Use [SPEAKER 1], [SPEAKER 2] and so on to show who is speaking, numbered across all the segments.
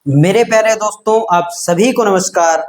[SPEAKER 1] मेरे प्यारे दोस्तों, आप सभी को नमस्कार।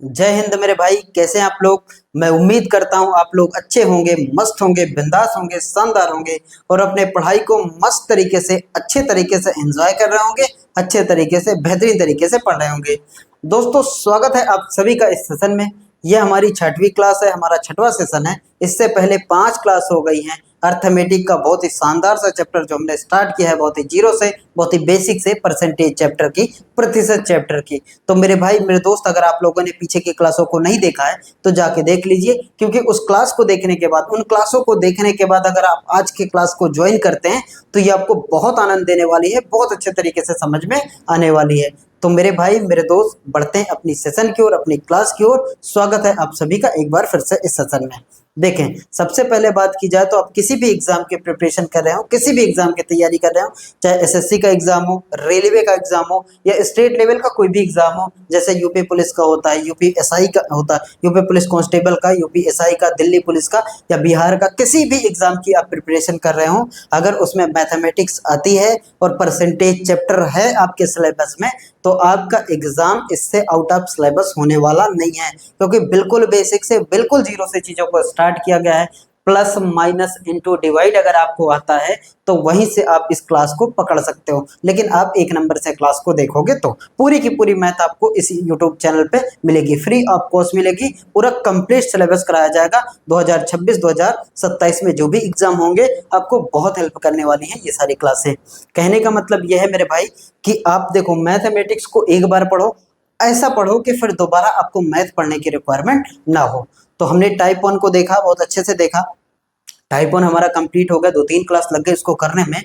[SPEAKER 1] जय हिंद मेरे भाई। कैसे हैं आप लोग? मैं उम्मीद करता हूं आप लोग अच्छे होंगे, मस्त होंगे, बिंदास होंगे, शानदार होंगे और अपने पढ़ाई को मस्त तरीके से, अच्छे तरीके से एंजॉय कर रहे होंगे, अच्छे तरीके से, बेहतरीन तरीके से पढ़ रहे होंगे। दोस्तों, स्वागत है आप सभी का इस सेशन में। यह हमारी 6वीं क्लास है, हमारा 6वां सेशन है। इससे पहले 5 क्लास हो गई हैं। अर्थमेटिक का बहुत ही शानदार सा चैप्टर जो हमने स्टार्ट किया है, बहुत ही जीरो से, बहुत ही बेसिक से, परसेंटेज चैप्टर की, प्रतिशत चैप्टर की। तो मेरे भाई, मेरे दोस्त, अगर आप लोगों ने पीछे की क्लासों को नहीं देखा है तो जाके देख लीजिए, क्योंकि उस क्लास को देखने के बाद, उन क्लासों को देखने के बाद अगर आप आज के क्लास को ज्वाइन करते हैं तो ये आपको बहुत आनंद देने वाली है, बहुत अच्छे तरीके से समझ में आने वाली है। तो मेरे भाई, मेरे दोस्त, बढ़ते हैं अपनी सेशन की ओर, अपनी क्लास की ओर। स्वागत है आप सभी का एक बार फिर से इस सेशन में। देखें, सबसे पहले बात की जाए तो आप किसी भी एग्जाम की प्रिपरेशन कर रहे हो, किसी भी एग्जाम की तैयारी कर रहे हो, चाहे एसएससी का एग्जाम हो, रेलवे का एग्जाम हो या स्टेट लेवल का कोई भी एग्जाम हो, जैसे यूपी पुलिस का होता है, यूपी एसआई का होता है, यूपी पुलिस कांस्टेबल का, यूपी एसआई का, दिल्ली पुलिस का या बिहार का, किसी भी एग्जाम की आप प्रिपरेशन कर रहे हो, अगर उसमें मैथमेटिक्स आती है और परसेंटेज चैप्टर है आपके सिलेबस में, तो आपका एग्जाम इससे आउट ऑफ सिलेबस होने वाला नहीं है, क्योंकि बिल्कुल बेसिक से, बिल्कुल जीरो से चीजों को स्टार्ट किया गया है। प्लस माइनस इंटू डिवाइड अगर आपको आता है तो वहीं से आप इस क्लास को पकड़ सकते हो। लेकिन आप एक नंबर से क्लास को देखोगे तो पूरी की पूरी मैथ आपको इस यूट्यूब चैनल पे मिलेगी, फ्री ऑफ कॉस्ट मिलेगी। पूरा कंप्लीट सिलेबस कराया जाएगा। 2026-2027 में जो भी एग्जाम होंगे आपको बहुत हेल्प करने वाली है ये सारी क्लासें। कहने का मतलब यह है मेरे भाई कि आप देखो, मैथमेटिक्स को एक बार पढ़ो, ऐसा पढ़ो कि फिर दोबारा आपको मैथ पढ़ने की रिक्वायरमेंट ना हो। तो हमने टाइप 1 को देखा, बहुत अच्छे से देखा। टाइप 1 हमारा कंप्लीट हो गया, 2-3 क्लास लग गए इसको करने में।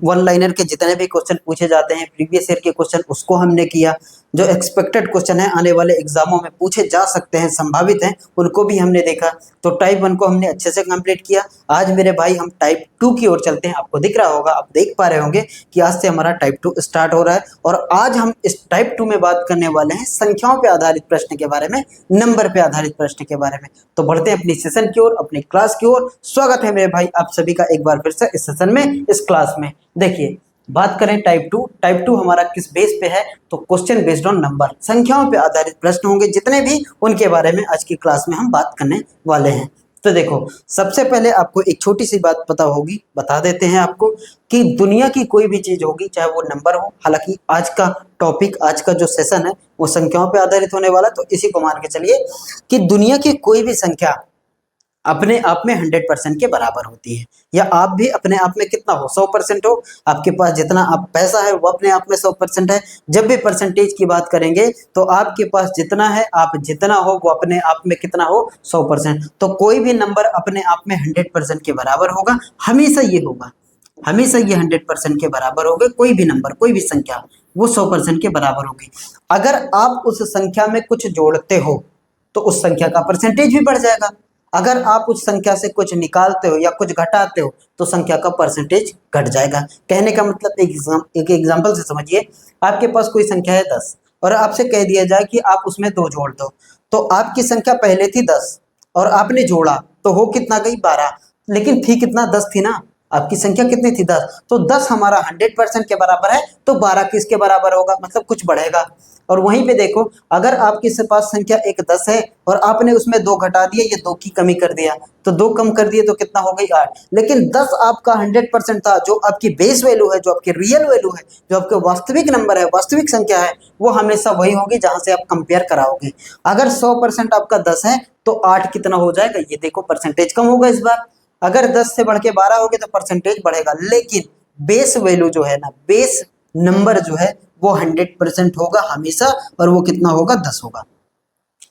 [SPEAKER 1] वन लाइनर के जितने भी क्वेश्चन पूछे जाते हैं, प्रीवियस ईयर के क्वेश्चन, उसको हमने किया। जो एक्सपेक्टेड क्वेश्चन है आने वाले एग्जामों में पूछे जा सकते हैं, संभावित हैं, उनको भी हमने देखा। तो टाइप 1 को हमने अच्छे से कंप्लीट किया। आज मेरे भाई हम टाइप 2 की ओर चलते हैं। आपको दिख रहा होगा, आप देख पा रहे होंगे कि आज से हमारा टाइप 2 स्टार्ट हो रहा है। और आज हम इस टाइप 2 में बात करने वाले हैं संख्याओं पे आधारित प्रश्न के बारे में, नंबर पे आधारित प्रश्न के बारे में। तो बढ़ते हैं अपनी सेशन की ओर, अपनी क्लास की ओर। स्वागत है मेरे भाई आप सभी का एक बार फिर से इस सेशन में, इस क्लास में। देखिए, बात करें टाइप 2, टाइप 2 हमारा किस बेस पे है? तो क्वेश्चन बेस्ड ऑन नंबर, संख्याओं पे आधारित प्रश्न होंगे जितने भी, उनके बारे में आज की क्लास में हम बात करने वाले हैं। तो देखो, सबसे पहले आपको एक छोटी सी बात पता होगी, बता देते हैं आपको, कि दुनिया की कोई भी चीज होगी, चाहे वो नंबर हो, हालांकि आज का टॉपिक, आज का जो सेशन है वो संख्याओं पे आधारित होने वाला, तो इसी को मान के चलिए कि दुनिया की कोई भी संख्या अपने आप में 100% के बराबर होती है। या आप भी अपने आप में कितना हो, 100% हो। आपके पास जितना आप पैसा है वो अपने आप में 100% है। जब भी परसेंटेज की बात करेंगे तो आपके पास जितना है, आप जितना हो, वो अपने आप में कितना हो, 100%। तो कोई भी नंबर अपने आप में 100% के बराबर होगा, हमेशा ये होगा, हमेशा ये 100% के बराबर होगा। कोई भी नंबर, कोई भी संख्या, वो 100% के बराबर होगी। अगर आप उस संख्या में कुछ जोड़ते हो तो उस संख्या का परसेंटेज भी बढ़ जाएगा। अगर आप उस संख्या से कुछ निकालते हो या कुछ घटाते हो तो संख्या का परसेंटेज घट जाएगा। कहने का मतलब, एक एग्जांपल से समझिए। आपके पास कोई संख्या है 10 और आपसे कह दिया जाए कि आप उसमें 2 जोड़ दो, तो आपकी संख्या पहले थी 10 और आपने जोड़ा तो हो कितना गई, 12। लेकिन थी कितना, 10 थी ना। आपकी संख्या कितनी थी, 10। तो 10 हमारा 100% के बराबर है, तो 12 किसके बराबर होगा, मतलब कुछ बढ़ेगा। और वहीं पे देखो, अगर आपके पास संख्या एक 10 है और आपने उसमें 2 घटा दिए, ये 2 की कमी कर दिया, तो 2 कम कर दिए तो कितना हो गई, 8। लेकिन 10 आपका 100% था, जो आपकी बेस वैल्यू है, जो आपकी रियल वैल्यू है, जो आपके वास्तविक नंबर है, वास्तविक संख्या है, वो हमेशा वही होगी जहां से आप कंपेयर कराओगे। अगर 100% आपका 10 है तो 8 कितना हो जाएगा, ये देखो, परसेंटेज कम होगा इस बार। अगर 10 से बढ़ के 12 हो गए तो परसेंटेज बढ़ेगा। लेकिन बेस वैल्यू जो है ना, बेस नंबर जो है वो 100% होगा हमेशा, और वो कितना होगा, 10 होगा,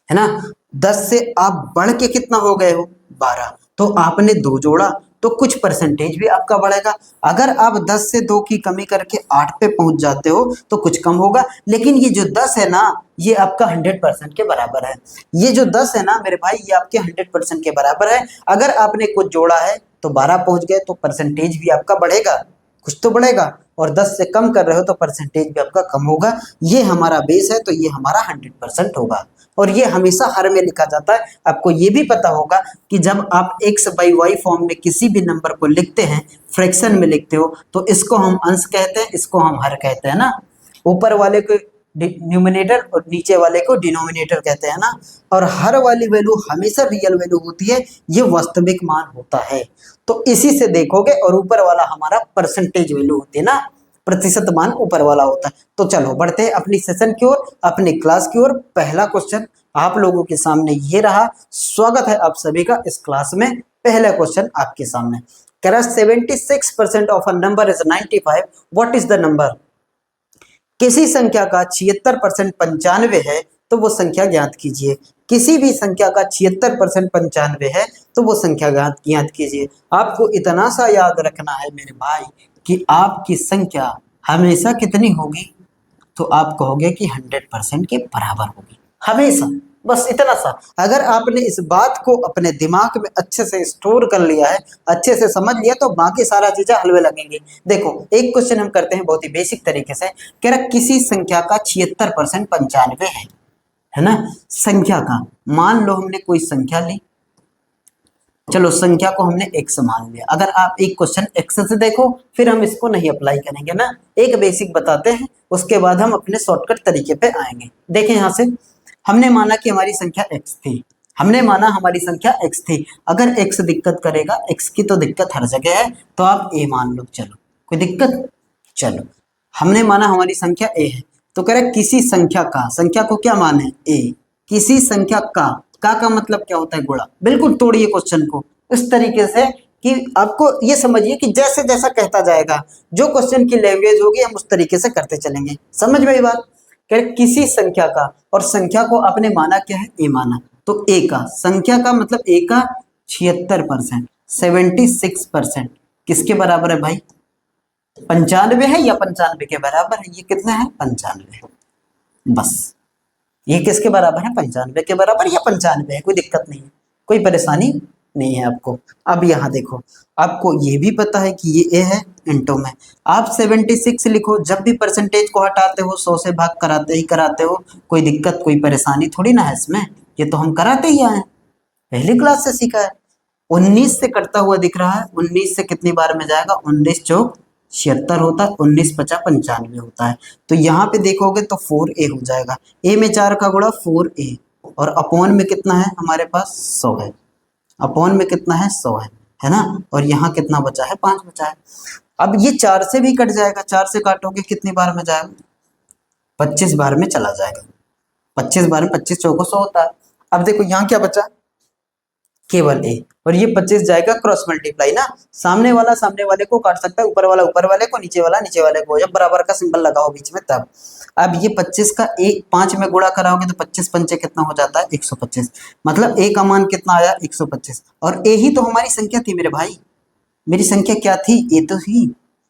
[SPEAKER 1] है ना। 10 से आप बढ़ के कितना हो गए हो, 12। तो आपने 2 जोड़ा तो कुछ परसेंटेज भी आपका बढ़ेगा। अगर आप 10 से 2 की कमी करके 8 पे पहुंच जाते हो तो कुछ कम होगा। लेकिन ये जो 10 है ना, ये आपका 100% के बराबर है। ये जो 10 है ना मेरे भाई, ये आपके 100% के बराबर है। अगर आपने कुछ जोड़ा है तो 12 पहुंच गए, तो परसेंटेज भी आपका बढ़ेगा, कुछ तो बढ़ेगा। और 10 से कम कर रहे हो तो परसेंटेज भी आपका कम होगा। ये हमारा बेस है, तो ये हमारा 100% होगा। और ये हमेशा हर में लिखा जाता है। आपको ये भी पता होगा कि जब आप x बाई वाई फॉर्म में किसी भी नंबर को लिखते हैं, फ्रैक्शन में लिखते हो, तो इसको हम अंश कहते हैं, इसको हम हर कहते हैं ना। ऊपर वाले को न्यूमिनेटर और नीचे वाले को डिनोमिनेटर कहते हैं ना। और हर वाली वैल्यू हमेशा रियल वैल्यू होती है, ये वास्तविक मान होता है। तो इसी से देखोगे, और ऊपर वाला हमारा परसेंटेज वैल्यू होती है ना, प्रतिशत मान ऊपर वाला होता है। तो चलो बढ़ते हैं अपनी सेशन की ओर, अपनी क्लास की ओर। पहला क्वेश्चन आप लोगों के सामने ये रहा। स्वागत है आप सभी का इस क्लास में। पहला क्वेश्चन आपके सामने कह रहा है 76% of a number is 95, what is the number. किसी संख्या का 76% 95 है तो वो संख्या ज्ञात कीजिए। किसी भी संख्या का 76% 95 है तो वो संख्या ज्ञात कीजिए। आपको इतना सा याद रखना है मेरे भाई कि आपकी संख्या हमेशा कितनी होगी, तो आप कहोगे कि 100% के बराबर होगी हमेशा। बस इतना सा अगर आपने इस बात को अपने दिमाग में अच्छे से स्टोर कर लिया है, अच्छे से समझ लिया, तो बाकी सारा चीजें हलवे लगेंगे। देखो एक क्वेश्चन हम करते हैं बहुत ही बेसिक तरीके से। कह रहा किसी संख्या का 76% 95 है ना। संख्या का मान लो हमने कोई संख्या ली, चलो संख्या को हमने x मान लिया। अगर आप एक क्वेश्चन x से देखो फिर हम इसको नहीं अप्लाई करेंगे ना, एक बेसिक बताते हैं, उसके बाद हम अपने शॉर्टकट तरीके पे आएंगे। देखें यहाँ से हमने माना कि हमारी संख्या x थी, हमने माना हमारी संख्या x थी। अगर x दिक्कत करेगा, x की तो दिक्कत हर जगह है, तो आप a मान लो। चलो कोई दिक्कत, चलो हमने माना हमारी संख्या a है, तो कह रहे किसी संख्या का, संख्या को क्या मान है a, किसी संख्या का मतलब क्या होता है गुणा। बिल्कुल तोड़िए क्वेश्चन को इस तरीके से कि आपको ये समझिए कि जैसे जैसा कहता जाएगा, जो क्वेश्चन की लैंग्वेज होगी हम उस तरीके से करते चलेंगे। समझ में ये बात। कह किसी संख्या का, और संख्या को आपने माना क्या है ए माना, तो ए का, संख्या का मतलब ए का 76%, 76% किसके बराबर है भाई, 95 है या 95 के बराबर है। ये कितना है 95, बस ये किसके बराबर है 95 के बराबर, या 95 है, कोई दिक्कत नहीं है, कोई परेशानी नहीं है आपको। अब यहाँ देखो आपको ये भी पता है कि ये ए है, इंटो में आप 76 लिखो। जब भी परसेंटेज को हटाते हो 100 से भाग कराते ही कराते हो, कोई दिक्कत कोई परेशानी थोड़ी ना है इसमें, ये तो हम कराते ही आए, पहली क्लास से सीखा है। 19 से कटता हुआ दिख रहा है, 19 से कितनी बार में जाएगा, 19 चौक 76 होता है, 19 50 95 होता है। तो यहाँ पे देखोगे तो 4a हो जाएगा, a में 4 का गुणा 4a, और अपॉन में कितना है हमारे पास 100 है, अपॉन में कितना है 100 है ना। और यहाँ कितना बचा है 5 बचा है। अब ये 4 से भी कट जाएगा, 4 से काटोगे कितनी बार में जाएगा, 25 बार में चला जाएगा, 25 बार में 25 चौको 100 होता है। अब देखो यहाँ क्या बचा, केवल ए, और ये 25 जाएगा क्रॉस मल्टीप्लाई ना, सामने वाला सामने वाले को काट सकता है, ऊपर वाला ऊपर वाले को, नीचे वाला नीचे वाले को, जब बराबर का सिंबल लगाओ बीच में तब। अब ये 25 का ए 5 में गुणा कराओगे तो 25 पंचे कितना हो जाता है 125, मतलब ए का मान कितना आया 125। और ए ही तो हमारी संख्या थी मेरे भाई, मेरी संख्या क्या थी, ए तो ही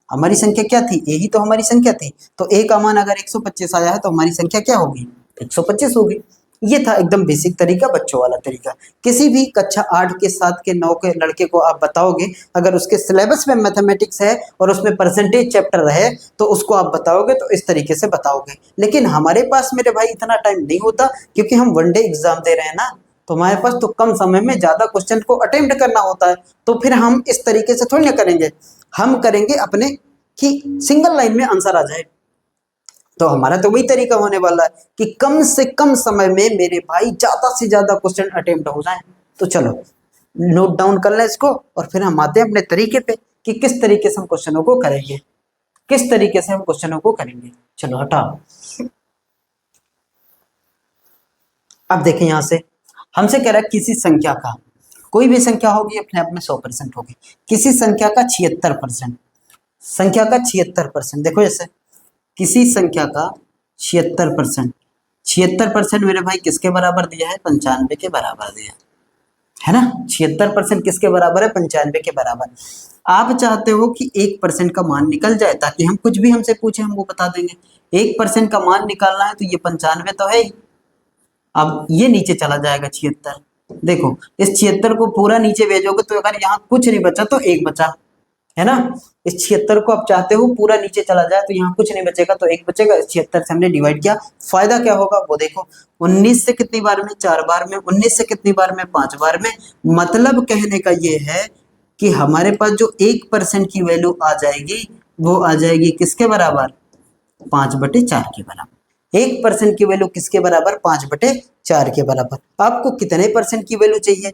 [SPEAKER 1] हमारी संख्या क्या थी, ए ही तो हमारी संख्या थी। तो ए का मान अगर 125 आया है तो हमारी संख्या क्या होगी 125 होगी। ये था एकदम बेसिक तरीका, बच्चों वाला तरीका। किसी भी कक्षा 8 के 7 के 9 के लड़के को आप बताओगे, अगर उसके सिलेबस में मैथमेटिक्स है और उसमें परसेंटेज चैप्टर रहे तो उसको आप बताओगे तो इस तरीके से बताओगे। लेकिन हमारे पास मेरे भाई इतना टाइम नहीं होता, क्योंकि हम वनडे एग्जाम दे रहे हैं ना, तो हमारे पास तो कम समय में ज्यादा क्वेश्चन को अटेम्प्ट करना होता है। तो फिर हम इस तरीके से थोड़ी ना करेंगे, हम करेंगे अपने कि सिंगल लाइन में आंसर आ जाए। तो हमारा तो वही तरीका होने वाला है कि कम से कम समय में मेरे भाई ज्यादा से ज्यादा क्वेश्चन अटेम्प्ट हो जाए। तो चलो नोट डाउन कर लें इसको, और फिर हम आते हैं अपने तरीके पे कि किस तरीके से हम क्वेश्चनों को करेंगे, किस तरीके से हम क्वेश्चनों को करेंगे। चलो हटाओ। अब देखें यहाँ से हमसे कह रहा है किसी संख्या का, कोई भी संख्या होगी अपने आप में 100% होगी, किसी संख्या का 76%, संख्या का 76%, देखो जैसे किसी संख्या का 76%, 76% मेरे भाई किसके बराबर दिया है 95 के बराबर दिया है ना। 76% किसके बराबर है 95 के बराबर। आप चाहते हो कि 1% का मान निकल जाए ताकि हम कुछ भी हमसे पूछे हम वो बता देंगे। 1% का मान निकालना है तो ये 95 तो है ही, अब ये नीचे चला जाएगा 76। देखो इस 76 को पूरा नीचे भेजोगे तो अगर यहाँ कुछ नहीं बचा तो 1 बचा है ना। इस 76 को आप चाहते हो पूरा नीचे चला जाए तो यहाँ कुछ नहीं बचेगा तो 1 बचेगा। इस 76 से हमने डिवाइड किया, फायदा क्या होगा वो देखो, 19 से कितनी बार में 4 बार में, 19 से कितनी बार में 5 बार में। मतलब कहने का ये है कि हमारे पास जो 1% की वैल्यू आ जाएगी वो आ जाएगी किसके बराबर 5/4 के बराबर। 1% की वैल्यू किसके बराबर? 5/4 के बराबर। आपको कितने परसेंट की वैल्यू चाहिए?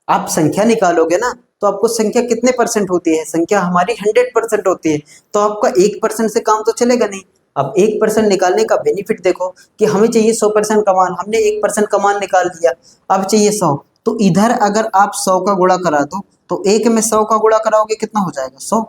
[SPEAKER 1] आप संख्या निकालोगे ना तो आपको संख्या कितने परसेंट होती है? संख्या हमारी 100% होती है, तो आपका 1% से काम तो चलेगा नहीं। अब 1% निकालने का बेनिफिट देखो कि हमें चाहिए 100% का मान, हमने 1% का मान निकाल दिया, अब चाहिए 100। तो इधर अगर आप 100 का गुणा करा दो तो एक में 100 का गुणा कराओगे कितना हो जाएगा? 100।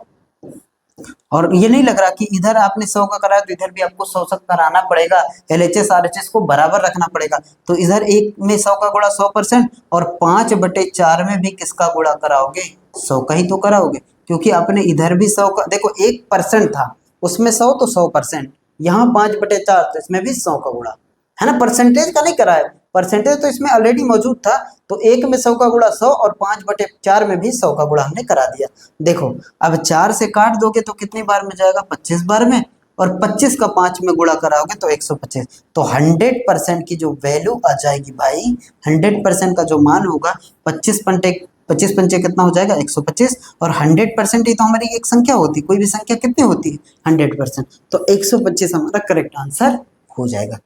[SPEAKER 1] और ये नहीं लग रहा कि इधर आपने 100 का कराया तो इधर भी आपको 100 का कराना पड़ेगा, एलएचएस आरएचएस को बराबर रखना पड़ेगा। तो इधर एक में 100 का गुणा 100% और 5/4 में भी किसका गुणा कराओगे? 100 का ही तो कराओगे, क्योंकि आपने इधर भी 100 का, देखो 1% था उसमें 100 तो 100%, यहाँ 5/4 तो इसमें भी 100 का गुणा है ना, परसेंटेज का नहीं कराया, परसेंटेज तो इसमें ऑलरेडी मौजूद था। तो एक में 100 का गुणा 100 और 5/4 में भी 100 का गुणा हमने करा दिया। देखो अब 4 से काट दोगे तो कितनी बार में जाएगा? 25 बार में, और 25 का 5 में गुणा कराओगे तो 125। तो 100% की जो वैल्यू आ जाएगी भाई, 100% का जो मान होगा, 25 पंचे कितना हो जाएगा? 125। और 100% ही तो हमारी एक संख्या होती, कोई भी संख्या कितनी होती है? 100%। तो 125 हमारा करेक्ट आंसर हो जाएगा।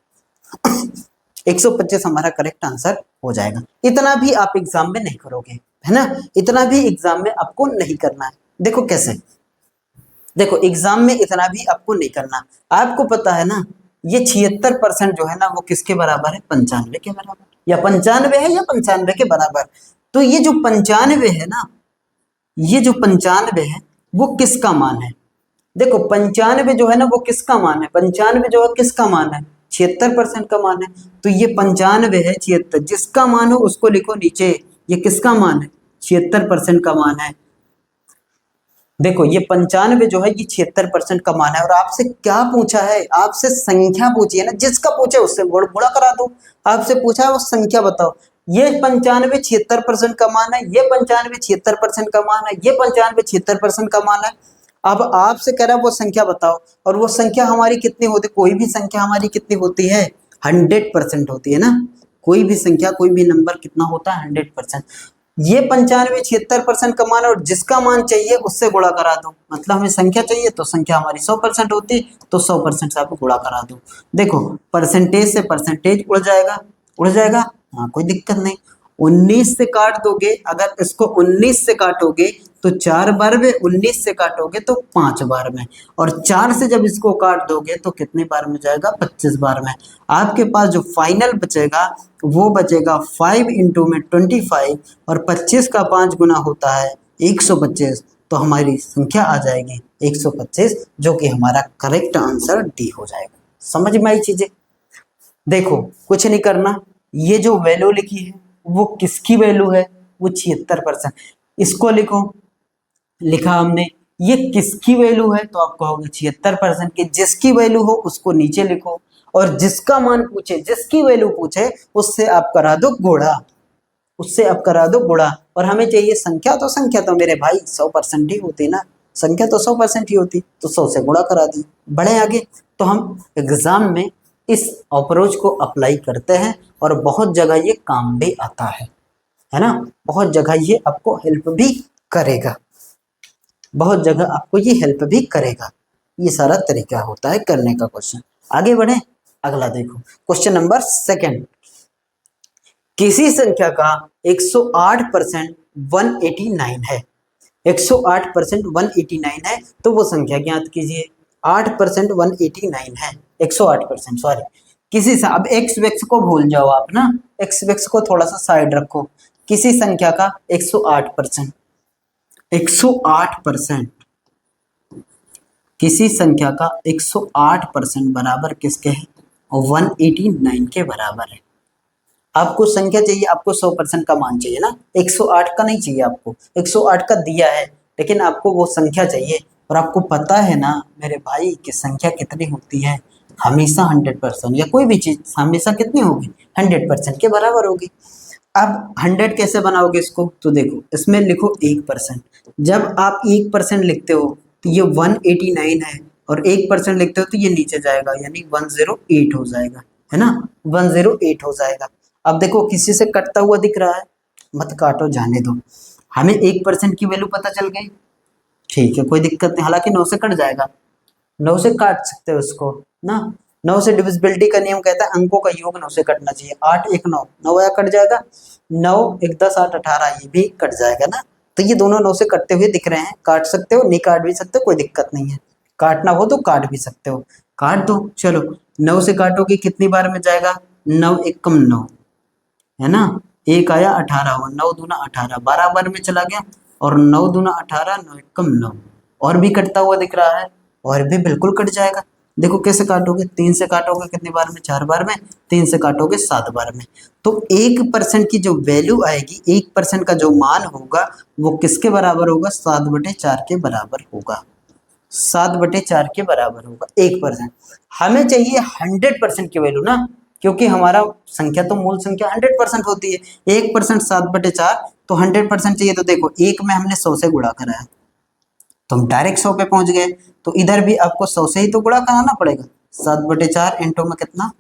[SPEAKER 1] 125 हमारा करेक्ट आंसर हो जाएगा। इतना भी आप एग्जाम में नहीं करोगे, है ना, इतना भी एग्जाम में आपको नहीं करना है। देखो कैसे, देखो एग्जाम में इतना भी आपको नहीं करना। आपको पता है ना, ये 76% जो है ना वो किसके बराबर है? 95 के बराबर, या 95 है या 95 के बराबर। तो ये जो 95 है ना, ये जो 95 है वो किसका मान है? देखो 95 जो है ना वो किसका मान है? 95 जो है किसका मान है? 76% का मान है। तो ये 95 है 76, जिसका मान हो उसको लिखो नीचे। ये किसका मान है? 76% का मान है। देखो ये 95 जो है ये 76% का मान है। और आपसे क्या पूछा है? आपसे संख्या पूछी है ना, जिसका पूछे उससे गुणा करा दो। आपसे पूछा है वो संख्या बताओ। ये 95 76% का मान है, ये 95 76% का मान है, ये 95 76% का मान है। अब आपसे कह रहा है वो संख्या बताओ, और वो संख्या हमारी कितनी होती है? कोई भी संख्या हमारी कितनी होती है? 100% होती है ना। कोई भी संख्या, कोई भी नंबर कितना होता है? 100%। ये 95 76% का मान, और जिसका मान चाहिए उससे गुणा करा दो। मतलब हमें संख्या चाहिए तो संख्या हमारी 100% होती है, तो 100% से आप गुणा करा दो। देखो परसेंटेज से परसेंटेज उड़ जाएगा, उड़ जाएगा, हाँ कोई दिक्कत नहीं। 19 से काट दोगे, अगर इसको 19 से काटोगे तो 4 बार में, 19 से काटोगे तो 5 बार में, और 4 से जब इसको काट दोगे तो कितने बार में जाएगा? 25 बार में। आपके पास जो फाइनल बचेगा वो बचेगा 5 इंटू में 25, और 25 का 5 गुना होता है 125। तो हमारी संख्या आ जाएगी 125, जो कि हमारा करेक्ट आंसर डी हो जाएगा। समझ में आई चीजें? देखो कुछ नहीं करना, ये जो वैल्यू लिखी है वो किसकी वैल्यू है? वो 76%। इसको लिखो, लिखा हमने, ये किसकी वैल्यू है? तो आप कहोगे 76% की। जिसकी वैल्यू हो उसको नीचे लिखो, और जिसका मान पूछे, जिसकी वैल्यू पूछे उससे आप करा दो गुणा, उससे आप करा दो गुणा। और हमें चाहिए संख्या, तो संख्या तो मेरे भाई 100% ही होती ना, संख्या तो 100% ही होती, तो 100 से गुणा करा दी। बढ़े आगे, तो हम एग्जाम में इस अप्रोच को अप्लाई करते हैं, और बहुत जगह ये काम भी आता है ना, बहुत जगह ये आपको हेल्प भी करेगा, बहुत जगह आपको ये हेल्प भी करेगा। ये सारा तरीका होता है करने का। क्वेश्चन आगे बढ़े, अगला देखो क्वेश्चन नंबर 2। किसी संख्या का 108% 189 है, 108% 189 है, तो वो संख्या ज्ञात कीजिए। 8% 189 है, 108%, सॉरी, किसी से, अब एक्स वेक्स को भूल जाओ आप ना, एक्स वेक्स को थोड़ा सा साइड रखो। किसी संख्या का 108%, 108%, किसी संख्या का 108% बराबर किसके है? 189 के बराबर है। आपको संख्या चाहिए, आपको 100% का मान चाहिए ना, 108 का नहीं चाहिए आपको। 108 का दिया है, लेकिन आपको वो संख्या चाहिए। और आपको पता है ना मेरे भाई कि संख्या कितनी होती है? हमेशा 100%, या कोई भी चीज हमेशा कितनी होगी? 100% के बराबर होगी। अब 100 कैसे बनाओगे इसको? तो देखो इसमें लिखो 1%। जब आप 1% लिखते हो तो ये 189 है, और 1% लिखते हो तो ये नीचे जाएगा, यानी 108 हो जाएगा, है ना, 108 हो जाएगा। अब देखो किसी से कटता हुआ दिख रहा है, मत काटो, जाने दो। हमें 1% की वैल्यू पता चल गई, ठीक है, कोई दिक्कत नहीं। हालांकि 9 से कट जाएगा, 9 से काट सकते हो उसको ना, 9 से डिविजिबिलिटी का नियम कहता है अंकों का योग 9 से कटना चाहिए। 8 1 9, 9 आया कट जाएगा, 9 1 10 8 18 ये भी कट जाएगा ना। तो ये दोनों 9 से कटते हुए दिख रहे हैं, काट सकते हो, नहीं काट भी सकते हो, कोई दिक्कत नहीं है। काटना हो तो काट भी सकते हो, काट दो। चलो 9 से काटोगे कितनी बार में जाएगा, 9 1 कम 9 है ना, एक आया 18 हुआ, 9 दूना 18 12 बार में चला गया, और 9 दूना 18 9 1 कम 9, और भी कटता हुआ दिख रहा है, और भी बिल्कुल कट जाएगा। देखो कैसे काटोगे, 3 से काटोगे कितनी बार में, 4 बार में, 3 से काटोगे 7 बार में। तो 1% की जो वैल्यू आएगी, 1% का जो मान होगा वो किसके बराबर होगा, 7/4 के बराबर होगा। 7/4 के बराबर होगा 1%। हमें चाहिए 100% की वैल्यू ना, क्योंकि हमारा संख्या तो मूल संख्या 100% होती है। 1% 7/4 तो 100% चाहिए। तो देखो एक में हमने 100 से गुणा कराया तो हम डायरेक्ट 100 पे पहुंच गए, तो इधर भी आपको 100 से ही तो गुणा कराना पड़ेगा। 7/4 इंटू में कितना,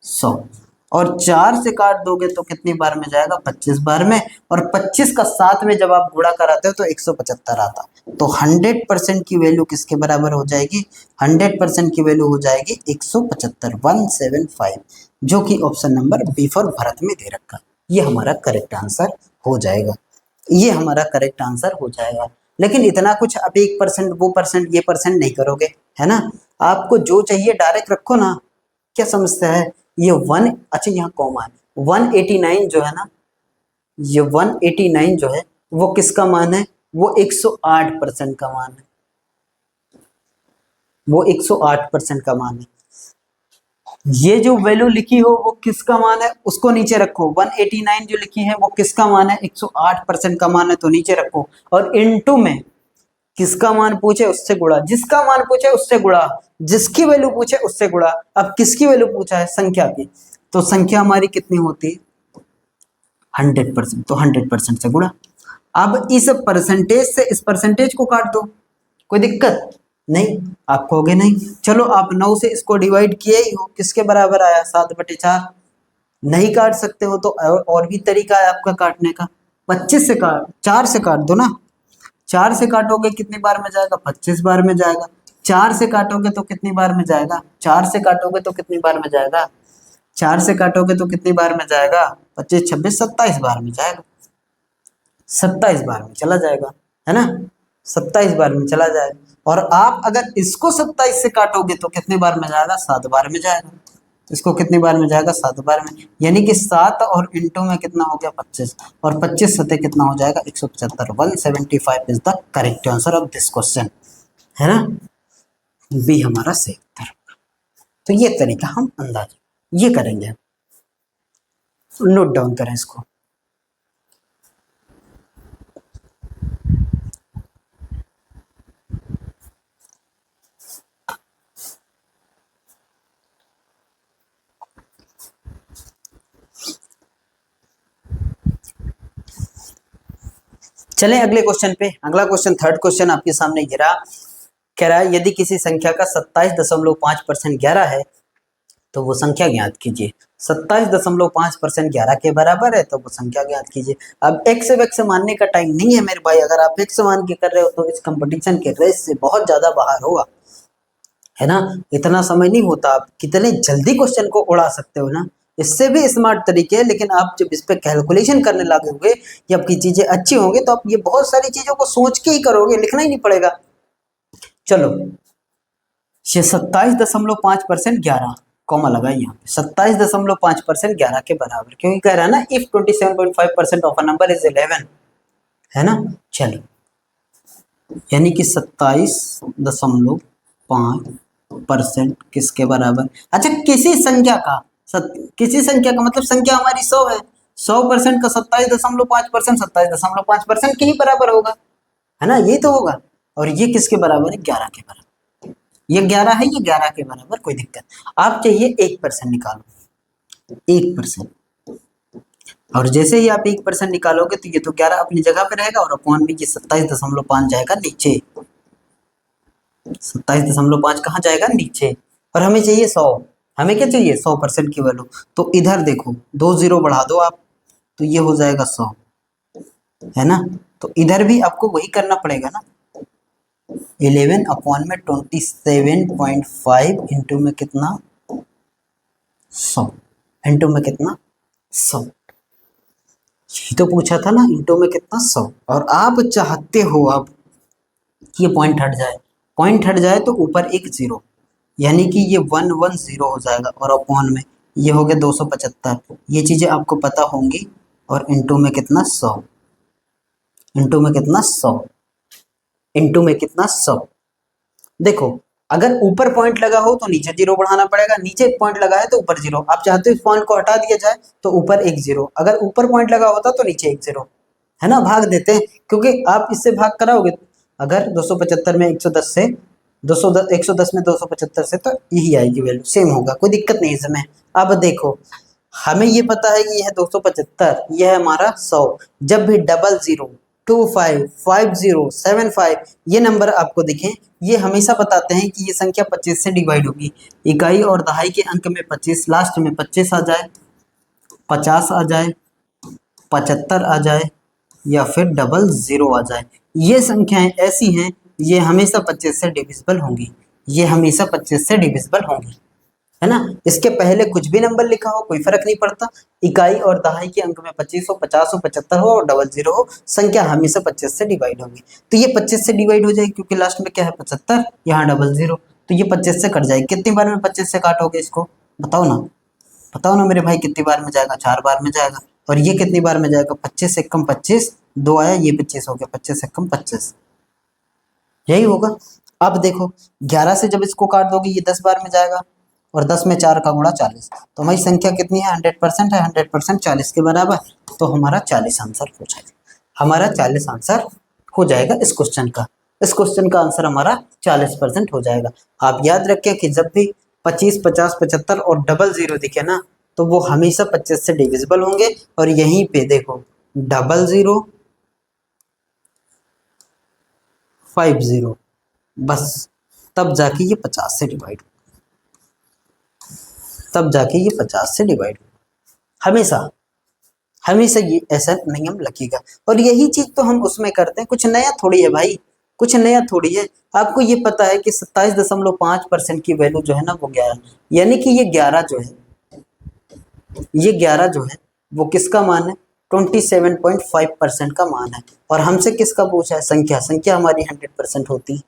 [SPEAKER 1] 100, और 4 से काट दोगे तो कितनी बार में जाएगा, 25 बार में, और 25 का 7 में जब आप गुणा कराते हो तो 175 आता। तो 100% की वैल्यू किसके बराबर हो जाएगी, 100% की वैल्यू हो जाएगी 175, 175, जो कि option number B for Bharat में दे रखा। ये हमारा करेक्ट आंसर हो जाएगा, ये हमारा करेक्ट आंसर हो जाएगा। लेकिन इतना कुछ अब 1% वो परसेंट ये परसेंट नहीं करोगे, है ना। आपको जो चाहिए डायरेक्ट रखो ना, क्या समस्या है। ये 1, अच्छा यहाँ कॉमा है, 189 जो है ना, ये 189 जो है वो किसका मान है, वो 108% का मान है, वो 108% का मान है। ये जो वैल्यू लिखी हो वो किसका मान है, उसको नीचे रखो। 189 जो लिखी है वो किसका मान है, 108% का मान है, तो नीचे रखो। और इनटू में किसका मान पूछे उससे गुणा, जिसका मान पूछे उससे गुणा, जिसकी वैल्यू पूछे उससे गुणा। अब किसकी वैल्यू पूछा है, संख्या की, तो संख्या हमारी कितनी होती है, 100%, तो 100% से गुणा। अब इस परसेंटेज से इस परसेंटेज को काट दो, कोई दिक्कत नहीं, आप कहोगे नहीं। चलो आप 9 से इसको डिवाइड किए ही हो, किसके बराबर आया, 7/4। नहीं काट सकते हो तो और भी तरीका है आपका काटने का। 25 से काट, 4 से काट दो ना, 4 से काटोगे कितनी बार में जाएगा, 25 बार में जाएगा। 4 से काटोगे तो कितनी बार में जाएगा, 4 से काटोगे तो कितनी बार में जाएगा, 4 से काटोगे तो कितनी बार में जाएगा, 25 26 27 बार में जाएगा, 27 बार में चला जाएगा, है ना, 27 बार में चला जाएगा। और आप अगर इसको 27 से काटोगे तो कितनी बार में जाएगा, 7 बार में जाएगा। इसको कितनी बार में जाएगा, 7 बार में, यानी कि 7 और इंटू में कितना हो गया, 25, और 25 सतह कितना हो जाएगा, 175, 175 is the correct answer of this question, है ना, बी हमारा सही उत्तर। तो ये तरीका हम अंदाज ये करेंगे, नोट डाउन करें इसको। चलें अगले क्वेश्चन पे। अगला क्वेश्चन, थर्ड क्वेश्चन आपके सामने ये रहा, कह रहा है यदि किसी संख्या का 27.5% 11 है तो वो संख्या ज्ञात कीजिए। 27.5% 11 के बराबर है तो वो संख्या ज्ञात कीजिए। अब एक्स वैक्स मानने का टाइम नहीं है मेरे भाई, अगर आप एक्स मान के कर रहे हो तो इस कंपटीशन के रेस से बहुत ज्यादा बाहर होगा, है ना। इतना समय नहीं होता, आप कितने जल्दी क्वेश्चन को उड़ा सकते हो ना, इससे भी स्मार्ट तरीके है। लेकिन आप जब इस पे कैलकुलेशन करने लगोगे या आपकी चीजें अच्छी होंगी तो आप ये बहुत सारी चीजों को सोच के ही करोगे, लिखना ही नहीं पड़ेगा। चलो ये 27.5% 11 कॉमा लगा यहाँ पे, 27.5% 11 के बराबर, क्योंकि कह रहा है ना if 27.5% of a number is 11, है ना। चलो यानी कि 27.5% किसके बराबर, अच्छा किसी संख्या का, किसी संख्या का मतलब संख्या हमारी 100 है, 100% का 27.5%, 27.5% के ही बराबर होगा, है ना, ये तो होगा। और ये किसके बराबर है, 11 के बराबर। ये 11 है, ये 11 के बराबर, कोई दिक्कत। आप चाहिए 1% निकालो, 1%, और जैसे ही आप 1% निकालोगे तो ये तो 11 अपनी जगह पे रहेगा, और अपॉन में ये 27.5 जाएगा नीचे, 27.5 कहाँ जाएगा, नीचे। और हमें चाहिए 100, हमें क्या चाहिए, 100% की वैल्यू। तो इधर देखो 2 0 बढ़ा दो आप, तो ये हो जाएगा 100, है ना। तो इधर भी आपको वही करना पड़ेगा ना, 11 अपॉन में 27.5 इंटू में कितना 100 इंटू में कितना 100, यही तो पूछा था ना, इंटू में कितना 100। और आप चाहते हो अब कि ये पॉइंट हट जाए, पॉइंट हट जाए तो ऊपर एक जीरो, यानी कि ये 110 हो जाएगा और अपॉन में ये हो गया 275। ये चीज़ें आपको पता होंगी। और इंटू में कितना 100, इंटू में कितना 100, इंटू में कितना 100। देखो अगर ऊपर पॉइंट लगा हो तो नीचे जीरो बढ़ाना पड़ेगा, नीचे पॉइंट लगा है तो ऊपर जीरो। आप चाहते हो इस पॉइंट को हटा दिया जाए तो ऊपर एक जीरो, अगर ऊपर पॉइंट लगा होता तो नीचे एक जीरो, है ना। भाग देते हैं क्योंकि आप इससे भाग कराओगे, अगर 275 में 110 से 210, 110 में 275 से, तो यही आएगी वैल्यू, सेम होगा, कोई दिक्कत नहीं इसमें। अब देखो हमें ये पता है कि यह 275, यह है हमारा 100। जब भी 00, 25, 50, 75 ये नंबर आपको दिखें, ये हमेशा बताते हैं कि ये संख्या 25 से डिवाइड होगी। इकाई और दहाई के अंक में 25, लास्ट में 25 आ जाए, 50 आ जाए, 75 आ जाए, या फिर 00 आ जाए। ये संख्याएं ऐसी हैं, ये हमेशा 25 से डिविजिबल होंगी, ये हमेशा 25 से डिविजिबल होंगी, है ना। इसके पहले कुछ भी नंबर लिखा हो कोई फर्क नहीं पड़ता, इकाई और दहाई के अंक में 25 हो, 50 हो, 75 हो और 00 हो, संख्या हमेशा 25 से डिवाइड होगी। तो ये 25 से डिवाइड हो जाएगी क्योंकि लास्ट में क्या है 75, यहाँ 00, तो ये 25 से कट जाएगी। कितनी बार में 25 से काटोगे इसको, बताओ ना, बताओ ना मेरे भाई, कितनी बार में जाएगा, 4 बार में जाएगा। और ये कितनी बार में जाएगा, 25 से कम 25, 2 आया, ये 25 हो गया, 25 से कम 25, यही होगा। अब देखो 11 से जब इसको काट दोगे ये 10 बार में जाएगा, और 10 में 4 का गुणा 40, तो हमारी संख्या कितनी है, 100% है, 100% 40 के बराबर, तो हमारा 40 आंसर हो जाएगा, हमारा 40 आंसर हो जाएगा इस क्वेश्चन का। इस क्वेश्चन का आंसर हमारा 40% हो जाएगा। आप याद रखें कि जब भी 25, 50, 75 और 00 दिखे ना, तो वो हमेशा 25 से डिविजिबल होंगे। और यहीं पे देखो 00, 50, बस तब जाके ये 50 से डिवाइड, तब जाके ये 50 से डिवाइड, हमेशा हमेशा ये ऐसा नियम लगेगा। और यही चीज तो हम उसमें करते हैं, कुछ नया थोड़ी है भाई, कुछ नया थोड़ी है। आपको ये पता है कि 27.5% की वैल्यू जो है ना वो 11, यानी कि ये 11 जो है, ये 11 जो है वो किसका मान है, 27.5% का मान है। और हमसे किसका पूछा है, संख्या, संख्या हमारी 100% होती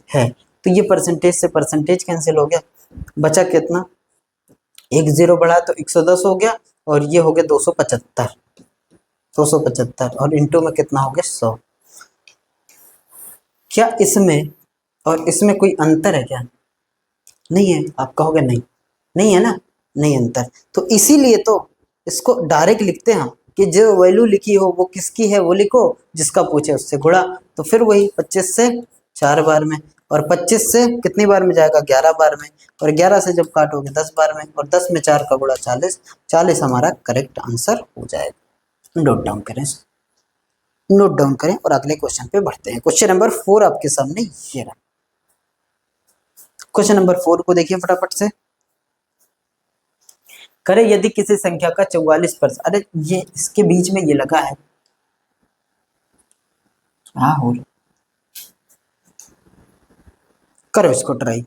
[SPEAKER 1] है। तो ये परसेंटेज से परसेंटेज कैंसिल हो गया, बचा कितना, एक जीरो बढ़ा तो 110 हो गया, और ये हो गया 275, 275 और इंटू में कितना हो गया 100। क्या इसमें और इसमें कोई अंतर है क्या, नहीं है। आप कहोगे नहीं, नहीं है ना, नहीं अंतर। तो इसीलिए तो इसको डायरेक्ट लिखते हैं हम कि जो वैल्यू लिखी हो वो किसकी है वो लिखो, जिसका पूछे उससे गुणा। तो फिर वही 25 से 4 बार में, और 25 से कितनी बार में जाएगा, 11 बार में, और 11 से जब काटोगे 10 बार में, और 10 में 4 का गुणा 40, 40 हमारा करेक्ट आंसर हो जाएगा। नोट डाउन करें, नोट डाउन करें और अगले क्वेश्चन पे बढ़ते हैं। क्वेश्चन नंबर 4 आपके सामने ये रहा। क्वेश्चन नंबर 4 को देखिए फटाफट से। करे यदि किसी संख्या का 44%, अरे ये इसके बीच में ये लगा है, हाँ हो, करो इसको ट्राई।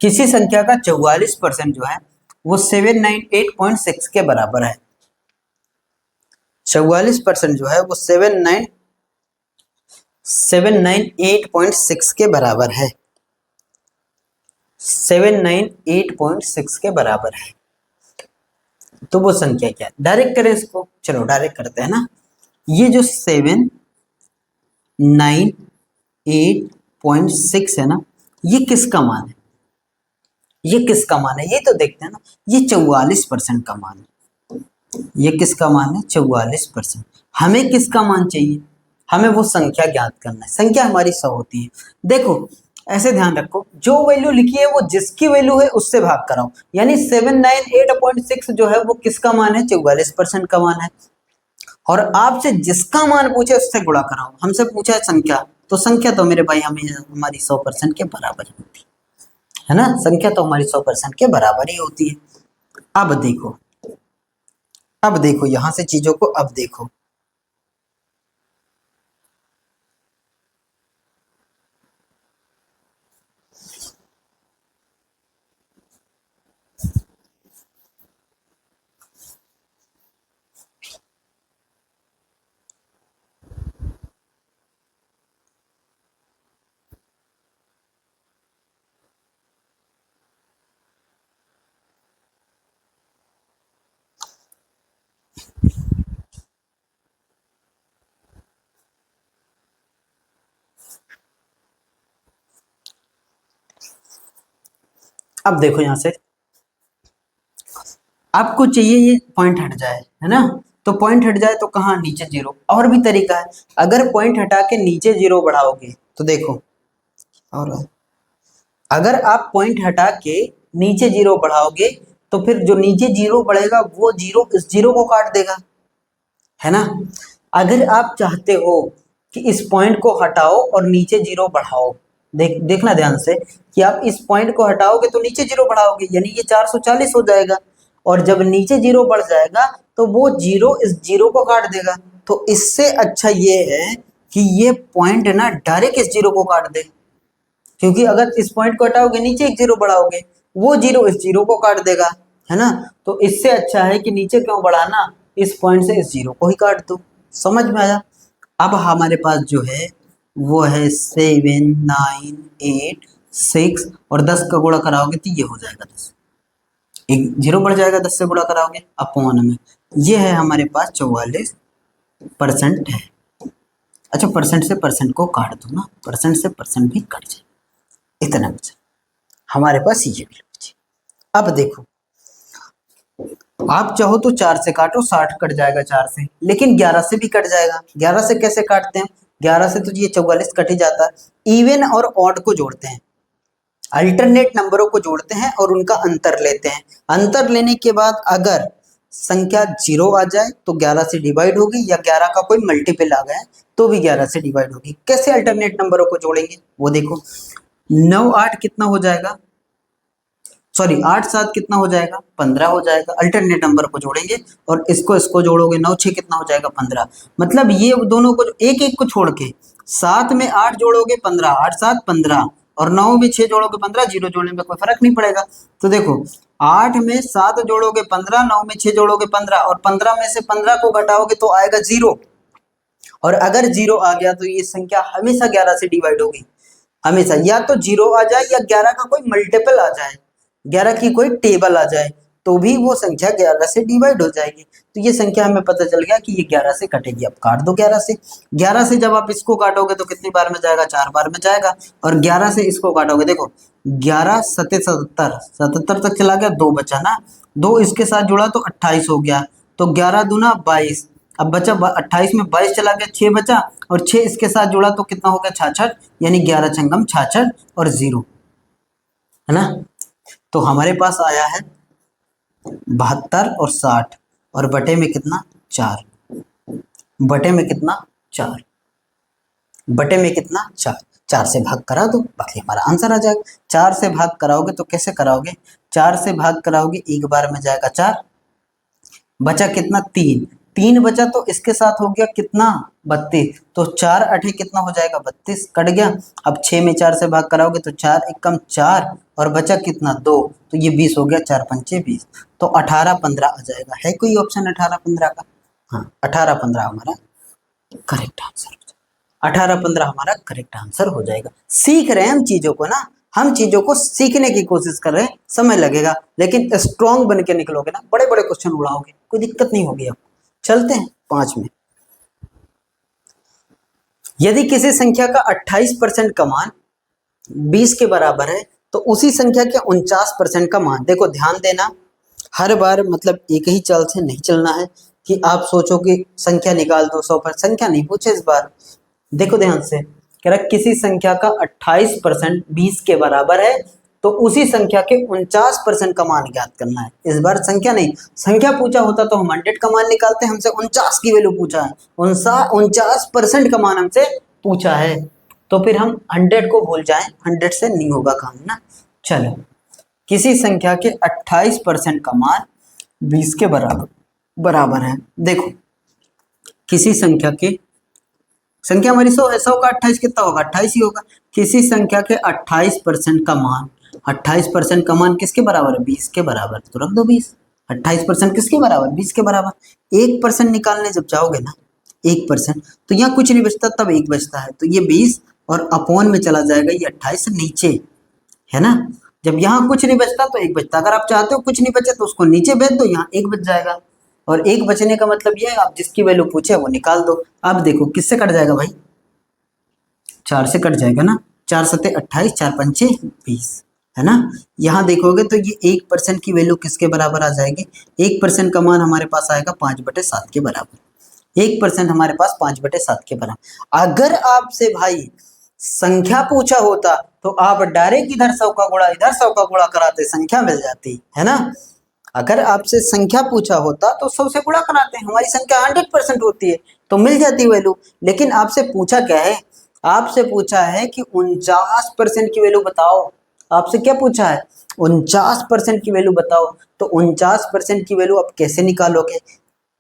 [SPEAKER 1] किसी संख्या का 44% जो है वो 798.6 के बराबर है। 44% जो है वो 798.6 के बराबर है, 798.6 के बराबर है। तो वो संख्या क्या है, डायरेक्ट करें इसको, चलो डायरेक्ट करते हैं ना। ये जो 798.6 है ना, ये किसका मान है, ये किसका मान है, ये तो देखते हैं ना। ये 44% का मान है, ये किसका मान है, 44%। हमें किसका मान चाहिए, हमें वो संख्या ज्ञात करना है। संख्या हमारी 100 होती है। देखो ऐसे ध्यान रखो, जो वैल्यू लिखी है वो जिसकी वैल्यू है उससे भाग कराओ, यानी 798.6 जो है वो किसका मान है, 44% का मान है। और आपसे जिसका मान पूछे उससे गुणा कराओ। हमसे पूछा है संख्या, तो संख्या तो मेरे भाई हमें हमारी 100% के बराबर ही होती है ना, संख्या तो हमारी 100% के बराबर ही होती है। अब देखो, अब देखो यहां से चीजों को, अब देखो अब देखो यहां से आपको चाहिए ये पॉइंट हट जाए, है ना, तो पॉइंट हट जाए तो कहाँ, नीचे जीरो। और भी तरीका है, अगर पॉइंट हटा के नीचे जीरो बढ़ाओगे तो देखो, और अगर आप पॉइंट हटा के नीचे जीरो बढ़ाओगे तो फिर जो नीचे जीरो बढ़ेगा वो जीरो इस जीरो को काट देगा, है ना। अगर आप चाहते हो कि इस पॉइंट को हटाओ और नीचे जीरो बढ़ाओ, देखना ध्यान से कि आप इस पॉइंट को हटाओगे तो नीचे जीरो बढ़ाओगे, यानी ये 440 हो जाएगा, और जब नीचे जीरो बढ़ जाएगा तो वो जीरो इस जीरो को काट देगा। तो इससे अच्छा ये है कि ये पॉइंट ना डायरेक्ट इस जीरो को काट दे, क्योंकि अगर इस पॉइंट को हटाओगे नीचे एक जीरो बढ़ाओगे वो जीरो इस जीरो को काट देगा, है ना। तो इससे अच्छा है कि नीचे क्यों बढ़ाना, इस पॉइंट से इस जीरो को ही काट दो। समझ में आया। अब हमारे पास जो है वो है 7 9 8 6 और 10 का गुणा कराओगे तो ये हो जाएगा 10, एक जीरो बढ़ जाएगा 10 से गुणा कराओगे अपॉन में, ये है हमारे पास 44% है। अच्छा परसेंट से परसेंट को काट दो ना, परसेंट से परसेंट भी कट जाए, इतना बचा हमारे पास, ये भी बची। अब देखो आप चाहो तो 4 से काटो, 60 कट जाएगा 4 से, लेकिन 11 से भी कट जाएगा। 11 से कैसे काटते हैं, 11 से तो ये 44 कट ही जाता है। इवन और ऑड को जोड़ते हैं, अल्टरनेट नंबरों को जोड़ते हैं और उनका अंतर लेते हैं। अंतर लेने के बाद अगर संख्या जीरो आ जाए तो 11 से डिवाइड होगी, या 11 का कोई मल्टीपल आ गया तो भी 11 से डिवाइड होगी। कैसे अल्टरनेट नंबरों को जोड़ेंगे वो देखो, 9 8 कितना हो जाएगा, सॉरी 8 7 कितना हो जाएगा, 15 हो जाएगा। अल्टरनेट नंबर को जोड़ेंगे और इसको जोड़ोगे, 9 6 कितना हो जाएगा, 15। मतलब ये दोनों को एक एक को छोड़ के 7 में 8 जोड़ोगे 15, 8 7 15, और 9 में 6 जोड़ोगे 15, जीरो जोड़ने में कोई फर्क नहीं पड़ेगा। तो देखो 8 में 7 जोड़ोगे 15, 9 में 6 जोड़ोगे 15, और 15 में से 15 को घटाओगे तो आएगा जीरो। और अगर जीरो आ गया तो ये संख्या हमेशा 11 से डिवाइड होगी, हमेशा, या तो जीरो आ जाए या 11 का कोई मल्टीपल आ जाए, 11 की कोई टेबल आ जाए, तो भी वो संख्या 11 से डिवाइड हो जाएगी। तो ये संख्या हमें पता चल गया कि ये 11 से कटेगी। अब काट दो 11 से, 11 से जब आप इसको काटोगे तो कितनी बार में जाएगा, 4 बार में जाएगा। और 11 से इसको काटोगे, देखो 11 सत्ते 77, 77 तक चला गया, 2 बचा ना, 2 इसके साथ जुड़ा तो 28 हो गया, तो 11 दूना 22, अब बचा 28 में 22 चला गया, 6 बचा, और 6 इसके साथ जुड़ा तो कितना हो गया, 66, यानी 11 छंगम 66 और जीरो, है ना। तो हमारे पास आया है 72 और 60, और बटे में कितना, 4, बटे में कितना 4, बटे में कितना 4, 4 से भाग करा दो, बाकी हमारा आंसर आ जाएगा। 4 से भाग कराओगे तो कैसे कराओगे, 4 से भाग कराओगे एक बार में जाएगा 4, बचा कितना 3, 3 बचा तो इसके साथ हो गया कितना 32, तो 4 8 कितना हो जाएगा 32, कट गया। अब 6 में 4 से भाग कराओगे तो 4 एकम 4, और बचा कितना 2, तो ये 20 हो गया, 4 पंचे 20, तो 18 15 आ जाएगा। है कोई ऑप्शन 18 15 का, हाँ 18 15 हमारा करेक्ट आंसर हो जाएगा, 18 15 हमारा करेक्ट आंसर हो जाएगा। सीख रहे हैं हम चीजों को ना, हम चीजों को सीखने की कोशिश कर रहे हैं, समय लगेगा, लेकिन स्ट्रॉन्ग बन के निकलोगे ना, बड़े बड़े क्वेश्चन उड़ाओगे, कोई दिक्कत नहीं होगी आपको। चलते हैं 5 में। यदि किसी संख्या का 28% का मान 20 के बराबर है तो उसी संख्या के 49% का मान, देखो ध्यान देना, हर बार मतलब एक ही चाल से नहीं चलना है कि आप सोचो कि संख्या निकाल दो 100 पर, संख्या नहीं पूछे इस बार। देखो ध्यान से, कह रहा किसी संख्या का 28% 20 के बराबर है तो उसी संख्या के 49% का मान ज्ञात करना है। इस बार संख्या नहीं, संख्या पूछा होता तो हम 100 का मान निकालते, हमसे 49 की वैल्यू पूछा है, 49% का मान हमसे पूछा है। तो फिर हम 100 को भूल जाएं, 100 से नहीं होगा काम ना। चलो, किसी संख्या के 28% का मान 20 के बराबर है। देखो, किसी संख्या के, संख्या हमारी 100 है, 100 का 28 कितना होगा, 28 ही होगा। किसी संख्या के 28% का मान, 28% का मान किसके बराबर है, 20 के बराबर, तो रख दो 20। 28% किसके बराबर, 20 के बराबर। 1% निकालने जब जाओगे ना, 1%, तो यहाँ कुछ नहीं बचता, तब 1 बचता है, तो ये 20 और अपॉन में चला जाएगा, ये 28 से नीचे है ना। जब यहाँ कुछ नहीं बचता तो 1 बचता, अगर आप चाहते हो कुछ नहीं बचे तो उसको नीचे भेज दो, यहाँ 1 बच जाएगा। और 1 बचने का मतलब ये है, आप जिसकी वैल्यू पूछे वो निकाल दो। अब देखो किससे कट जाएगा भाई, 4 से कट जाएगा ना, 4 सते 28, 4 पंचे 20, है ना। यहाँ देखोगे तो ये 1% की वैल्यू किसके बराबर आ जाएगी, 1% का मान हमारे पास आएगा 5/7 के बराबर। 1% हमारे पास 5/7 के बराबर। अगर आपसे भाई संख्या पूछा होता तो आप डायरेक्ट इधर 100 का गुणा इधर 100 का गुणा कराते, संख्या मिल जाती है ना। अगर आपसे संख्या पूछा होता तो 100 से गुणा कराते हैं, हमारी संख्या 100% होती है तो मिल जाती वैल्यू। लेकिन आपसे पूछा क्या है, आपसे पूछा है कि 49% की वैल्यू बताओ। आपसे क्या पूछा है, 49% की वैल्यू बताओ। तो 49% की वैल्यू आप कैसे निकालोगे,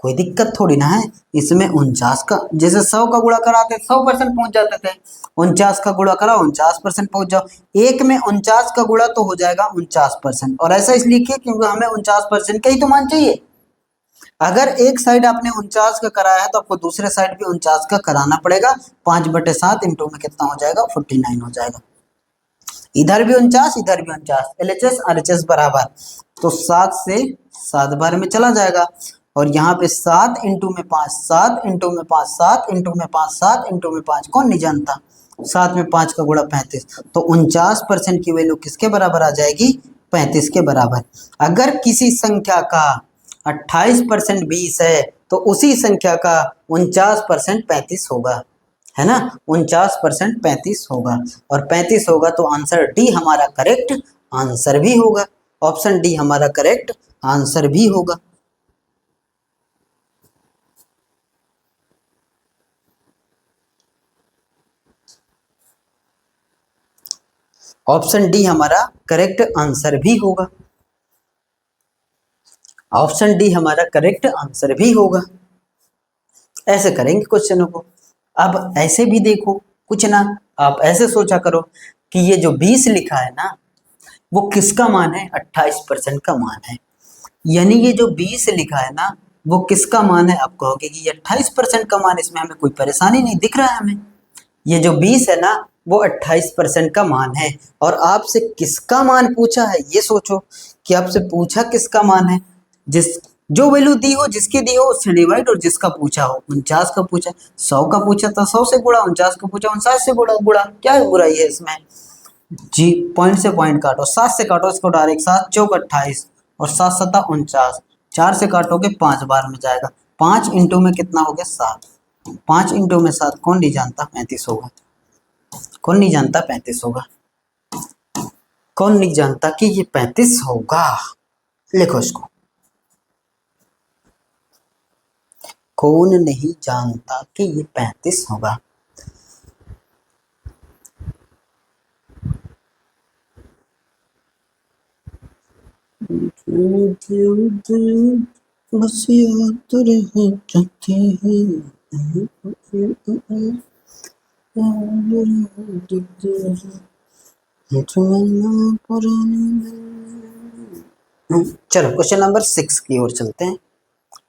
[SPEAKER 1] कोई दिक्कत थोड़ी ना है इसमें। 49 का, जैसे 100 का गुणा कराते 100% पहुंच जाते थे, 49 का गुणा कराओ 49% पहुंच जाओ। एक में 49 का गुणा तो हो जाएगा 49%, और ऐसा इसलिए किया क्योंकि हमें 49% का ही तो मान चाहिए। अगर एक साइड आपने 49 का कराया है तो आपको दूसरे साइड भी 49 का कराना पड़ेगा। 5/7 इंटू में कितना हो जाएगा, 49 हो जाएगा। इधर भी 49, इधर भी 49, LHS RHS बराबर, तो 7 से 7 बार में चला जाएगा। और यहाँ पे 7 इंटू में 5, 7 इंटू में 5, 7 इंटू में 5, 7 इंटू में 5, कौन नहीं जानता। 7 में 5 का गुणा 35, तो 49% की वैल्यू किसके बराबर आ जाएगी, 35 के बराबर। अगर किसी संख्या का 28% 20 है तो उसी संख्या का 49% 35 होगा, है ना। 49% 35 होगा, और 35 होगा तो आंसर डी हमारा करेक्ट आंसर भी होगा। ऑप्शन डी हमारा करेक्ट आंसर भी होगा। ऑप्शन डी हमारा करेक्ट आंसर भी होगा। ऑप्शन डी हमारा करेक्ट आंसर भी होगा। ऐसे करेंगे क्वेश्चनों को। अब ऐसे भी देखो, कुछ ना, आप ऐसे सोचा करो कि ये जो 20 लिखा है ना, वो किसका मान है, 28% का मान है। यानी ये जो 20 लिखा है ना, वो किसका मान है, आप कहोगे कि ये 28% का मान, इसमें हमें कोई परेशानी नहीं दिख रहा है हमें। ये जो 20 है ना, वो 28% का मान है। और आपसे किसका मान पूछा है, ये सोचो कि आपसे पूछा किसका मान है। जिस जो वैल्यू दी हो, जिसकी दी हो उससे डिवाइड, और जिसका पूछा हो, 49 का पूछा, 100 का पूछा तो 100 से गुणा, 49 का पूछा 49 से गुणा, क्या बुराई है इसमें। जी, पॉइंट से पॉइंट काटो, 7 से काटो इसको डायरेक्ट, 7 चौक 28 और 7 सता 49, 4 से काटोगे 5 बार में जाएगा। 5 इंटू में कितना हो गया, 7। 5 इंटू में 7 कौन नहीं जानता, 35 होगा। कौन नहीं जानता 35 होगा, कौन नहीं जानता कि ये 35 होगा। लिखो इसको, कौन नहीं जानता कि ये 35 होगा। बस याद रह जाती है। चलो क्वेश्चन नंबर 6 की ओर चलते हैं।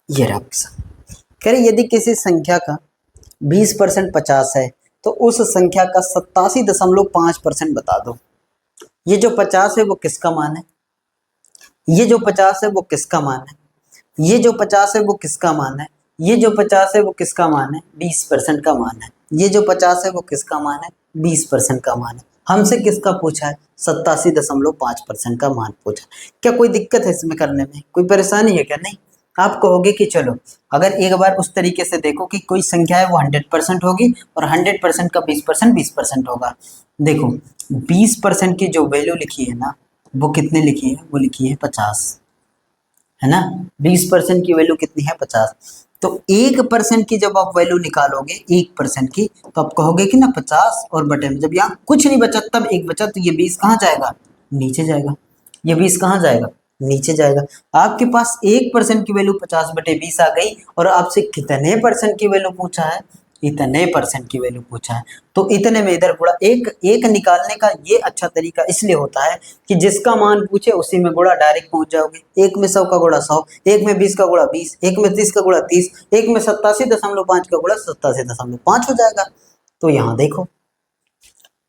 [SPEAKER 1] ये रहा कह रहे यदि किसी संख्या का 20% 50 है तो उस संख्या का 87.5% बता दो। ये जो 50 है वो किसका मान है, ये जो 50 है वो किसका मान है, ये जो 50 है वो किसका मान है, ये जो 50 है वो किसका मान है, 20% का मान है। ये जो 50 है वो किसका मान है, 20% का मान है। हमसे किसका पूछा है, 87.5% का मान पूछा। क्या कोई दिक्कत है इसमें करने में, कोई परेशानी है क्या, नहीं। आप कहोगे कि चलो अगर एक बार उस तरीके से देखो कि कोई संख्या है वो 100% होगी और 100% का 20% 20% होगा। देखो 20% की जो वैल्यू लिखी है ना, वो कितने लिखी है, वो लिखी है 50, है ना। 20% की वैल्यू कितनी है, 50। तो 1% की जब आप वैल्यू निकालोगे 1% की, तो आप कहोगे कि ना 50 और बटे में जब यहाँ कुछ नहीं बचा तब 1 बचा, तो ये 20 कहाँ जाएगा, नीचे जाएगा। ये 20 कहाँ जाएगा, नीचे जाएगा। आपके पास 1% की वैल्यू 50/20 आ गई, और आपसे कितने परसेंट की वैल्यू पूछा है, इतने परसेंट की वैल्यू पूछा है। तो इतने में इधर गुणा, एक एक निकालने का ये अच्छा तरीका इसलिए होता है कि जिसका मान पूछे उसी में गुणा डायरेक्ट पहुंच जाओगे। 1 में 100 का गुणा 100, 1 में 20 का गुणा 20, 1 में 30 का गुणा 30, 1 में 87.5 का गुणा 87.5 हो जाएगा। तो यहाँ देखो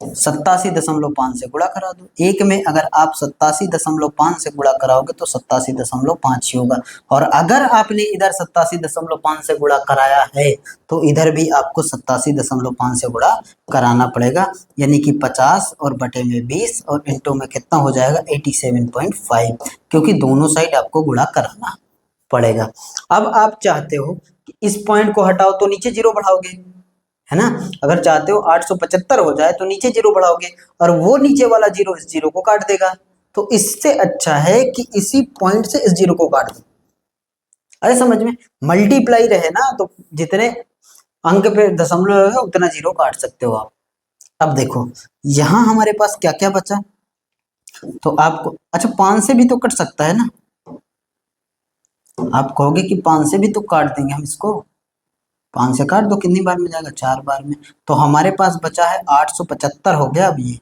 [SPEAKER 1] 87.5 से गुणा करा दो। एक में अगर आप 87.5 से गुणा कराओगे तो 87.5 ही होगा, और अगर आपने इधर 87.5 से गुणा कराया है तो इधर भी आपको 87.5 से गुणा कराना पड़ेगा, यानी कि 50 और बटे में 20 और इंटू में कितना हो जाएगा 87.5, क्योंकि दोनों साइड आपको गुणा कराना पड़ेगा। अब आप चाहते हो कि इस पॉइंट को हटाओ तो नीचे जीरो बढ़ाओगे, है ना। अगर चाहते हो 875 हो जाए तो नीचे जीरो बढ़ाओगे, और वो नीचे वाला जीरो इस जीरो को काट देगा। तो इससे अच्छा है कि इसी पॉइंट से इस जीरो को काट दो। अरे समझ में, मल्टीप्लाई रहे ना तो जितने अंक पे दशमलव है उतना जीरो काट सकते हो आप। अब देखो यहां हमारे पास क्या क्या बचा, तो आपको अच्छा 5 से भी तो कट सकता है ना। आप कहोगे कि 5 से भी तो काट देंगे हम इसको, 5 से काट दो, कितनी बार में जाएगा, 4 बार में। तो हमारे पास बचा है 875 हो गया अब ये,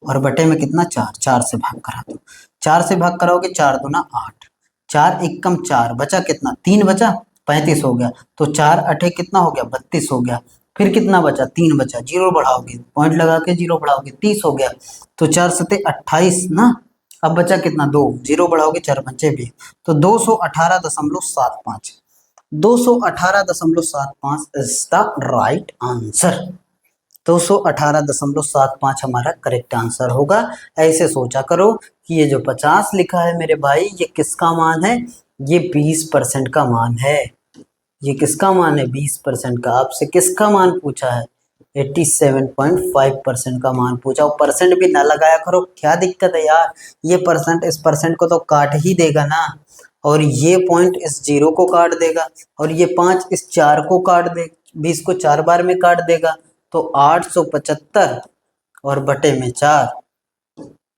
[SPEAKER 1] और बटे में कितना 4, 4 से भाग करा दो। 4 से भाग कराओगे 4 दूना 8, 4 एकम 4, बचा कितना 3 बचा, 35 हो गया। तो 4 अठे कितना हो गया 32 हो गया। फिर कितना बचा 3 बचा, जीरो बढ़ाओगे पॉइंट लगा के जीरो बढ़ाओगे 30 हो गया। तो 4 सते 28 ना, अब बचा कितना 2, जीरो बढ़ाओगे 4 पंचे 20, तो 218.75, 218.75 इज द राइट आंसर। 218.75 हमारा करेक्ट आंसर होगा। ऐसे सोचा करो कि ये जो 50 लिखा है मेरे भाई, ये किसका मान है, ये 20% का मान है। ये किसका मान है 20% का। आपसे किसका मान पूछा है 87.5% का मान पूछा, और परसेंट भी ना लगाया करो, क्या दिक्कत है यार। ये परसेंट इस परसेंट को तो काट ही देगा ना, और ये पॉइंट इस जीरो को काट देगा, और ये 5 इस 4 को काट दे, 20 को 4 बार में काट देगा। तो 875 और बटे में 4,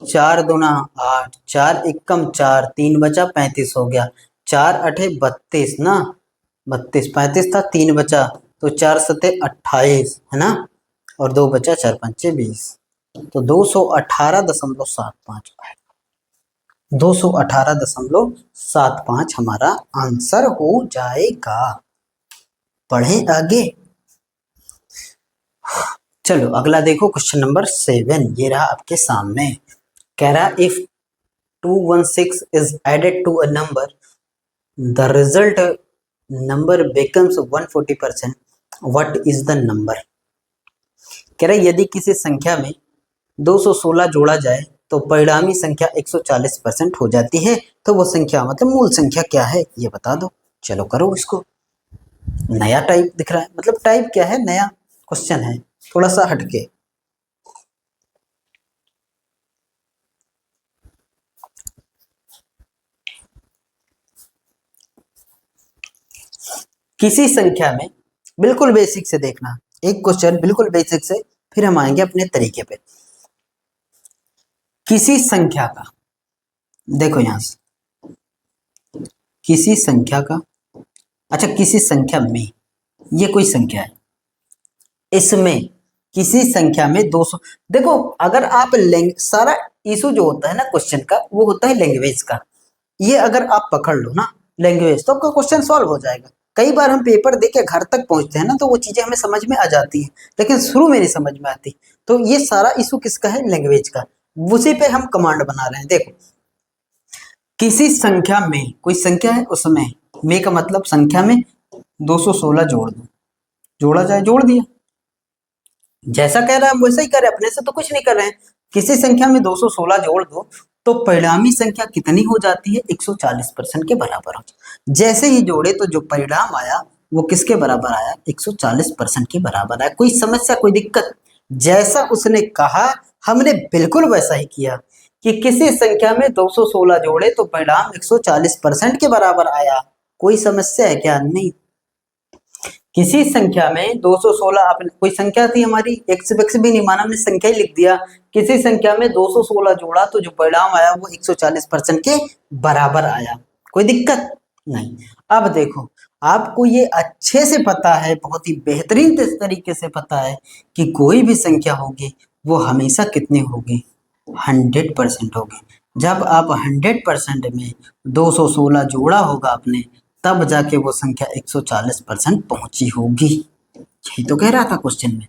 [SPEAKER 1] 4 दूना 8, 4 एकम 4, 3 बचा 35 हो गया। 4 अठे 32 ना, 32, 35 था 3 बचा, तो 4 सते 28 है ना, और 2 बचा 4 पंचे 20, तो 218.75 आएगा। 218.75 हमारा आंसर हो जाएगा। पढ़ें आगे, चलो अगला देखो क्वेश्चन नंबर 7, ये रहा आपके सामने। कह रहा if 216 is added to a number, the result number becomes 140%, what is the number. कह रहा यदि किसी संख्या में 216 जोड़ा जाए तो परिणामी संख्या 140% हो जाती है, तो वो संख्या मतलब मूल संख्या क्या है ये बता दो। चलो करो इसको। नया टाइप दिख रहा है, मतलब टाइप क्या है, नया क्वेश्चन है, थोड़ा सा हटके। किसी संख्या में, बिल्कुल बेसिक से देखना, एक क्वेश्चन बिल्कुल बेसिक से, फिर हम आएंगे अपने तरीके पे। किसी संख्या का, देखो यहां से, किसी संख्या का, अच्छा किसी संख्या में, ये कोई संख्या है, इसमें किसी संख्या में 200, देखो अगर आप सारा इशू जो होता है ना क्वेश्चन का, वो होता है लैंग्वेज का। ये अगर आप पकड़ लो ना लैंग्वेज, तो आपका क्वेश्चन सॉल्व हो जाएगा। कई बार हम पेपर दे के घर तक पहुंचते हैं ना, तो वो चीजें हमें समझ में आ जाती हैं, लेकिन शुरू में नहीं समझ में आती। तो ये सारा इशू किसका है, लैंग्वेज का, उसी पे हम कमांड बना रहे हैं। देखो किसी संख्या में, कोई संख्या है उसमें, में का मतलब संख्या में 216 जोड़ दो, जोड़ा जाए, जोड़ दिया, जैसा कह रहा है हम वैसा ही कर रहे हैं, अपने से तो कुछ नहीं कर रहे हैं। किसी संख्या में 216 जोड़ दो तो परिणामी संख्या कितनी हो जाती है, 140% के बराबर हो जाती। जैसे ही जोड़े तो जो परिणाम आया वो किसके बराबर आया, 140% के बराबर आया। कोई समस्या, कोई दिक्कत, जैसा उसने कहा हमने बिल्कुल वैसा ही किया कि किसी संख्या में 216 जोड़े तो परिणाम 140% के बराबर आया। कोई समस्या है क्या, नहीं। किसी संख्या में 216, आपने कोई संख्या थी हमारी, एक्स भी नहीं माना, हमने संख्या ही लिख दिया। किसी संख्या में 216 जोड़ा तो जो परिणाम आया वो 140% के बराबर आया। कोई दिक्कत नहीं। अब देखो, आपको ये अच्छे से पता है, बहुत ही बेहतरीन तरीके से पता है कि कोई भी संख्या होगी वो हमेशा कितनी होगी, 100% होगी। जब आप 100% में 216 जोड़ा होगा आपने, तब जाके वो संख्या 140% पहुंची होगी। यही तो कह रहा था क्वेश्चन में,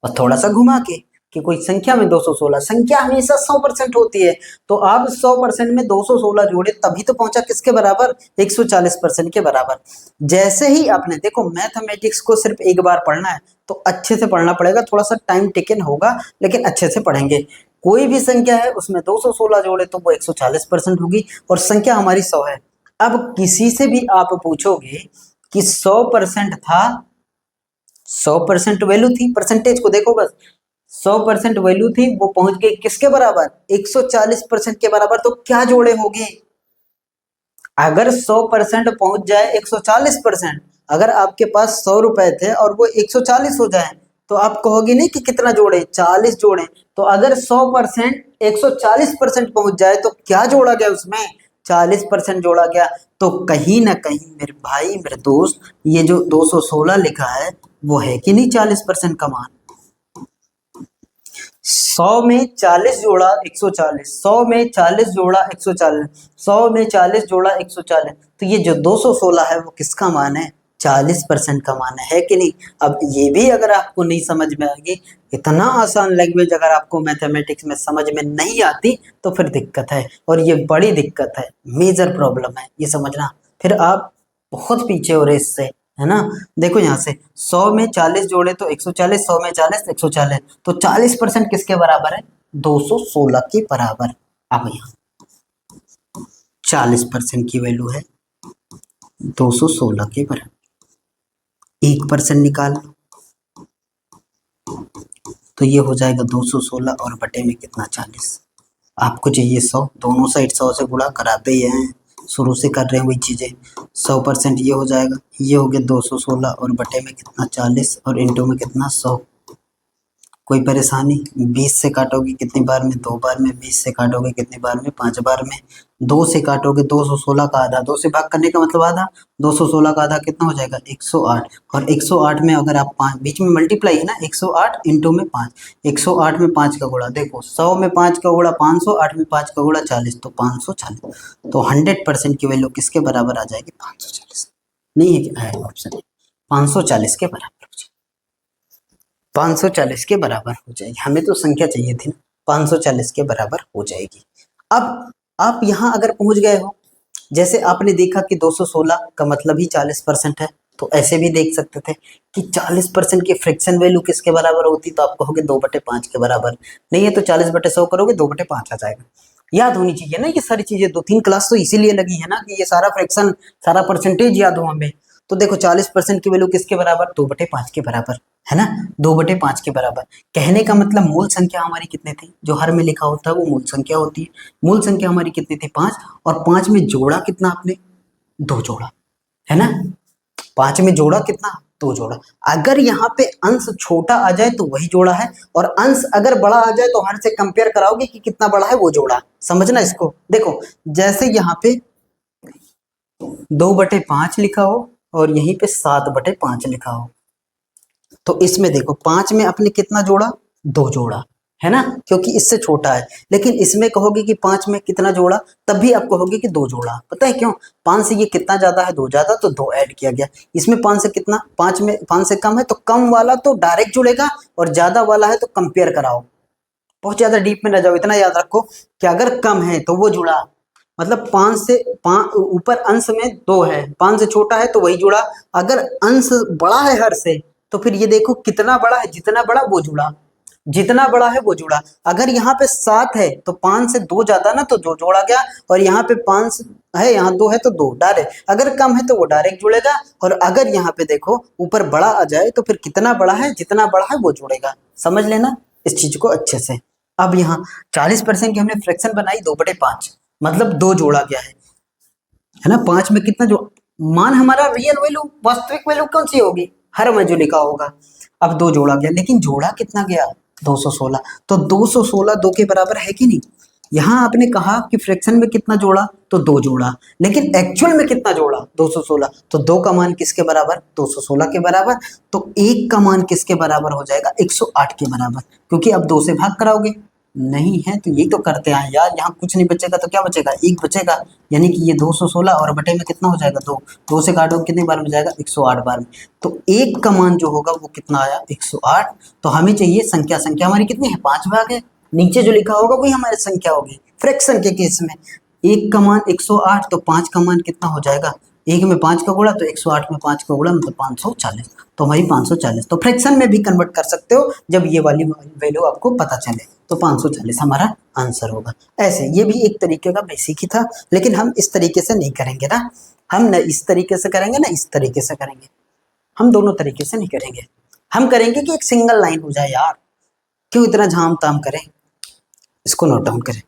[SPEAKER 1] और थोड़ा सा घुमा के कि कोई संख्या में 216, संख्या हमेशा 100% होती है, तो आप 100% में 216 जोड़े तभी तो पहुंचा किसके बराबर, 140% के बराबर। जैसे ही आपने देखो, मैथमेटिक्स को सिर्फ एक बार पढ़ना है तो अच्छे से पढ़ना पड़ेगा, थोड़ा सा टाइम टेकन होगा लेकिन अच्छे से पढ़ेंगे। कोई भी संख्या है उसमें 216 जोड़े तो वो 140% होगी, और संख्या हमारी 100 है। अब किसी से भी आप पूछोगे कि 100% था, 100% वैल्यू थी, परसेंटेज को देखो बस, 100% वैल्यू थी, वो पहुंच गई किसके बराबर, 140% के बराबर। तो क्या जोड़े होंगे, अगर 100% पहुंच जाए 140%, अगर आपके पास 100 रुपए थे और वो 140 हो जाए, तो आप कहोगे नहीं कि कितना जोड़े, 40 जोड़े। तो अगर 100% 140% पहुंच जाए तो क्या जोड़ा गया उसमें, 40% जोड़ा गया। तो कहीं ना कहीं मेरे भाई, मेरे दोस्त, ये जो 216 लिखा है वो है कि नहीं 40% का मान। 100 में 40 जोड़ा 140, 100 में 40 जोड़ा 140, 100 में 40 जोड़ा 140, तो ये जो 216 है वो किसका मान है, 40% का मान है कि नहीं। अब ये भी अगर आपको नहीं समझ में आएगी, इतना आसान लैंग्वेज अगर आपको मैथमेटिक्स में समझ में नहीं आती, तो फिर दिक्कत है, और ये बड़ी दिक्कत है, मेजर प्रॉब्लम है, ये समझना। फिर आप बहुत पीछे हो रहे इससे, है ना। देखो यहाँ से 100 में 40 जोड़े तो 140, 100 में 40 140, तो 40% किसके बराबर है, 216 के बराबर। अब यहाँ 40% की वैल्यू है 216 के बराबर, 1% निकाल लो तो ये हो जाएगा 216 और बटे में कितना, 40। आपको चाहिए 100, दोनों साइड 100 से गुणा कराते ही हैं, शुरू से कर रहे हैं वही चीज़ें। 100% ये हो जाएगा, ये हो गया 216 और बटे में कितना, 40, और इंटू में कितना, 100। कोई परेशानी, 20 से काटोगे कितनी बार में, 2 बार में, 20 से काटोगे कितनी बार में, 5 बार में, 2 से काटोगे 216 का आधा, 2 से भाग करने का मतलब आधा, 216 का आधा कितना हो जाएगा, 108। और 108 में अगर आप 5 बीच में मल्टीप्लाई है ना, 108 इंटू में 5, 108 में 5 का गुणा, देखो 100 में 5 का गुणा 500, 8 में 5 का गुणा 40, तो 540। तो 100% की वैल्यू किसके बराबर आ जाएगी, 540। नहीं है क्या ऑप्शन, 540 के बराबर, 540 के बराबर हो जाएगी। हमें तो संख्या चाहिए थी ना, 540 के बराबर हो जाएगी। अब आप यहाँ अगर पहुंच गए हो, जैसे आपने देखा कि 216 का मतलब ही 40% है, तो ऐसे भी देख सकते थे कि 40% की फ्रैक्शन वैल्यू किसके बराबर होती, तो आप कहोगे 2/5 के बराबर। नहीं है तो 40/100 करोगे, 2/5 आ जाएगा। याद होनी चाहिए ना ये सारी चीजें, 2-3 क्लास तो इसीलिए लगी है ना कि ये सारा फ्रैक्शन, सारा परसेंटेज याद हो हमें। तो देखो 40% की वैल्यू किसके बराबर, 2/5 के बराबर, है ना, 2/5 के बराबर। कहने का मतलब मूल संख्या हमारी कितनी थी, जो हर में लिखा होता है वो मूल संख्या होती है। मूल संख्या हमारी कितनी थी, 5, और 5 में जोड़ा कितना आपने, 2 जोड़ा, है ना। 5 में जोड़ा कितना, 2 जोड़ा। अगर यहाँ पे अंश छोटा आ जाए तो वही जोड़ा है, और अंश अगर बड़ा आ जाए तो हर से कंपेयर कराओगे कि कितना बड़ा है वो जोड़ा। समझना इसको, देखो जैसे यहाँ पे 2/5 लिखा हो और यहीं पे 7/5 लिखा हो, तो इसमें देखो 5 में अपने कितना जोड़ा, 2 जोड़ा, है ना, क्योंकि इससे छोटा है। लेकिन इसमें कहोगे कि 5 में कितना जोड़ा, तब भी आप कहोगे कि 2 जोड़ा। पता है क्यों, 5 से ये कितना ज्यादा है, 2 ज्यादा, तो 2 ऐड किया गया। इसमें 5 से कितना, 5 में 5 से कम है तो कम वाला तो डायरेक्ट जुड़ेगा, और ज्यादा वाला है तो कंपेयर कराओ। बहुत ज्यादा डीप में न जाओ, इतना याद रखो कि अगर कम है तो वो जुड़ा, मतलब 5 से ऊपर अंश में 2 है, 5 से छोटा है तो वही जुड़ा। अगर अंश बड़ा है हर से, तो फिर ये देखो कितना बड़ा है, जितना बड़ा वो जुड़ा, जितना बड़ा है वो जुड़ा। अगर यहाँ पे 7 है तो 5 से 2 ज्यादा ना, तो 2 जोड़ा गया, और यहाँ पे 5 है, यहाँ 2 है तो 2 डायरेक्ट। अगर कम है तो वो डायरेक्ट जुड़ेगा, और अगर यहाँ पे देखो ऊपर बड़ा आ जाए तो फिर कितना बड़ा है, जितना बड़ा है वो जुड़ेगा। समझ लेना इस चीज को अच्छे से। अब यहाँ 40% की हमने फ्रैक्शन बनाई, 2/5, मतलब 2 जोड़ा गया है ना। 5 में कितना जो मान हमारा रियल वैल्यू, वास्तविक वैल्यू कौन सी होगी, हर में जो लिखा होगा। अब 2 जोड़ा गया, लेकिन जोड़ा कितना गया, 216। तो 216 2 के बराबर है कि नहीं। यहाँ आपने कहा कि फ्रैक्शन में कितना जोड़ा, तो 2 जोड़ा, लेकिन एक्चुअल में कितना जोड़ा, 216। तो 2 का मान किसके बराबर, 216 के बराबर। तो 1 का मान किसके बराबर हो जाएगा, 108 के बराबर, क्योंकि अब 2 से भाग कराओगे, नहीं है तो ये तो करते हैं यार, यहाँ कुछ नहीं बचेगा तो क्या बचेगा, 1 बचेगा, यानी कि ये 216 और बटे में कितना हो जाएगा, 2। 2 से काटो कितने बार में जाएगा, 108 बार में। तो 1 का मान जो होगा वो कितना आया, 108। तो हमें चाहिए संख्या, संख्या हमारी कितनी है, 5 भाग है, नीचे जो लिखा होगा वही हमारी संख्या होगी फ्रैक्शन के केस में। 1 का मान 108, तो 5 का मान कितना हो जाएगा, 1 में 5 का गुणा, तो 108 में 5 का गुणा मतलब 540। तो हमारी 540, तो फ्रैक्शन में भी कन्वर्ट कर सकते हो जब ये वाली वैल्यू आपको पता चले। तो 540 हमारा आंसर होगा। ऐसे ये भी एक तरीके का बेसिक ही था, लेकिन हम इस तरीके से नहीं करेंगे ना, हम न इस तरीके से करेंगे ना इस तरीके से करेंगे, हम दोनों तरीके से नहीं करेंगे। हम करेंगे कि एक सिंगल लाइन हो जाए यार, क्यों इतना झाम ताम करें। इसको नोट डाउन करें।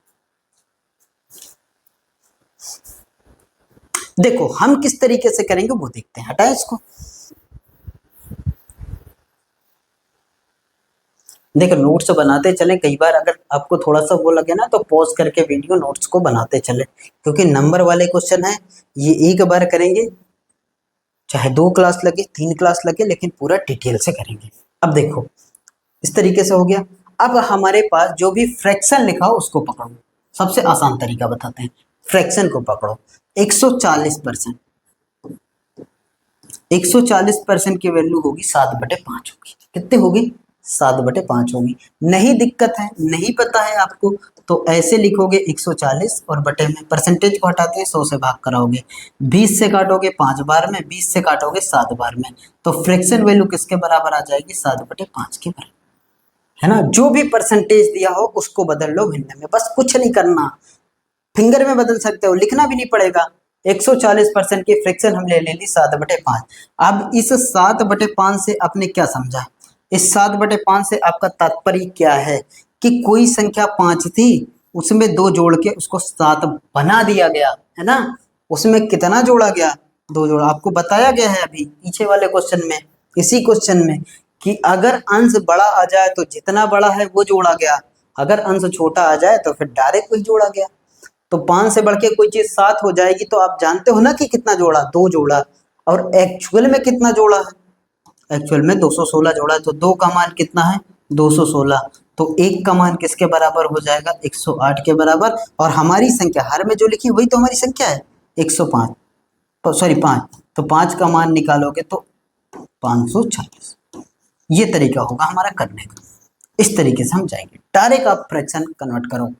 [SPEAKER 1] देखो हम किस तरीके से करेंगे वो देखते हैं, हटाए इसको। देखो नोट्स बनाते चले, कई बार अगर आपको थोड़ा सा वो लगे ना तो पॉज करके वीडियो नोट्स को बनाते चले, क्योंकि नंबर वाले क्वेश्चन है, ये एक बार करेंगे, चाहे 2 क्लास लगे 3 क्लास लगे, लेकिन पूरा डिटेल से करेंगे। अब देखो इस तरीके से हो गया। अब हमारे पास जो भी फ्रैक्शन लिखा हो उसको पकड़ो, सबसे आसान तरीका बताते हैं, फ्रैक्शन को पकड़ो। 140%, 140% की वैल्यू होगी 7/5 होगी, कितने होगी, 7/5 होगी। नहीं दिक्कत है, नहीं पता है आपको, तो ऐसे लिखोगे 140 और बटे में परसेंटेज को हटाते हैं, 100 से भाग कराओगे, 20 से काटोगे 5 बार में, 20 से काटोगे 7 बार में, तो फ्रैक्शन वैल्यू किसके बराबर आ जाएगी, 7/5 के बराबर, है ना। जो भी परसेंटेज दिया हो उसको बदल लो भिन्न में, बस कुछ नहीं करना, फिंगर में बदल सकते हो, लिखना भी नहीं पड़ेगा। 140% की फ्रैक्शन हमने ले ली 7/5। अब इस 7/5 से आपने क्या समझा, इस 7/5 से आपका तात्पर्य क्या है कि कोई संख्या 5 थी, उसमें 2 जोड़ के उसको 7 बना दिया गया, है ना। उसमें कितना जोड़ा गया, 2 जोड़ा, आपको बताया गया है अभी पीछे वाले क्वेश्चन में, इसी क्वेश्चन में, कि अगर अंश बड़ा आ जाए तो जितना बड़ा है वो जोड़ा गया, अगर अंश छोटा आ जाए तो फिर डायरेक्ट वही जोड़ा गया। तो 5 से बढ़ के कोई चीज 7 हो जाएगी तो आप जानते हो ना कि कितना जोड़ा, 2 जोड़ा, और एक्चुअल में कितना जोड़ा है, एक्चुअल में 216 जोड़ा है। तो 2 का मान कितना है, 216। तो 1 का मान किसके बराबर हो जाएगा, 108 के बराबर। और हमारी संख्या हर में जो लिखी वही तो हमारी संख्या है, 105, सॉरी 5। तो 5 का मान निकालोगे तो 540। ये तरीका होगा हमारा करने का, इस तरीके से हम जाएंगे। डायरेक्ट आप फ्रैक्शन कन्वर्ट करो,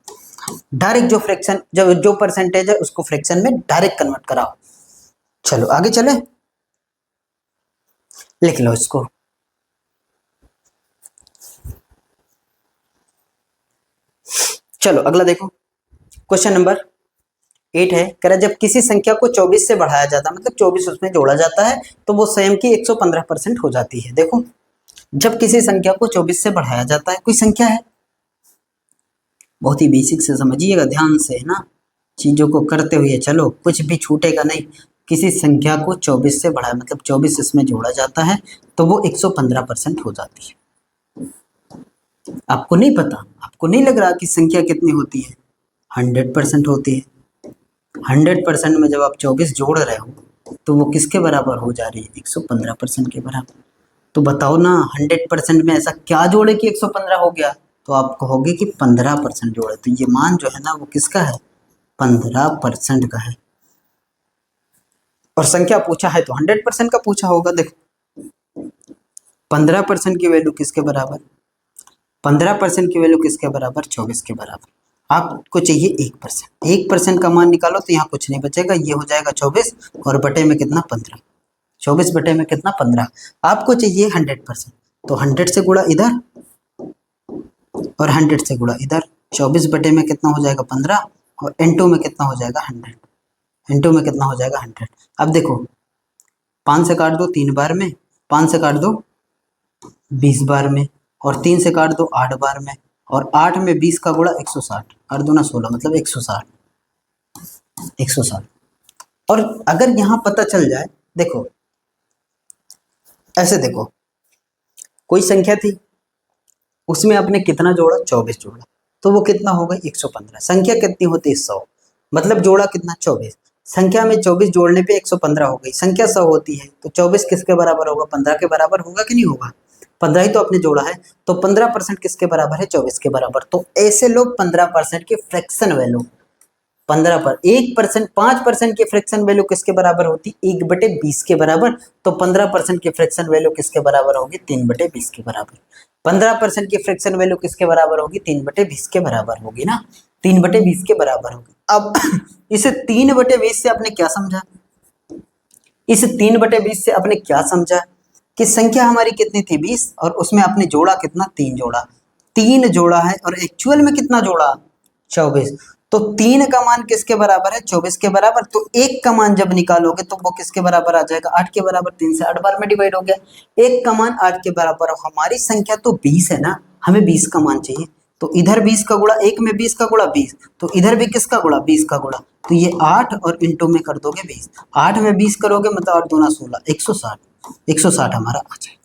[SPEAKER 1] डायरेक्ट जो फ्रैक्शन जो परसेंटेज है उसको फ्रैक्शन में डायरेक्ट कन्वर्ट कराओ। चलो आगे चले, लिख लो इसको। चलो अगला देखो, क्वेश्चन नंबर 8 है, कह रहा जब किसी संख्या को 24 से बढ़ाया जाता है, मतलब 24 उसमें जोड़ा जाता है, तो वो स्वयं की 115% हो जाती है। देखो जब किसी संख्या को 24 से बढ़ाया जाता है, कोई संख्या है, बहुत ही बेसिक से समझिएगा ध्यान से, है ना, चीजों को करते हुए चलो, कुछ भी छूटेगा नहीं। किसी संख्या को 24 से बढ़ाया, मतलब 24 इसमें जोड़ा जाता है, तो वो 115% हो जाती है। आपको नहीं पता, आपको नहीं लग रहा कि संख्या कितनी होती है, 100% होती है। 100% में जब आप 24 जोड़ रहे हो तो वो किसके बराबर हो जा रही है, 115% के बराबर। तो बताओ ना 100% में ऐसा क्या जोड़े कि 115 हो गया, तो आप कहोगे कि 15% जोड़े। तो ये मान जो है ना वो किसका है, 15% का है। और संख्या पूछा है तो 100% का पूछा होगा। देखो 15% की वैल्यू किसके बराबर, 15% की वैल्यू किसके बराबर, 24 के बराबर। आपको चाहिए 1%, 1% का मान निकालो तो यहाँ कुछ नहीं बचेगा, ये हो जाएगा 24 और बटे में कितना 15, 24 बटे में कितना 15। आपको चाहिए 100%, तो 100 से गुणा इधर और 100 से गुणा इधर, 24 बटे में कितना हो जाएगा 15 और n2 में कितना हो जाएगा 100, n2 में कितना हो जाएगा 100। अब देखो 5 से काट दो 3 बार में, 5 से काट दो 20 बार में, और 3 से काट दो 8 बार में, और 8 में 20 का गुणा 160, 8 दूना 16 मतलब 160, 160। और अगर यहाँ पता चल जाए, देखो ऐसे देखो, कोई संख्या थी, उसमें आपने कितना जोड़ा, 24 जोड़ा, तो वो कितना होगा 115। संख्या कितनी होती है 100, मतलब जोड़ा कितना 24। संख्या में 24 जोड़ने पे 115 हो गई। संख्या 100 होती है तो 24 किसके बराबर होगा, 15 के बराबर होगा कि नहीं होगा, 15 ही तो आपने जोड़ा है, तो 15% किसके बराबर है, 24 के बराबर। तो ऐसे लोग 15% की फ्रैक्शन वैल्यू, 15 पर 1%, 5% की फ्रैक्शन वैल्यू किसके बराबर होती, 1/20 के बराबर। तो 15% की फ्रैक्शन वैल्यू किसके बराबर होगी, 3/20 के बराबर। 15% की फ्रैक्शन वैल्यू किसके बराबर होगी, 3/20 के बराबर होगी ना, 3/20 के बराबर होगी। अब इसे 3/20 से आपने क्या समझा, इस 3/20 से आपने क्या समझा कि संख्या हमारी कितनी थी 20, और उसमें आपने जोड़ा कितना, 3 जोड़ा, 3 जोड़ा है, और एक्चुअल में कितना जोड़ा, 24। तो 3 का मान किसके बराबर है, 24 के बराबर। तो 1 का मान जब निकालोगे तो वो किसके बराबर आ जाएगा, 8 के बराबर। 3 से 8 बार में डिवाइड हो गया, 1 का मान 8 के बराबर। हमारी संख्या तो 20 है ना, हमें 20 का मान चाहिए, तो इधर 20 का गुणा, एक में 20 का गुणा 20, तो इधर भी किसका गुणा, 20 का गुणा। तो ये 8 और इंटू में कर दोगे 20, 8 में 20 करोगे मतलब 8 दूना 16, 160, 160 हमारा आ जाएगा।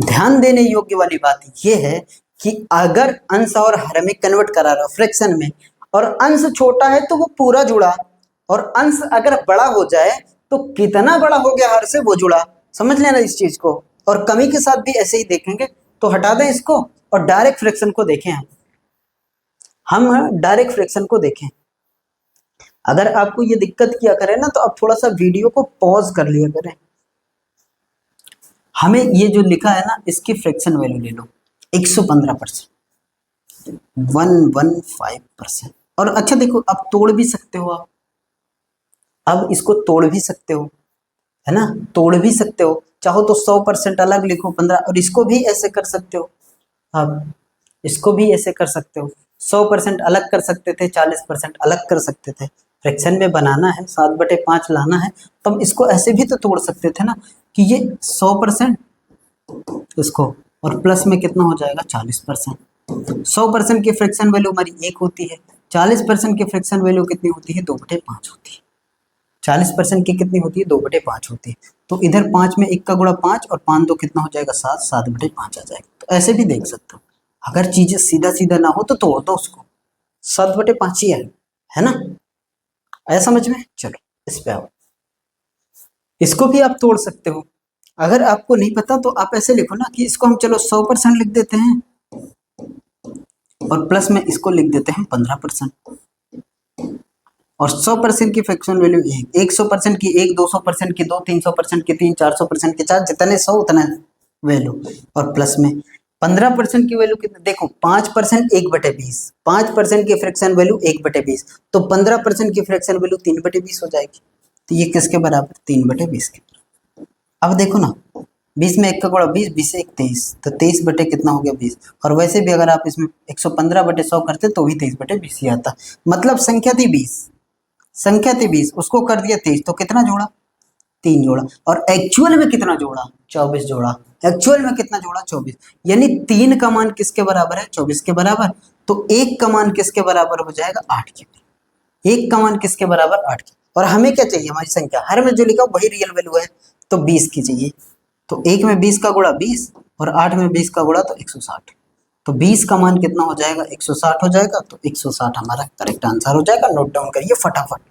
[SPEAKER 1] ध्यान देने योग्य वाली बात यह है कि अगर अंश और हर में कन्वर्ट करा रहा हो फ्रैक्शन में, और अंश छोटा है तो वो पूरा जुड़ा, और अंश अगर बड़ा हो जाए तो कितना बड़ा हो गया हर से वो जुड़ा। समझ लेना इस चीज को। और कमी के साथ भी ऐसे ही देखेंगे, तो हटा दें इसको और डायरेक्ट फ्रैक्शन को देखें। हम डायरेक्ट फ्रैक्शन को देखें। अगर आपको ये दिक्कत किया करे ना, तो आप थोड़ा सा वीडियो को पॉज कर लिया करें। हमें ये जो लिखा है ना, इसकी फ्रैक्शन वैल्यू ले लो, 115%, 115%। और अच्छा देखो, आप तोड़ भी सकते हो, आप अब इसको तोड़ भी सकते हो, है ना, तोड़ भी सकते हो। चाहो तो 100% अलग लिखो 15, और इसको भी ऐसे कर सकते हो, आप इसको भी ऐसे कर सकते हो। 100% अलग कर सकते थे, 40% अलग कर सकते थे। फ्रैक्शन में बनाना है, 7/5 लाना है, तो हम इसको ऐसे भी तो तोड़ सकते थे ना, कि ये 100% इसको, और प्लस में कितना हो जाएगा 40%। 100% की फ्रैक्शन वैल्यू हमारी 1 होती है, 40% की फ्रैक्शन वैल्यू कितनी होती है, 2/5 होती है। 40% की कितनी होती है, 2/5 होती है। तो इधर 5 में 1 का गुणा 5, और 5 2 कितना हो जाएगा 7, 7/5 आ जाएगा। तो ऐसे भी देख सकते हो, अगर चीजें सीधा सीधा ना हो तो तोड़ दो उसको, 7/5 ही है ना, आया समझ में। चलो इस पे आओ, इसको भी आप तोड़ सकते हो। अगर आपको नहीं पता तो आप ऐसे लिखो ना, कि इसको हम चलो 100% लिख देते हैं, और प्लस में इसको लिख देते हैं 15%। और 100% की फ्रैक्शन वैल्यू 100% की 1, 200% की 2, 300% की 3, 400% की 4, जितने 100 उतना वैल्यू। और प्लस में 15% की वैल्यू कितनी, देखो 5% 1/20, 5% की फ्रैक्शन वैल्यू 1/20, तो 15% की फ्रैक्शन वैल्यू 3/20 हो जाएगी। तो ये किसके बराबर, 3/20 के। अब देखो ना, 20 में 1 का गुणा 20, 20 से 1 23, तो 23 बटे कितना हो गया 20। और वैसे भी अगर आप इसमें 115/100 करते तो भी 23/20 ही आता। मतलब संख्या थी 20, संख्या थी 20, उसको कर दिया 23, तो कितना जोड़ा, 3 जोड़ा। और एक्चुअल में कितना जोड़ा, 24 जोड़ा। एक्चुअल में कितना जोड़ा, 24। यानी 3 का मान किसके बराबर है, 24 के बराबर। तो 1 का मान किसके बराबर हो जाएगा, 8 के। 1 का मान किसके बराबर, 8 के। और हमें क्या चाहिए, हमारी संख्या हर में जो लिखा वही रियल वैल्यू है, तो 20 की चाहिए। तो 1 में 20 का गुणा 20, और 8 में 20 का गुणा तो 160। तो 20 का मान कितना हो जाएगा, 160 हो जाएगा। तो 160 हमारा करेक्ट आंसर हो जाएगा। नोट डाउन करिए फटाफट।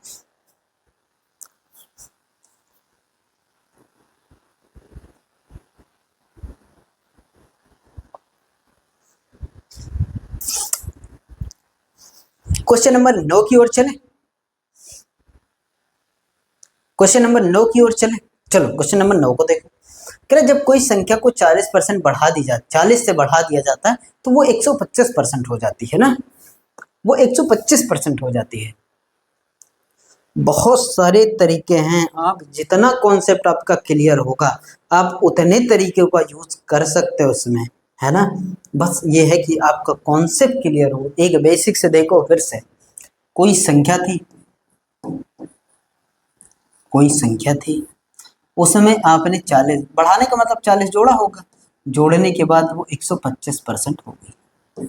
[SPEAKER 1] क्वेश्चन नंबर 9 की ओर चले, क्वेश्चन नंबर 9 की ओर चले। चलो क्वेश्चन नंबर 9 को देखो। कह रहे जब कोई संख्या को 40% बढ़ा दी जाती, 40 से बढ़ा दिया जाता है, तो वो 125% हो जाती है ना, वो 125% हो जाती है। बहुत सारे तरीके हैं, आप जितना कॉन्सेप्ट आपका क्लियर होगा आप उतने तरीके का यूज कर सकते हो उसमें, है ना। बस ये है कि आपका कॉन्सेप्ट क्लियर हो। एक बेसिक से देखो फिर से, कोई संख्या थी, कोई संख्या थी, उसमें आपने 40 बढ़ाने का मतलब 40 जोड़ा होगा, जोड़ने के बाद वो 125% हो गई।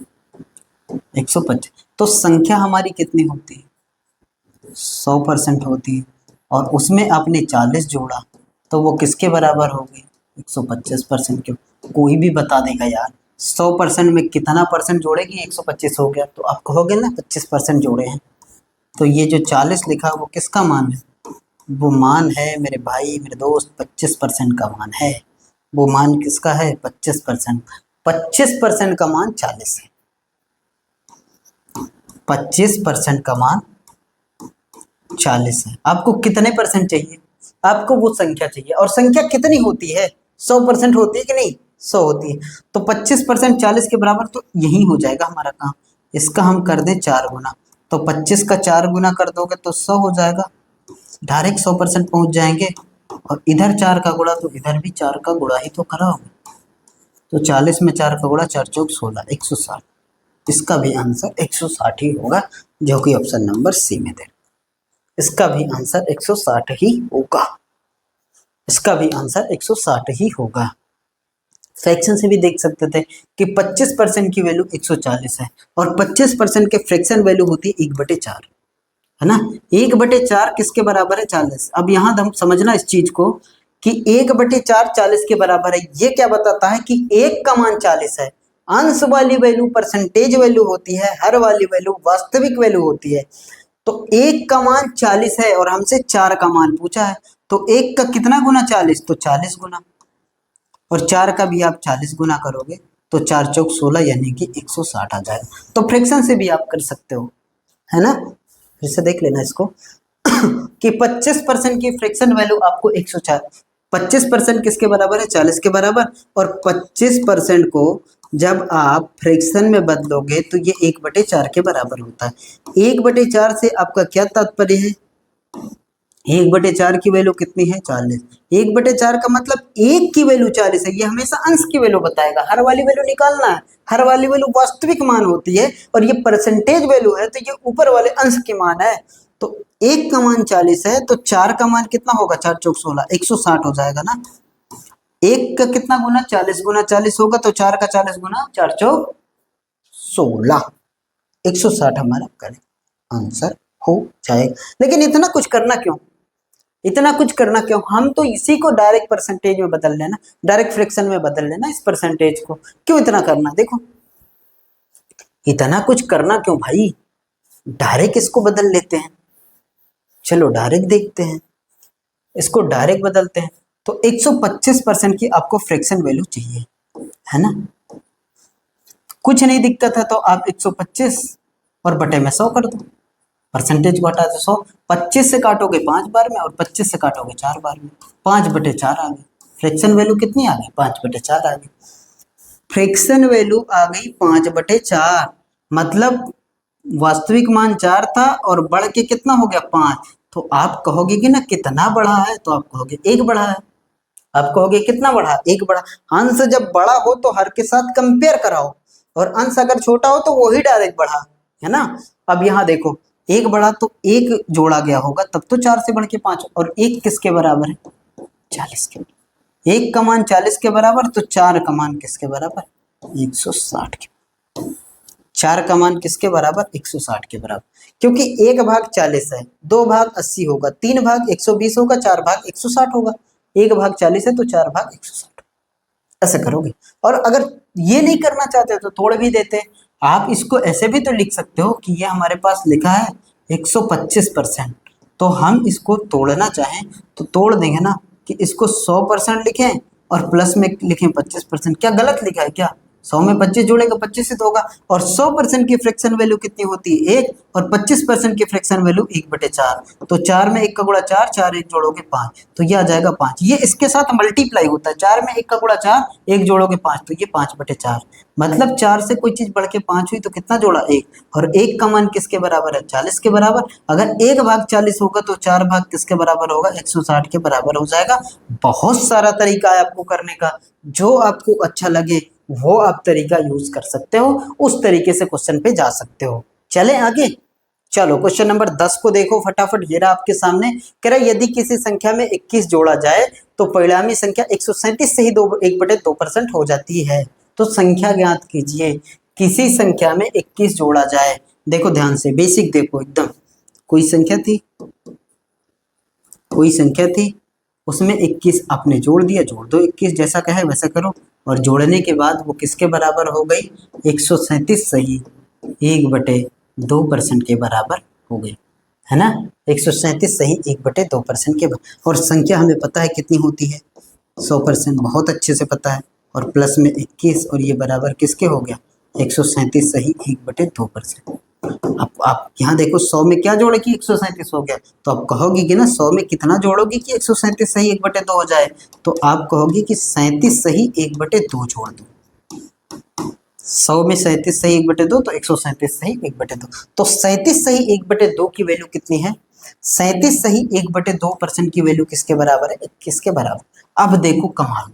[SPEAKER 1] 125, तो संख्या हमारी कितनी होती है, 100% होती है और उसमें आपने 40 जोड़ा तो वो किसके बराबर होगी? 125% के। कोई भी बता देगा यार 100% में कितना परसेंट जोड़ेगी? 125 हो गया तो आप कहोगे ना 25% जोड़े हैं। तो ये जो 40 लिखा वो किसका मान है? वो मान है मेरे भाई मेरे दोस्त 25% का मान है। वो मान किसका है? 25%। 25% का मान 40 है। 25% का मान 40 है। आपको कितने परसेंट चाहिए? आपको वो संख्या चाहिए और संख्या कितनी होती है? 100% होती है कि नहीं? 100 होती है। तो 25% 40 के बराबर तो यही हो जाएगा हमारा काम। इसका हम कर दें 4 गुना तो 25 का 4 गुना कर दोगे तो 100 हो जाएगा। डायरेक्ट 100% पहुंच जाएंगे। और इधर 4 का गुणा तो इधर भी 4 का गुणा ही तो कराओगे। तो 40 में 4 का गुणा 4 चौक 16 160। इसका भी आंसर 160 ही होगा जो कि ऑप्शन नंबर सी में दे। इसका भी आंसर 160 ही होगा। इसका भी आंसर 160 ही होगा। फ्रैक्शन से भी देख सकते थे कि 25% की वैल्यू 140 है और 25% के फ्रैक्शन वैल्यू होती है 1/4, है ना। 1/4 किसके बराबर है? 40। अब यहाँ हम समझना इस चीज को कि 1/4 40 के बराबर है। ये क्या बताता है कि एक का मान 40 है। अंश वाली वैल्यू परसेंटेज वैल्यू होती है, हर वाली वैल्यू वास्तविक वैल्यू होती है। तो एक का मान 40 है और हमसे 4 का मान पूछा है तो एक का कितना गुना 40? तो 40 गुना। और 4 का भी आप 40 गुना करोगे तो 4 चौक 16 यानी कि 160 आ जाएगा। तो फ्रैक्शन से भी आप कर सकते हो, है ना। फिर से देख लेना इसको कि 25% की फ्रैक्शन वैल्यू आपको 104। 25% किसके बराबर है? 40 के बराबर। और 25% को जब आप फ्रैक्शन में बदलोगे तो ये 1/4 के बराबर होता है। 1/4 से आपका क्या तात्पर्य है? 1/4 की वैल्यू कितनी है? 40। 1/4 का मतलब एक की वैल्यू 40 है। ये हमेशा अंश की वैल्यू बताएगा, हर वाली वैल्यू निकालना है। हर वाली वैल्यू वास्तविक मान होती है और ये परसेंटेज वैल्यू है तो ये ऊपर वाले अंश के मान है। तो एक का मान 40 है तो 4 का मान कितना होगा? 4 चौक 16 160 हो जाएगा ना। एक का कितना गुना? 40 गुना 40 होगा तो 4 का 40 गुना 4 चौक 16 160 हमारा करेक्ट आंसर हो जाएगा। लेकिन इतना कुछ करना क्यों? इतना कुछ करना क्यों? हम तो इसी को डायरेक्ट परसेंटेज में बदल लेना, डायरेक्ट फ्रैक्शन में बदल लेना इस परसेंटेज को। क्यों इतना करना? देखो इतना कुछ करना क्यों भाई? डायरेक्ट इसको बदल लेते हैं। चलो डायरेक्ट देखते हैं, इसको डायरेक्ट बदलते हैं। तो 125% की आपको फ्रैक्शन वैल्यू चाहिए, है ना। कुछ नहीं दिक्कत है तो आप 125 और बटे में 100 कर दो। परसेंटेज को हटा दो 100। 25 से काटोगे 5 बार में और 25 से काटोगे 4 बार में। 5/4 आ गई। फ्रैक्शन वैल्यू कितनी आ गई? 5/4 आ गई। फ्रैक्शन वैल्यू आ गई 5/4। मतलब वास्तविक मान 4 था और बढ़ के कितना हो गया? 5। तो आप कहोगे कि ना कितना बढ़ा है? तो आप कहोगे 1 बढ़ा है। आप कहोगे कितना बढ़ा? 1 बढ़ा। अंश जब बड़ा हो तो हर के साथ कंपेयर कराओ और अंश अगर छोटा हो तो वही डायरेक्ट बढ़ा, है ना। अब यहाँ देखो 1 बढ़ा तो 1 जोड़ा गया होगा तब तो 4 से बढ़ के 5। और 1 किसके बराबर है? 40 के। 1 का मान 40 के बराबर तो 4 का मान किसके बराबर? 160 के। 4 का मान किसके बराबर? 160 के बराबर। क्योंकि 1 भाग 40 है, 2 भाग 80 होगा, 3 भाग 120 होगा, 4 भाग 160 होगा। 1 भाग 40 है तो 4 भाग 160 ऐसे करोगे। और अगर ये नहीं करना चाहते तो तोड़ भी देते। आप इसको ऐसे भी तो लिख सकते हो कि ये हमारे पास लिखा है 125%। तो हम इसको तोड़ना चाहें तो तोड़ देंगे ना कि इसको 100% लिखें और प्लस में लिखें 25%। क्या गलत लिखा है क्या? 100 में 25 जोड़ेगा 25 ही तो होगा। और 100% की फ्रैक्शन वैल्यू कितनी होती है? 1। और 25% की फ्रैक्शन वैल्यू 1/4। तो 4 में 1 का गुणा 4, 4 1 जोड़ोगे 5 तो ये आ जाएगा 5। ये इसके साथ मल्टीप्लाई होता है। 4 में 1 का गुणा 4, 1 जोड़ोगे 5 तो ये 5/4। मतलब 4 से कोई चीज बढ़ के 5 हुई तो कितना जोड़ा? 1। और 1 का मान किसके बराबर है? 40 के बराबर। अगर 1 भाग 40 होगा तो 4 भाग किसके बराबर होगा? 160 के बराबर हो जाएगा। बहुत सारा तरीका है आपको करने का, जो आपको अच्छा लगे वो आप तरीका यूज कर सकते हो, उस तरीके से क्वेश्चन पे जा सकते हो। चले आगे। चलो क्वेश्चन नंबर 10 को देखो फटाफट। ये रहा आपके सामने। कह रहा यदि किसी संख्या में 21 जोड़ा जाए तो परिणामी संख्या 137 से ही 1/2% हो जाती है। तो संख्या ज्ञात कीजिए। किसी संख्या में 21 जोड़ा जाए, देखो ध्यान से, बेसिक देखो एकदम। कोई संख्या थी, कोई संख्या थी, उसमें 21 आपने जोड़ दिया, जोड़ दो, 21 जैसा कहे वैसा करो, और जोड़ने के बाद वो किसके बराबर हो गई, 137 सही 1/2% के बराबर हो गई, है ना। 137 सही 1/2% के और संख्या हमें पता है कितनी होती है, 100%, बहुत अच्छे से पता है। और प्लस में 21 और ये बराबर किसके हो गया, 137 सही 1/2%। अब आप यहाँ देखो 100 में क्या जोड़े कि 137 हो गया, तो आप कहोगे कि ना 100 में कितना जोड़ोगे कि 137 सही 1/2 हो जाए, तो आप कहोगे कि 37 सही 1/2 जोड़ दो। 100 में 37 सही 1/2 तो 137 सही 1/2, तो 37 सही 1/2 की वैल्यू कितनी है, 37 सही 1/2% की वैल्यू किसके बराबर है, 21 के बराबर। अब देखो कमाल,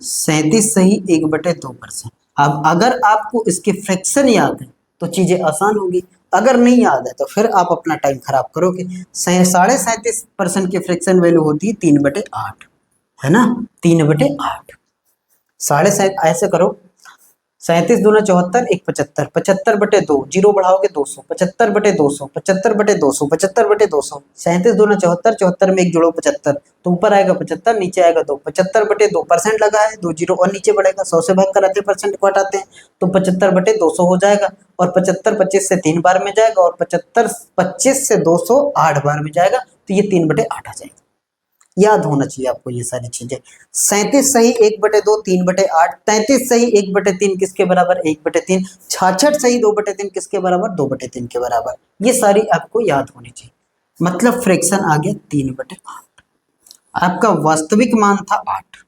[SPEAKER 1] 37 सही 1/2%। अब अगर आपको इसके फ्रैक्शन याद है तो चीजें आसान होगी, अगर नहीं याद है तो फिर आप अपना टाइम खराब करोगे। 37.5% की फ्रैक्शन वैल्यू होती है 3/8, है ना, 3/8। साढ़े ऐसे करो, 37 दूना 74, 1 75, 75/2, जीरो बढ़ाओगे 200, 75/200, 75/200, 75/200, 37 दूना 74, 74 में एक जोड़ो 75, तो ऊपर आएगा 75, नीचे आएगा 2, 75/2% लगा है, 2 जीरो और नीचे बढ़ेगा, 100 से भाग कराते हैं, परसेंट को हटाते हैं, तो 75/200 हो जाएगा, और 75 25 से 3 बार में जाएगा, और 75 25 से 200 8 बार में जाएगा, तो ये 3/8 आ जाएगा। याद होना चाहिए आपको ये सारी चीजें। 37 सही 1/2, 3/8, 33 सही 1/3 किसके बराबर, 1/3, 66 सही 2/3 किसके बराबर, 2/3 के बराबर। ये सारी आपको याद होनी चाहिए। मतलब फ्रैक्शन आ गया 3/8। आपका वास्तविक मान था 8,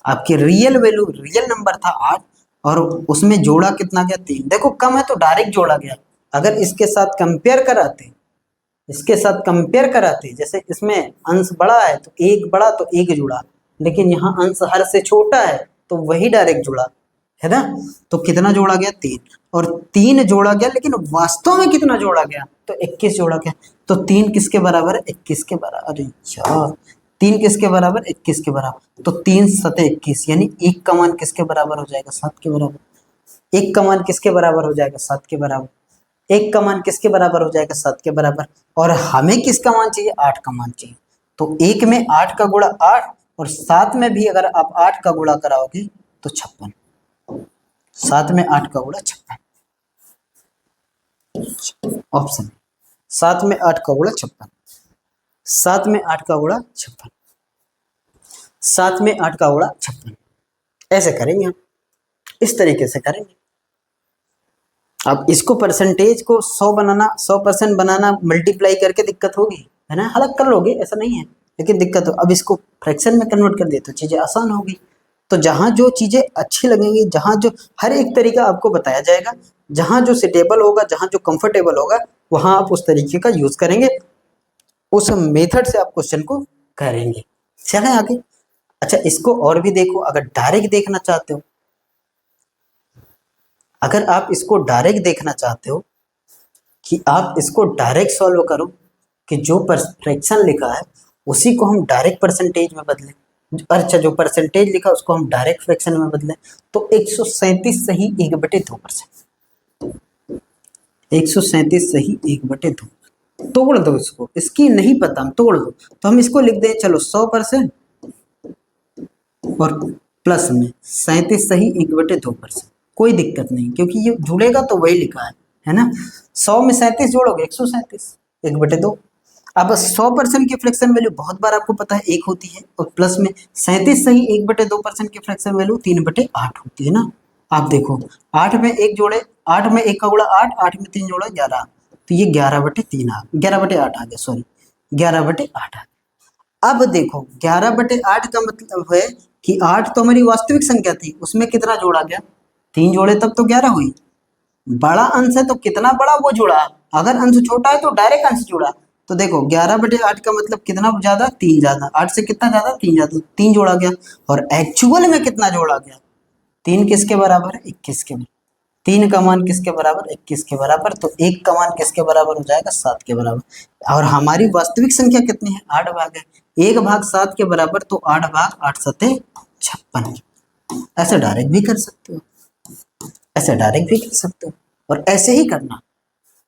[SPEAKER 1] आपकी रियल वैल्यू, रियल नंबर था 8, और उसमें जोड़ा कितना गया, 3। देखो कम है तो डायरेक्ट जोड़ा गया, अगर इसके साथ कंपेयर कराते, इसके साथ कंपेयर कराते, जैसे इसमें अंश बड़ा है तो एक बड़ा तो एक जुड़ा, लेकिन यहाँ अंश हर से छोटा है तो वही डायरेक्ट जुड़ा, है ना। तो कितना जोड़ा गया, 3, और 3 जोड़ा गया, लेकिन वास्तव में कितना जोड़ा गया, तो 21 जोड़ा गया। तो 3 किसके बराबर है, 21 के बराबर। अरे यार 3 किसके बराबर, 21 के बराबर, तो 3 सते 21, यानी 1 का मान किसके बराबर हो जाएगा, 7 के बराबर। 1 का मान किसके बराबर हो जाएगा, 7 के बराबर। 1 का मान किसके बराबर हो जाएगा, 7 के बराबर। और हमें किसका मान चाहिए, 8 का मान चाहिए। तो 1 में 8 का गुणा 8, और 7 में भी अगर आप 8 का गुणा कराओगे तो 56, 7 में 8 का गुणा 56, ऑप्शन 7 में 8 का गुणा 56, 7 में 8 का गुणा 56, 7 में 8 का गुणा 56, ऐसे करेंगे हम, इस तरीके से करेंगे। अब इसको परसेंटेज को 100 बनाना, 100% बनाना, मल्टीप्लाई करके दिक्कत होगी, है ना, हल कर लोगे ऐसा नहीं है, लेकिन दिक्कत हो। अब इसको फ्रैक्शन में कन्वर्ट कर दे तो चीज़ें आसान होगी। तो जहाँ जो चीज़ें अच्छी लगेंगी, जहाँ जो हर एक तरीका आपको बताया जाएगा, जहाँ जो सिटेबल होगा, जहाँ जो कंफर्टेबल होगा, वहाँ आप उस तरीके का यूज़ करेंगे, उस मेथड से आप क्वेश्चन को करेंगे। चलें आगे। अच्छा इसको और भी देखो, अगर डायरेक्ट देखना चाहते हो, अगर आप इसको डायरेक्ट देखना चाहते हो कि आप इसको डायरेक्ट सॉल्व करो, कि जो फ्रैक्शन लिखा है उसी को हम डायरेक्ट परसेंटेज में बदलें, अच्छा जो परसेंटेज लिखा उसको हम डायरेक्ट फ्रैक्शन में बदलें, तो 137 सही 1/2%, 137 सही 1/2, तोड़ दो इसको, इसकी नहीं पता हम तोड़ दो, तो हम इसको लिख दें, चलो 100% और प्लस में 37 सही 1/2%, कोई दिक्कत नहीं, क्योंकि ये जुड़ेगा तो वही लिखा है ना। 100 में 37 जोड़ोगे 137, 1/2। अब 100% की फ्रैक्शन वैल्यू बहुत बार आपको पता है 1 होती है, और प्लस में 37 सही 1/2% की फ्रैक्शन वैल्यू 3/8 होती है ना। आप देखो 8 में 1 जोड़े, 8 में 1 का गुणा 8, 8 में 3 जोड़ा 11, तो ये 11/3 आ 11/8 आ गया, सॉरी 11/8 आ गया। अब देखो 11/8 का मतलब है कि 8 तो हमारी वास्तविक संख्या थी, उसमें कितना जोड़ा गया, 3 जोड़े तब तो 11 हुई। बड़ा अंश है तो कितना बड़ा वो जुड़ा, अगर अंश छोटा है तो डायरेक्ट अंश जुड़ा। तो देखो 11/8 का मतलब कितना ज्यादा, 3 ज्यादा, 8 से कितना ज्यादा, 3 ज्यादा, 3 जोड़ा गया। और एक्चुअल में कितना जोड़ा गया, 3 किसके बराबर है, 21 के बराबर। 3 का मान किसके बराबर, 21 के बराबर, तो 1 का मान किसके बराबर हो जाएगा, 7 के बराबर। और हमारी वास्तविक संख्या कितनी है, 8 भाग है, 1 भाग 7 के बराबर, तो 8 भाग 8 सते 56। ऐसे डायरेक्ट भी कर सकते हो, ऐसे डायरेक्ट भी कर सकते हो, और ऐसे ही करना,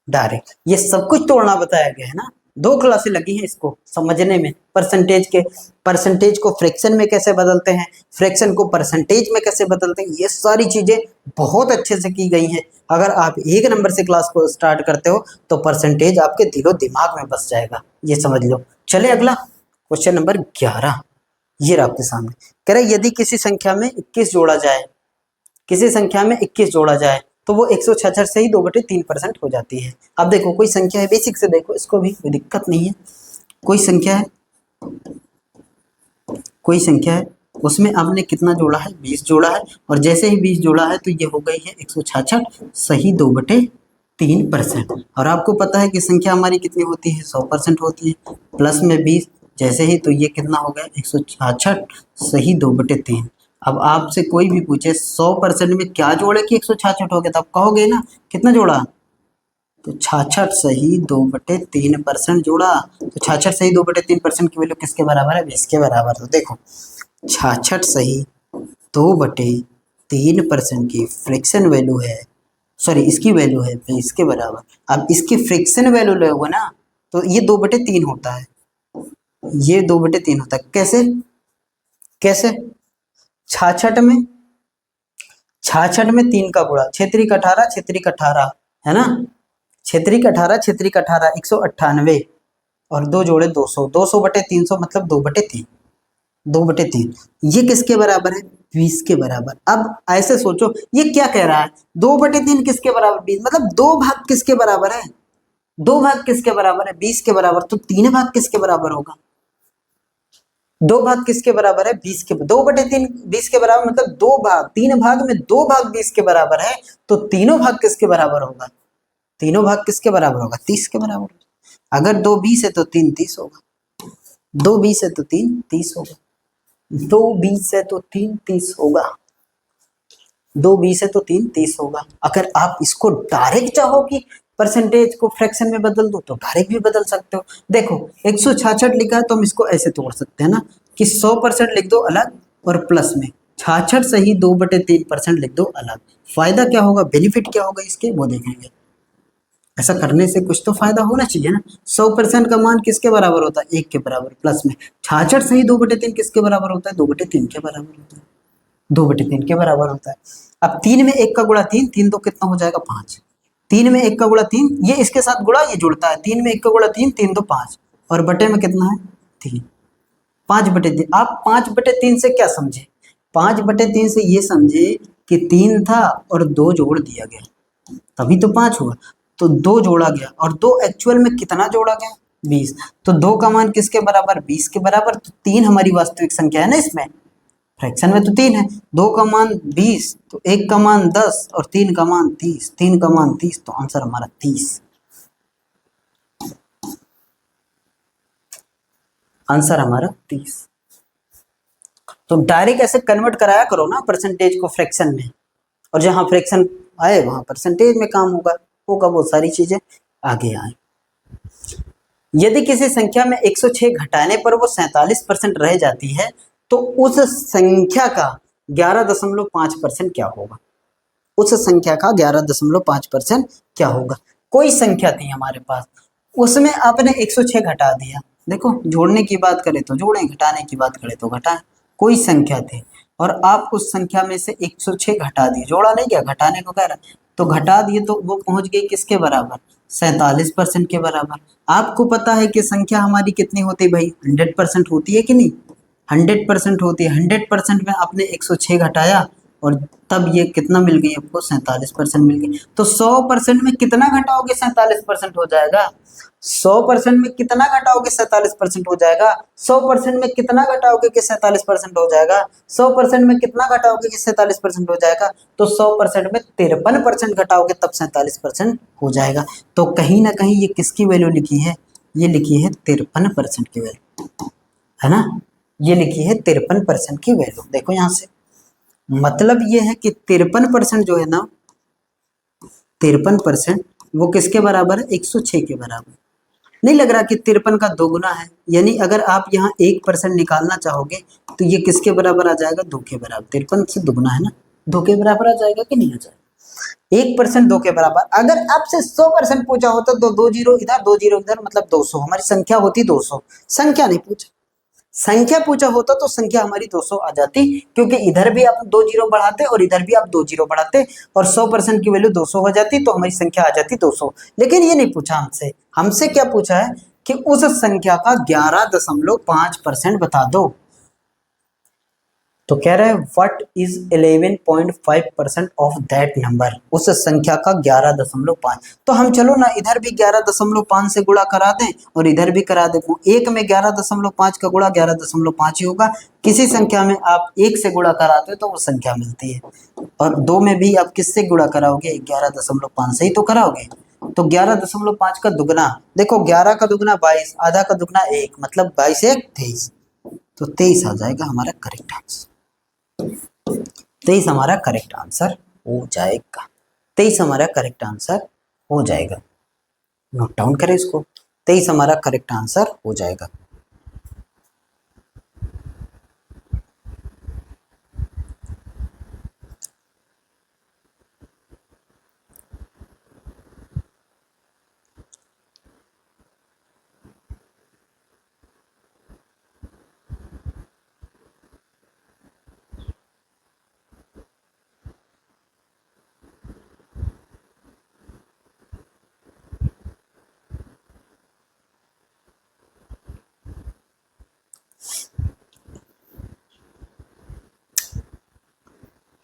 [SPEAKER 1] डायरेक्ट ये सब कुछ तोड़ना बताया गया है ना। 2 क्लासें लगी हैं इसको समझने में, परसेंटेज को फ्रैक्शन में कैसे बदलते हैं, फ्रैक्शन को परसेंटेज में कैसे बदलते हैं, ये सारी चीजें बहुत अच्छे से की गई हैं। अगर आप 1 नंबर से क्लास को स्टार्ट करते हो तो परसेंटेज आपके दिलो दिमाग में बस जाएगा, ये समझ लो। चले अगला क्वेश्चन नंबर 11, ये रहा आपके सामने। कह रहे यदि किसी संख्या में 21 जोड़ा जाए, किसी संख्या में 21 जोड़ा जाए तो वो 166 से ही 2/3% हो जाती है। अब देखो कोई संख्या है, बेसिक से देखो इसको भी, कोई दिक्कत नहीं है। कोई संख्या है, उसमें आपने कितना जोड़ा है, 20 जोड़ा है, और जैसे ही 20 जोड़ा है तो ये हो गई है 166 सही 2/3%। और आपको पता है कि संख्या हमारी कितनी होती है, 100% होती है, प्लस में 20, जैसे ही तो ये कितना हो गया 166 सही 2/3। अब आपसे कोई भी पूछे 100% में क्या जोड़े कि 166 हो गया, तो आप कहोगे ना कितना जोड़ा, तो 66 सही 2/3% जोड़ा। तो 66 सही 2/3% की वैल्यू किसके बराबर है, 20 के बराबर। तो देखो 66 सही 2/3% की फ्रैक्शन वैल्यू है, सॉरी इसकी वैल्यू है 20 के बराबर। अब इसकी फ्रैक्शन वैल्यू लोगे ना तो ये 2/3 होता है, ये 2/3 होता है। कैसे कैसे 66 में 3 का गुणा, 6 का 18, 6 का 18 है ना, 6 का 18, 6 का 18 198 और 2 जोड़े 200, 200/300 मतलब 2/3, 2/3। ये किसके बराबर है, 20 के बराबर। अब ऐसे सोचो ये क्या कह रहा है, 2/3 किसके बराबर, 20 मतलब 2 भाग किसके बराबर है, 2 भाग किसके बराबर है, 20 के बराबर। तो 3 भाग किसके बराबर होगा, 2 भाग किसके बराबर है, 20 के, 2/3 20 के बराबर मतलब 2 भाग, 3 भाग में 2 भाग 20 के बराबर है, तो तीनों भाग किसके बराबर होगा, तीनों भाग किसके बराबर होगा, 30 के बराबर। अगर 2 20 है तो 3 30 होगा, 2 20 है तो 3 30 होगा, 2 20 है तो 3 30 होगा, 2 20 है तो 3 30 होगा। अगर आप इसको डायरेक्ट चाहो कि परसेंटेज को फ्रैक्शन में बदल दो तो डायरेक्ट भी बदल सकते हो। देखो 166 लिखा है तो हम इसको ऐसे तोड़ सकते हैं ना कि 100% लिख दो अलग और प्लस में 66 सही 2/3% लिख दो अलग। फायदा क्या होगा, बेनिफिट क्या होगा इसके, वो देखेंगे। ऐसा करने से कुछ तो फायदा होना चाहिए ना। 100% का मान किसके बराबर होता है, 1 के बराबर, प्लस में 66 सही 2/3 किसके बराबर होता है, 2/3 के बराबर होता है, 2/3 के बराबर होता है। अब 3 में 1 का गुणा 3, 3 तो कितना हो जाएगा 5, 3 में 1 का गुणा 3, ये इसके साथ गुणा ये जुड़ता है, 3 में 1 का गुणा 3, 3 तो 5 और बटे में कितना है 3, 5/3। आप 5/3 से क्या समझे, 5/3 से ये समझे कि 3 था और 2 जोड़ दिया गया तभी तो 5 हुआ, तो 2 जोड़ा गया और 2 एक्चुअल में कितना जोड़ा गया 20, तो 2 का मान किसके बराबर 20 के बराबर। तो 3 हमारी वास्तविक संख्या है ना, इसमें फ्रैक्शन में तो 3 है, 2 का मान 20 तो 1 का मान 10 और 3 का मान 30, 3 का मान 30, तो आंसर हमारा 30, आंसर हमारा 30। तो डायरेक्ट ऐसे कन्वर्ट कराया करो ना परसेंटेज को फ्रैक्शन में, और जहां फ्रैक्शन आए वहां परसेंटेज में काम होगा, वो सारी चीजें आगे आए। यदि किसी संख्या में 106 घटाने पर वो 47% रह जाती है तो उस संख्या का 11.5% क्या होगा, उस संख्या का 11.5% क्या होगा। कोई संख्या थी हमारे पास, उसमें आपने 106 घटा दिया, देखो जोड़ने की बात करें तो जोड़ें, घटाने की बात करें तो घटाएं। कोई संख्या थी और आप उस संख्या में से 106 घटा दिए, जोड़ा नहीं क्या, घटाने को कह रहा, तो घटा दिए तो वो पहुंच गई किसके बराबर, 47% के बराबर। आपको पता है कि संख्या हमारी कितनी होती है भाई, 100% होती है कि नहीं, 100% होती है। 100% में आपने 106 घटाया और तब ये कितना मिल गई आपको, 47% मिल गई। तो 100% में कितना घटाओगे 47% हो जाएगा, 100% में कितना घटाओगे 47% हो जाएगा, 100% में कितना घटाओगे कि 47% हो जाएगा, 100% में कितना घटाओगे कि 47% हो जाएगा, तो 100% में 53% घटाओगे तब 47% हो जाएगा। तो कहीं ना कहीं ये किसकी वैल्यू लिखी है, ये लिखी है 53% की वैल्यू, है ना, ये लिखी है 53% की वैल्यू। देखो यहाँ से मतलब ये है कि 53% जो है ना, 53% वो किसके बराबर है, 106 के बराबर। नहीं लग रहा कि 53 का 2 गुना है, यानी अगर आप यहाँ 1% निकालना चाहोगे तो ये किसके बराबर आ जाएगा, 2 के बराबर। 53 से 2 गुना है ना, 2 के बराबर आ जाएगा कि नहीं आ जाएगा। 1% 2 के बराबर। अगर आपसे 100% पूछा होता तो 2 जीरो इधर 2 जीरो इधर, मतलब 200, हमारी संख्या होती 200। संख्या नहीं पूछा, संख्या पूछा होता तो संख्या हमारी 200 आ जाती, क्योंकि इधर भी आप 2 जीरो बढ़ाते और इधर भी आप 2 जीरो बढ़ाते और 100% की वैल्यू 200 हो जाती, तो हमारी संख्या आ जाती 200। लेकिन ये नहीं पूछा हमसे, हमसे क्या पूछा है कि उस संख्या का 11.5% बता दो। तो कह रहे हैं what is 11.5% of that number, उस संख्या का 11.5। तो हम चलो ना इधर भी 11.5 से गुणा करा दें और इधर भी करा दें। एक में 11.5 का गुणा 11.5 ही होगा। किसी संख्या में आप 1 से गुणा कराते हो तो वो संख्या मिलती है, और 2 में भी आप किससे गुणा कराओगे, 11.5 से ही तो कराओगे। तो 11.5 का दुगना, देखो 11 का दुगना 22, आधा का दुगना 1, मतलब 22 1 23, तो 23 आ जाएगा हमारा करेक्ट आंसर। 23 हमारा करेक्ट आंसर हो जाएगा। 23 हमारा करेक्ट आंसर हो जाएगा। नोट डाउन करें इसको, 23 हमारा करेक्ट आंसर हो जाएगा।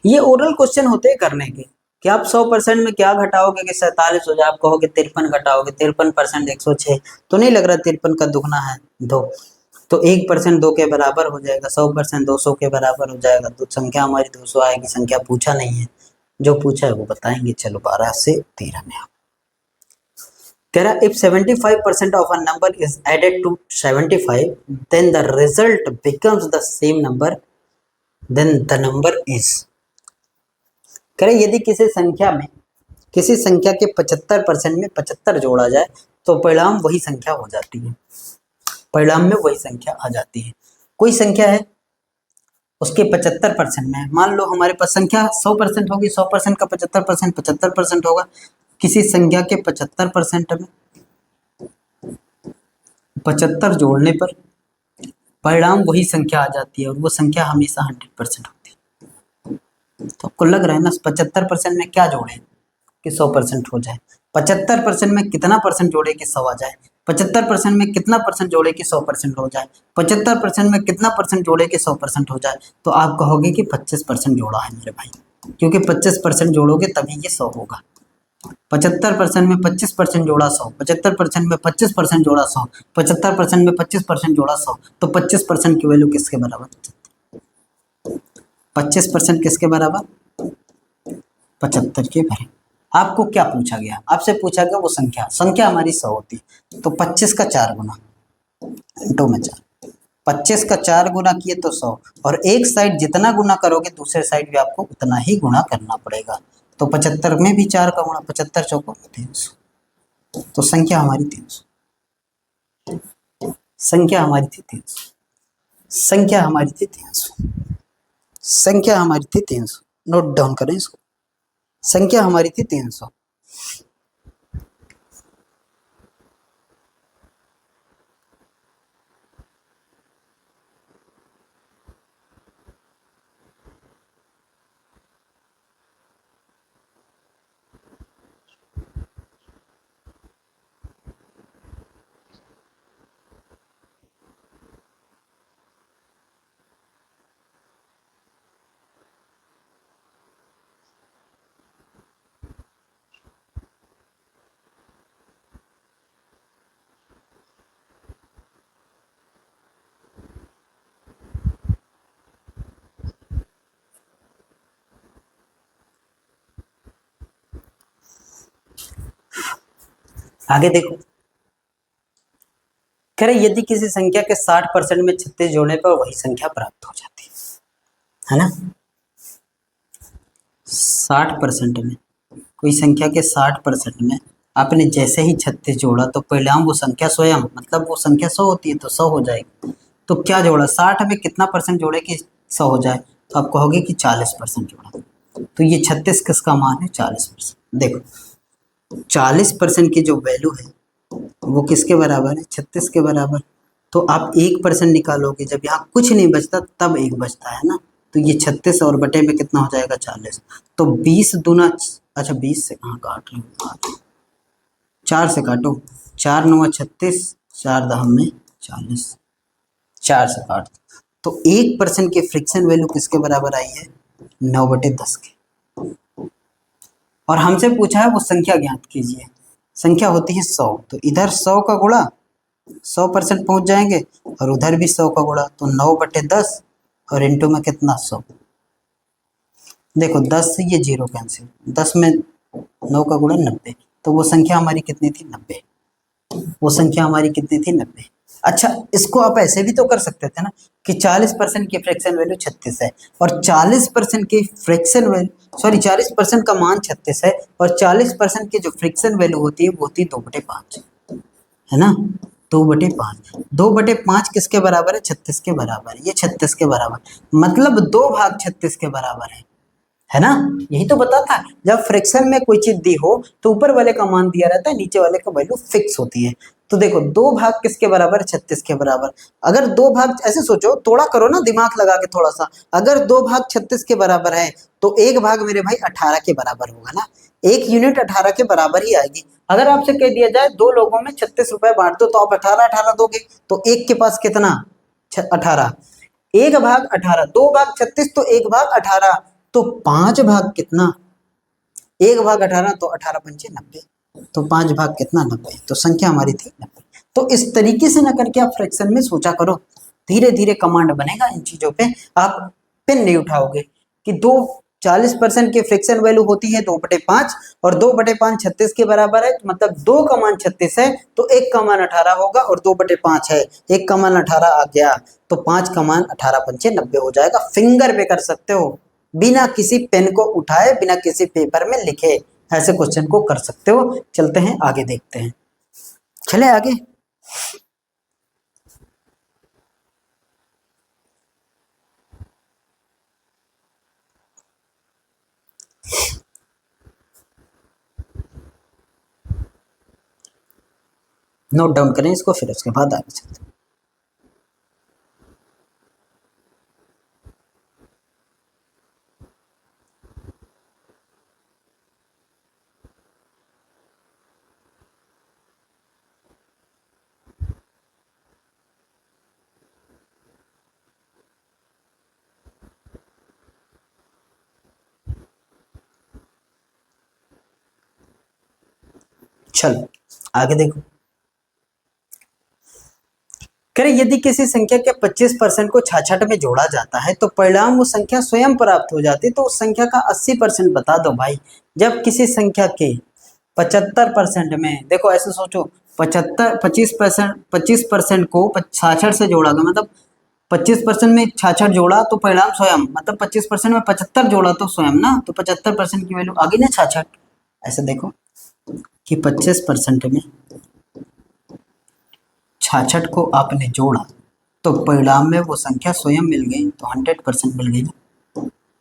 [SPEAKER 1] ये ओरल क्वेश्चन होते हैं करने के, कि आप 100% में क्या घटाओगे कि 47 हो जाए, आप कहोगे 53 घटाओगे, 53% 106, तो नहीं लग रहा 53 का दुगना है 2, तो 1% 2 के बराबर हो जाएगा, 100% 200 के बराबर हो जाएगा, तो संख्या हमारी 200 आएगी। संख्या पूछा नहीं है, जो पूछा है वो बताएंगे। चलो 12 से 13 में आप कह रहा if 75% of a number is added to 75 then the result becomes the same number, then the number is. कह रहे यदि किसी संख्या के 75% में 75 जोड़ा जाए तो परिणाम वही संख्या हो जाती है, परिणाम में वही संख्या आ जाती है। कोई संख्या है उसके 75% में, मान लो हमारे पास संख्या 100% होगी, 100% का 75% 75% होगा। किसी संख्या के 75% में 75 जोड़ने पर परिणाम वही संख्या आ जाती है, और वो संख्या हमेशा 100% होती है। तो आपको लग रहा है ना 75% में क्या जोड़े कि 100% हो जाए, 75% में कितना परसेंट जोड़े कि 100 आ जाए, 75% में कितना परसेंट जोड़े कि 100% हो जाए, 75% में कितना परसेंट जोड़े कि 100% हो जाए। तो आप कहोगे कि 25% जोड़ा है मेरे भाई, क्योंकि 25% जोड़ोगे तभी ये 100 होगा। 75% में 25% जोड़ा 100, 75% में 25% जोड़ा 100, 75% में 25% जोड़ा 100, तो 25% की वैल्यू किसके बराबर, 25% किसके बराबर, 75 के बराबर। आपको क्या पूछा गया, आपसे पूछा गया वो संख्या हमारी 100 होती, तो 25 का 4 गुना, 2 में 4, 25 का 4 गुना किए तो 100, और एक साइड जितना गुना करोगे दूसरे साइड भी आपको उतना ही गुना करना पड़ेगा। तो 75 में भी 4 का गुणा, 75 चौको 300, तो संख्या हमारी 300, संख्या हमारी थी 300, संख्या हमारी थी 300, संख्या हमारी थी 300। नोट डाउन करें इसको, संख्या हमारी थी 300। आगे देखो, कह रहे यदि किसी संख्या के 60% में 36 जोड़ने पर वही संख्या प्राप्त हो जाती है ना। 60% में, कोई संख्या के 60% में आपने जैसे ही 36 जोड़ा तो परिणाम वो संख्या स्वयं, मतलब वो संख्या 100 होती है तो 100 हो जाएगी। तो क्या जोड़ा, 60 में कितना परसेंट जोड़े कि 100 हो जाए, तो आप कहोगे कि 40% जोड़ा। तो ये 36 किसका मान है? 40%। देखो 40% की जो वैल्यू है वो किसके बराबर है? 36 के बराबर। तो आप 1% निकालोगे, जब यहाँ कुछ नहीं बचता तब 1 बचता है ना, तो ये 36 और बटे में कितना हो जाएगा? 40। तो 20 दूना, अच्छा 20 से कहाँ काट रहे हो, 4 से काटो, 4 9 36, 4 दह में 40, 4 से काट। तो 1% की फ्रिक्शन वैल्यू किसके बराबर आई है? 9/10 के। और हमसे पूछा है वो संख्या ज्ञात कीजिए। संख्या होती है 100, तो इधर 100 का गुणा 100% पहुंच जाएंगे और उधर भी 100 का गुणा, तो 9/10 और इंटू में कितना? 100। देखो 10 से ये 0 कैंसिल, 10 में 9 का गुणा 90, तो वो संख्या हमारी कितनी थी? 90। वो संख्या हमारी कितनी थी? 90। अच्छा, इसको आप ऐसे भी तो कर सकते थे ना कि 40% की फ्रैक्शन वैल्यू 36 है और 40% की फ्रैक्शन वैल्यू, सॉरी 40% का मान 36 है और 40% की जो फ्रैक्शन वैल्यू होती है वो होती है 2/5, है ना? 2/5, 2/5 किसके बराबर है? 36 के बराबर। ये 36 के बराबर मतलब 2/36 के बराबर है ना? यही तो बता था, जब फ्रैक्शन में कोई चीज दी हो तो ऊपर वाले का मान दिया रहता है, नीचे वाले का वैल्यू फिक्स होती है। तो देखो 2 भाग किसके बराबर? 36 के बराबर। अगर 2 भाग, ऐसे सोचो, थोड़ा करो ना दिमाग लगा के थोड़ा सा, अगर 2 भाग 36 के बराबर है तो 1 भाग मेरे भाई 18 के बराबर होगा ना, 1 यूनिट 18 के बराबर ही आएगी। अगर आपसे कह दिया जाए 2 लोगों में 36 रुपए बांट दो, तो आप 18 दोगे, तो एक के पास कितना? 18। 1 भाग 18, 2 भाग 36 तो 1 भाग 18, तो 5 भाग कितना? 1 भाग 18, तो 18 पंचे 90, तो 5 भाग कितना? 90। तो संख्या हमारी थी 90। तो इस तरीके से ना करके आप फ्रैक्शन में सोचा करो, धीरे धीरे कमांड बनेगा इन चीजों पे, आप पेन नहीं उठाओगे कि 40% की फ्रैक्शन वैल्यू होती है 2/5 और 2/5 36 के बराबर है, मतलब 2 का मान 36 है तो 1 का मान 18 होगा और 2/5 है, 1 का मान 18 आ गया तो 5 का मान 18 पंचे 90 हो जाएगा। फिंगर पे कर सकते हो, बिना किसी पेन को उठाए, बिना किसी पेपर में लिखे, ऐसे क्वेश्चन को कर सकते हो। चलते हैं आगे, देखते हैं, चले आगे। नोट डाउन करें इसको, फिर उसके बाद आगे चलते हैं। चलो आगे देखो, करें यदि किसी संख्या के 25% को 66 में जोड़ा जाता है तो परिणाम वो संख्या स्वयं प्राप्त हो जाती है, तो उस संख्या का 80% बता दो भाई। जब किसी संख्या के 75% में, देखो ऐसे सोचो, 25% को 66 से जोड़ा गया, मतलब 25% में 66 जोड़ा तो परिणाम स्वयं, मतलब 25% में 75 जोड़ा तो स्वयं ना, तो 75% की वैल्यू आ गई ना 66। ऐसे देखो कि 25% में 66 को आपने जोड़ा तो परिणाम में वो संख्या स्वयं मिल गई, तो 100% मिल गई ना।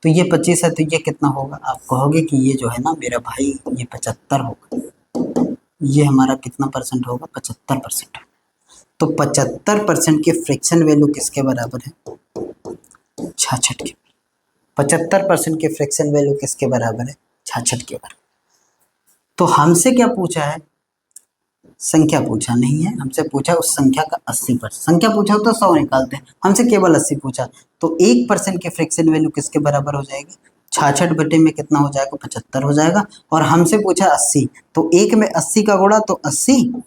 [SPEAKER 1] तो ये 25 है तो ये कितना होगा? आप कहोगे कि ये जो है ना मेरा भाई ये 75 होगा, ये हमारा कितना परसेंट होगा? 75%। तो 75% की फ्रैक्शन वैल्यू किसके बराबर है? 66 के। 75% की फ्रैक्शन वैल्यू किसके बराबर है? 66 के बराबर। तो हमसे क्या पूछा है? संख्या पूछा नहीं है, हमसे पूछा उस संख्या का 80%। संख्या पूछा तो 100 निकालते हैं, हमसे केवल 80 पूछा, तो 1% की फ्रैक्शन वैल्यू किसके बराबर हो जाएगी? 66 बटे में कितना हो जाएगा? 75 हो जाएगा। और हमसे पूछा 80, तो 1 में 80 का गुणा तो 80,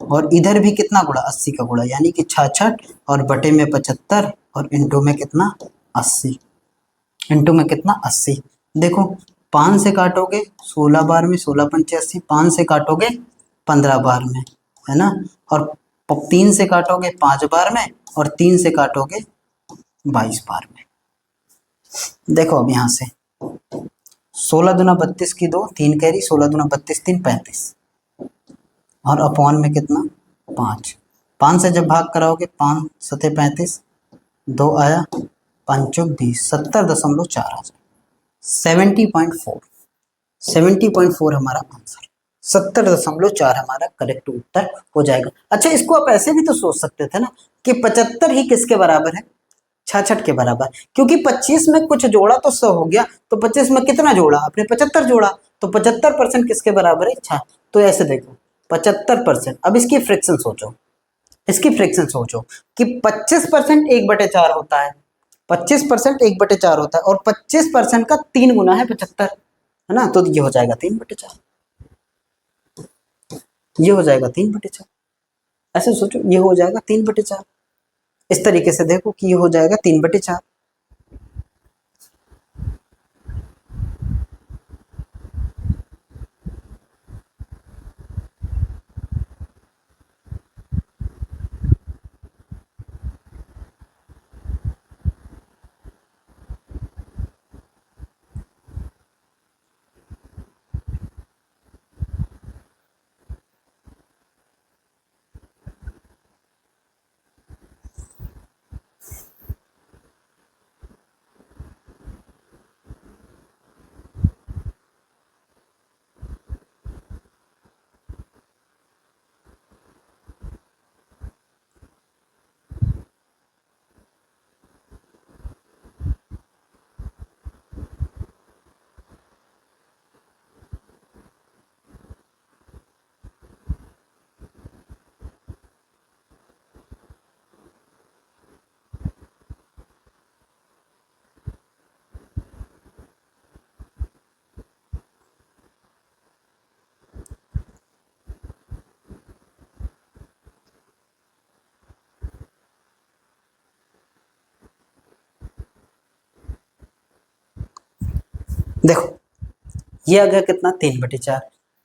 [SPEAKER 1] और इधर भी कितना गुणा? 80 का गुणा, यानी कि 66 और बटे में 75 और इंटू में कितना? 80। इंटू में कितना? 80। देखो 5 से काटोगे 16 बार में, 16 पंचे 80, 5 से काटोगे 15 बार में, है ना, और 3 से काटोगे 5 बार में, और 3 से काटोगे 22 बार में। देखो अब यहाँ से 16 दूना 32 की 2, 3 कैरी, 16 दूना 32, 3 35, और अपॉन में कितना? 5। 5 से जब भाग कराओगे 5 सते 35, 2 आया, 5 20, 70.4 आ जाए। 70.4, 70.4 हमारा आंसर, 70.4 हमारा करेक्ट उत्तर हो जाएगा। अच्छा, इसको आप ऐसे भी तो सोच सकते थे ना कि 75 ही किसके बराबर है, 66 के बराबर, क्योंकि 25 में कुछ जोड़ा तो 100 हो गया, तो 25 में कितना जोड़ा आपने, 75 जोड़ा, तो 75% किसके बराबर है, अच्छा। तो ऐसे देखो 75%, अब इसकी फ्रैक्शन सोचो, इसकी फ्रैक्शन सोचो कि 25% 1/4 होता है, 25% 1/4 होता है, और 25% का 3 गुना है 75, है ना, तो ये हो जाएगा 3/4, ये हो जाएगा 3/4, ऐसे सोचो ये हो जाएगा 3/4, इस तरीके से देखो कि ये हो जाएगा 3/4। देखो ये आ गया कितना, 3/4,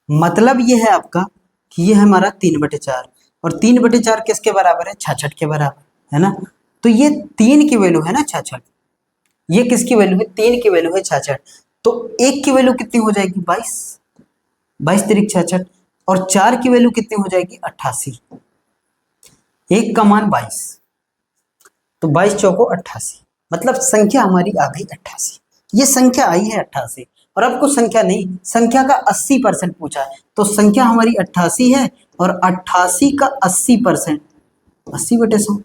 [SPEAKER 1] मतलब ये है आपका कि ये हमारा 3/4, और 3/4 किसके बराबर है, 66 के बराबर, है ना। तो ये 3 की वैल्यू है ना 66, ये किसकी वैल्यू है, 3 की वैल्यू है 66, तो 1 की वैल्यू कितनी हो जाएगी, 22, 22×3 66, और 4 की वैल्यू कितनी हो जाएगी, 88, 1 का मान 22, तो 22×4 88, मतलब संख्या हमारी आ गई 88, ये संख्या आई है 88, और आपको संख्या नहीं, संख्या का 80% पूछा है, तो संख्या हमारी 88 है, और 88 का 80%, 80/100,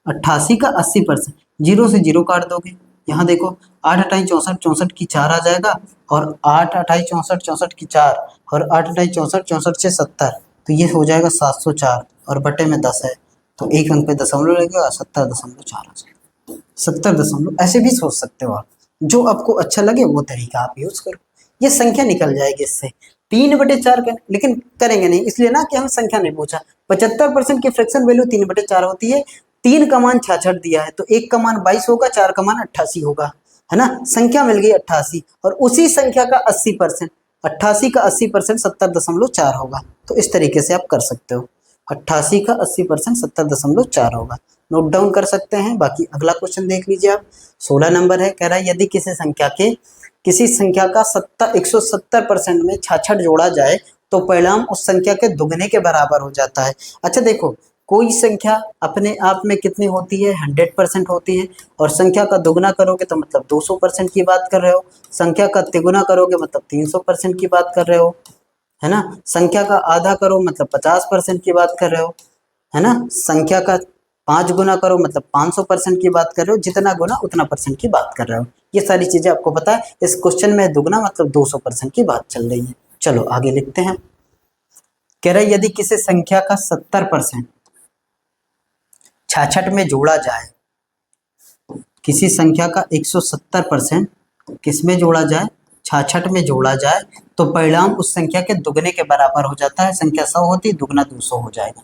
[SPEAKER 1] 88 का 80%, 0 से 0 काट दोगे, यहाँ देखो 8×8 = 64, 64 की 4 आ जाएगा, और 8×8 = 64, 64 की 4, और 8×8 = 64, 64 से 70, तो ये हो जाएगा 704, और बटे में 10 है, तो एक अंक पे दशमलव लगेगा, 70.4 आ जाएगा, 70 ऐसे भी सोच सकते हो आप, जो आपको अच्छा लगे वो तरीका आप यूज करो, ये संख्या निकल जाएगी इससे, 3/4 का, लेकिन करेंगे नहीं इसलिए ना कि हम संख्या नहीं पूछा, 75% की फ्रैक्शन वैल्यू 3/4 होती है, 3 का मान 66 दिया है, तो 1 का मान 22 होगा, 4 का मान 88 होगा, है ना, संख्या मिल गई 88, और उसी संख्या का 80%, 88 का 80% 70.4 होगा, तो इस तरीके से आप कर सकते हो, 88 का 80% 70.4 होगा, नोट डाउन कर सकते हैं। बाकी अगला क्वेश्चन देख लीजिए आप, 16 नंबर है, कह रहा है यदि किसी संख्या का 170% में 66 जोड़ा जाए तो परिणाम उस संख्या के दुगने के बराबर हो जाता है। अच्छा देखो, कोई संख्या अपने आप में कितनी होती है, 100% होती है, और संख्या का दुगना करोगे तो मतलब 200% की बात कर रहे हो, संख्या का तिगुना करोगे मतलब 300% की बात कर रहे हो, है ना, संख्या का आधा करो मतलब 50% की बात कर रहे हो, है ना, संख्या का 5 गुना करो मतलब 500% की बात कर रहे हो, जितना गुना उतना परसेंट की बात कर रहे हो, ये सारी चीजें आपको पता है। इस क्वेश्चन में दुगना मतलब 200% की बात चल रही है। चलो आगे लिखते हैं, कह रहे यदि किसी संख्या का 70% 66 में जोड़ा जाए, किसी संख्या का 170% किस में जोड़ा जाए, 66 में जोड़ा जाए, तो परिणाम उस संख्या के दुगने के बराबर हो जाता है, संख्या 100 होती है, दुगना 200 हो जाएगा,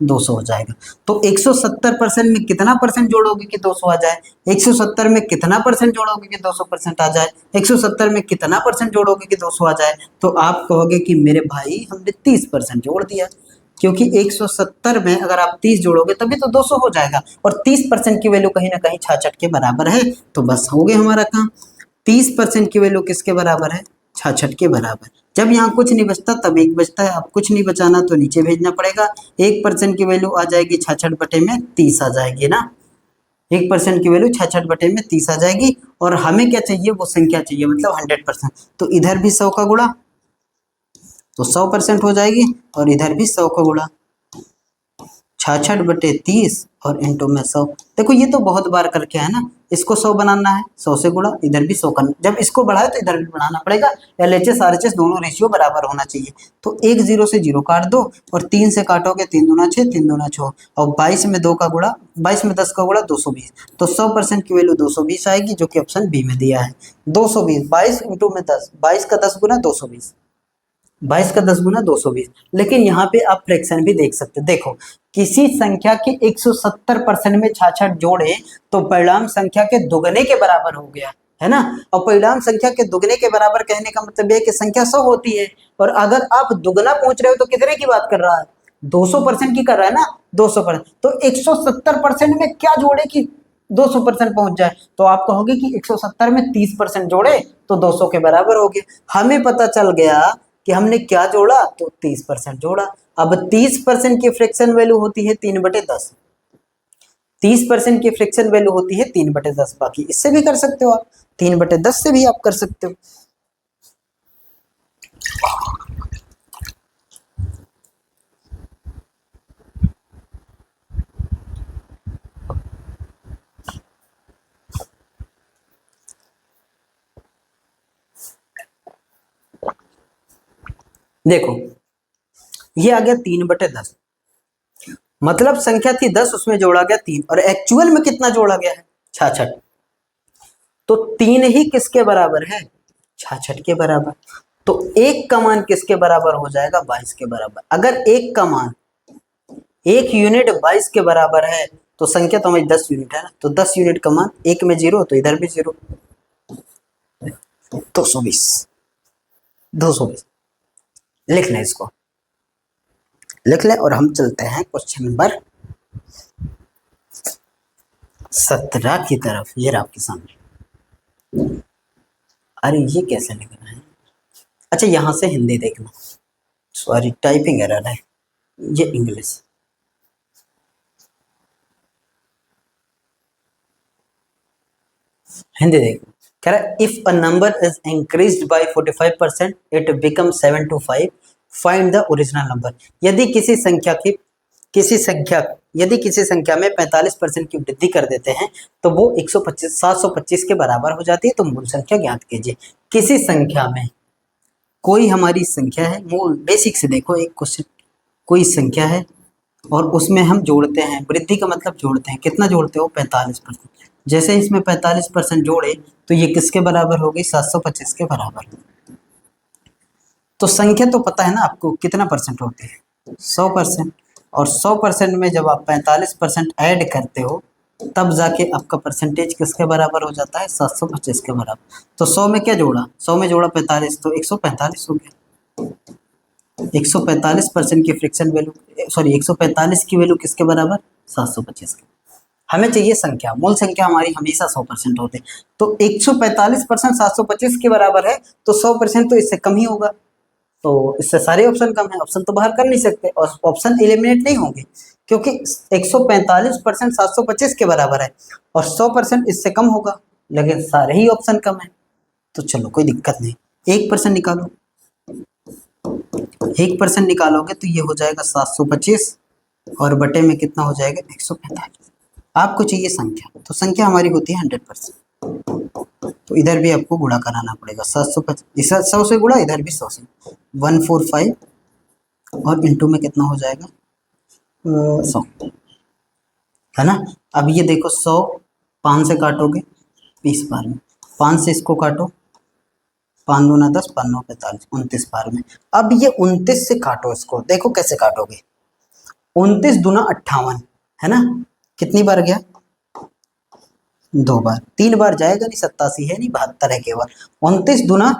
[SPEAKER 1] 200 हो जाएगा। तो 170% में कितना परसेंट जोड़ोगे कि 200 आ जाए, 170 में कितना परसेंट जोड़ोगे कि 200% आ जाए, 170 में कितना परसेंट जोड़ोगे कि 200 आ जाए, तो आप कहोगे कि मेरे भाई हमने 30% जोड़ दिया, क्योंकि 170 में अगर आप 30 जोड़ोगे तभी तो 200 हो जाएगा, और 30% की वैल्यू कहीं ना कहीं 66 के बराबर है, तो बस हो गया हमारा काम। 30% की वैल्यू किसके बराबर है, 66 के बराबर। जब यहाँ कुछ नहीं बचता तब 1 बचता है, अब कुछ नहीं बचाना तो नीचे भेजना पड़ेगा, 1% की वैल्यू आ जाएगी 66 बटे में 30 आ जाएगी ना, 1% की वैल्यू 66/30 आ जाएगी। और हमें क्या चाहिए, वो संख्या चाहिए, मतलब 100%। तो इधर भी 100 का गुणा तो 100% हो जाएगी, और इधर भी 100 का गुणा 66/30 और इंटू में 100। देखो ये तो बहुत बार करके है ना, इसको 100 बनाना है, 100 से गुणा, इधर भी 100 करना, जब इसको बढ़ाए तो इधर भी बढ़ाना पड़ेगा। LHS RHS दोनों रेशियो बराबर होना चाहिए। तो एक 0 से 0 काट दो, और 3 से काटोगे 3 दूना 6, 3 दूना 6, और 22 में 2 का गुणा, 22 में 10 का गुणा 220। तो 100% की वैल्यू 220 आएगी, जो कि ऑप्शन बी में दिया है। 220, 22 इंटू में 10, 22 का 10 गुना 220, 22 का 10 गुना 220। लेकिन यहाँ पे आप फ्रैक्शन भी देख सकते हो। देखो, किसी संख्या के 170% में 66 जोड़े तो परिणाम संख्या के दुगने के बराबर हो गया, है ना। और परिणाम संख्या के दुगने के बराबर कहने का मतलब है कि संख्या 100 होती है, और अगर आप दुगना पहुंच रहे हो तो कितने की बात कर रहा है, 200% की कर रहा है ना, 200%। तो 170% में क्या जोड़े कि 200% पहुंच जाए, तो आप कहोगे कि 170 में 30% जोड़े तो 200 के बराबर हो गए। हमें पता चल गया कि हमने क्या जोड़ा, तो 30% जोड़ा। अब 30% की फ्रैक्शन वैल्यू होती है 3/10, 30% की फ्रैक्शन वैल्यू होती है 3/10। बाकी इससे भी कर सकते हो आप, 3/10 से भी आप कर सकते हो। देखो ये आ गया 3/10, मतलब संख्या थी 10, उसमें जोड़ा गया 3, और एक्चुअल में कितना जोड़ा गया है, 66। तो 3 ही किसके बराबर है, 66 के बराबर। तो एक का मान किसके बराबर हो जाएगा, 22 के बराबर। अगर एक का मान, एक यूनिट 22 के बराबर है, तो संख्या तो हमारी 10 यूनिट है ना, तो 10 यूनिट का मान एक में 0, तो इधर भी 0, 220, 220 लिख लें, इसको लिख लें। और हम चलते हैं क्वेश्चन नंबर 17 की तरफ। ये रहा आपके सामने। अरे ये कैसे लिख रहा है, अच्छा यहां से हिंदी देखना, सॉरी टाइपिंग एरर है, ये इंग्लिश। हिंदी देखो, कह रहा है if a number is increased by 45% it become 725, find the original number. यदि किसी संख्या की यदि किसी संख्या में 45% की वृद्धि कर देते हैं तो वो 125 725 के बराबर हो जाती है, तो मूल संख्या ज्ञात कीजिए। किसी संख्या में, कोई हमारी संख्या है, मूल बेसिक से देखो एक क्वेश्चन, कोई संख्या है और उसमें हम जोड़ते हैं, वृद्धि का मतलब जोड़ते हैं, कितना जोड़ते हो, 45%। जैसे इसमें 45% जोड़े तो ये किसके बराबर हो गई, 725 के बराबर। तो संख्या तो पता है ना आपको कितना परसेंट होती है, 100%। और 100% में जब आप 45% ऐड करते हो तब जाके आपका परसेंटेज किसके बराबर हो जाता है, 725 के बराबर। तो 100 में क्या जोड़ा, 100 में जोड़ा 45, तो 145 हो गया। 145% की फ्रिक्शन वैल्यू, सॉरी 145 की वैल्यू किसके बराबर, 725 के। हमें चाहिए संख्या, मूल संख्या हमारी हमेशा 100% होते हैं। तो 145% 725 के बराबर है, तो 100% तो इससे कम ही होगा। तो इससे सारे ऑप्शन कम है, ऑप्शन तो बाहर कर नहीं सकते, और ऑप्शन एलिमिनेट नहीं होंगे, क्योंकि 145% 725 के बराबर है और 100% इससे कम होगा, लेकिन सारे ही ऑप्शन कम है। तो चलो कोई दिक्कत नहीं, 1% निकालो, 1% निकालोगे तो ये हो जाएगा 725, और बटे में कितना हो जाएगा, 145। आपको चाहिए संख्या, तो संख्या हमारी होती है 100%। तो इधर भी आपको गुणा कराना पड़ेगा, 725 100 से गुणा, इधर भी 100 से, 145, और इंटू में कितना हो जाएगा, 100, है ना। अब ये देखो 100 5 से काटोगे 20 बार में, 5 से इसको काटो, 5 दूना 10, 5 9 45, 29 बार में। अब ये 29 से काटो, इसको देखो कैसे काटोगे, 29 दूना 58, है ना। कितनी बार गया, 2 बार, 3 बार जाएगा नहीं, 87 है नहीं, 72 है केवल। 29 दूना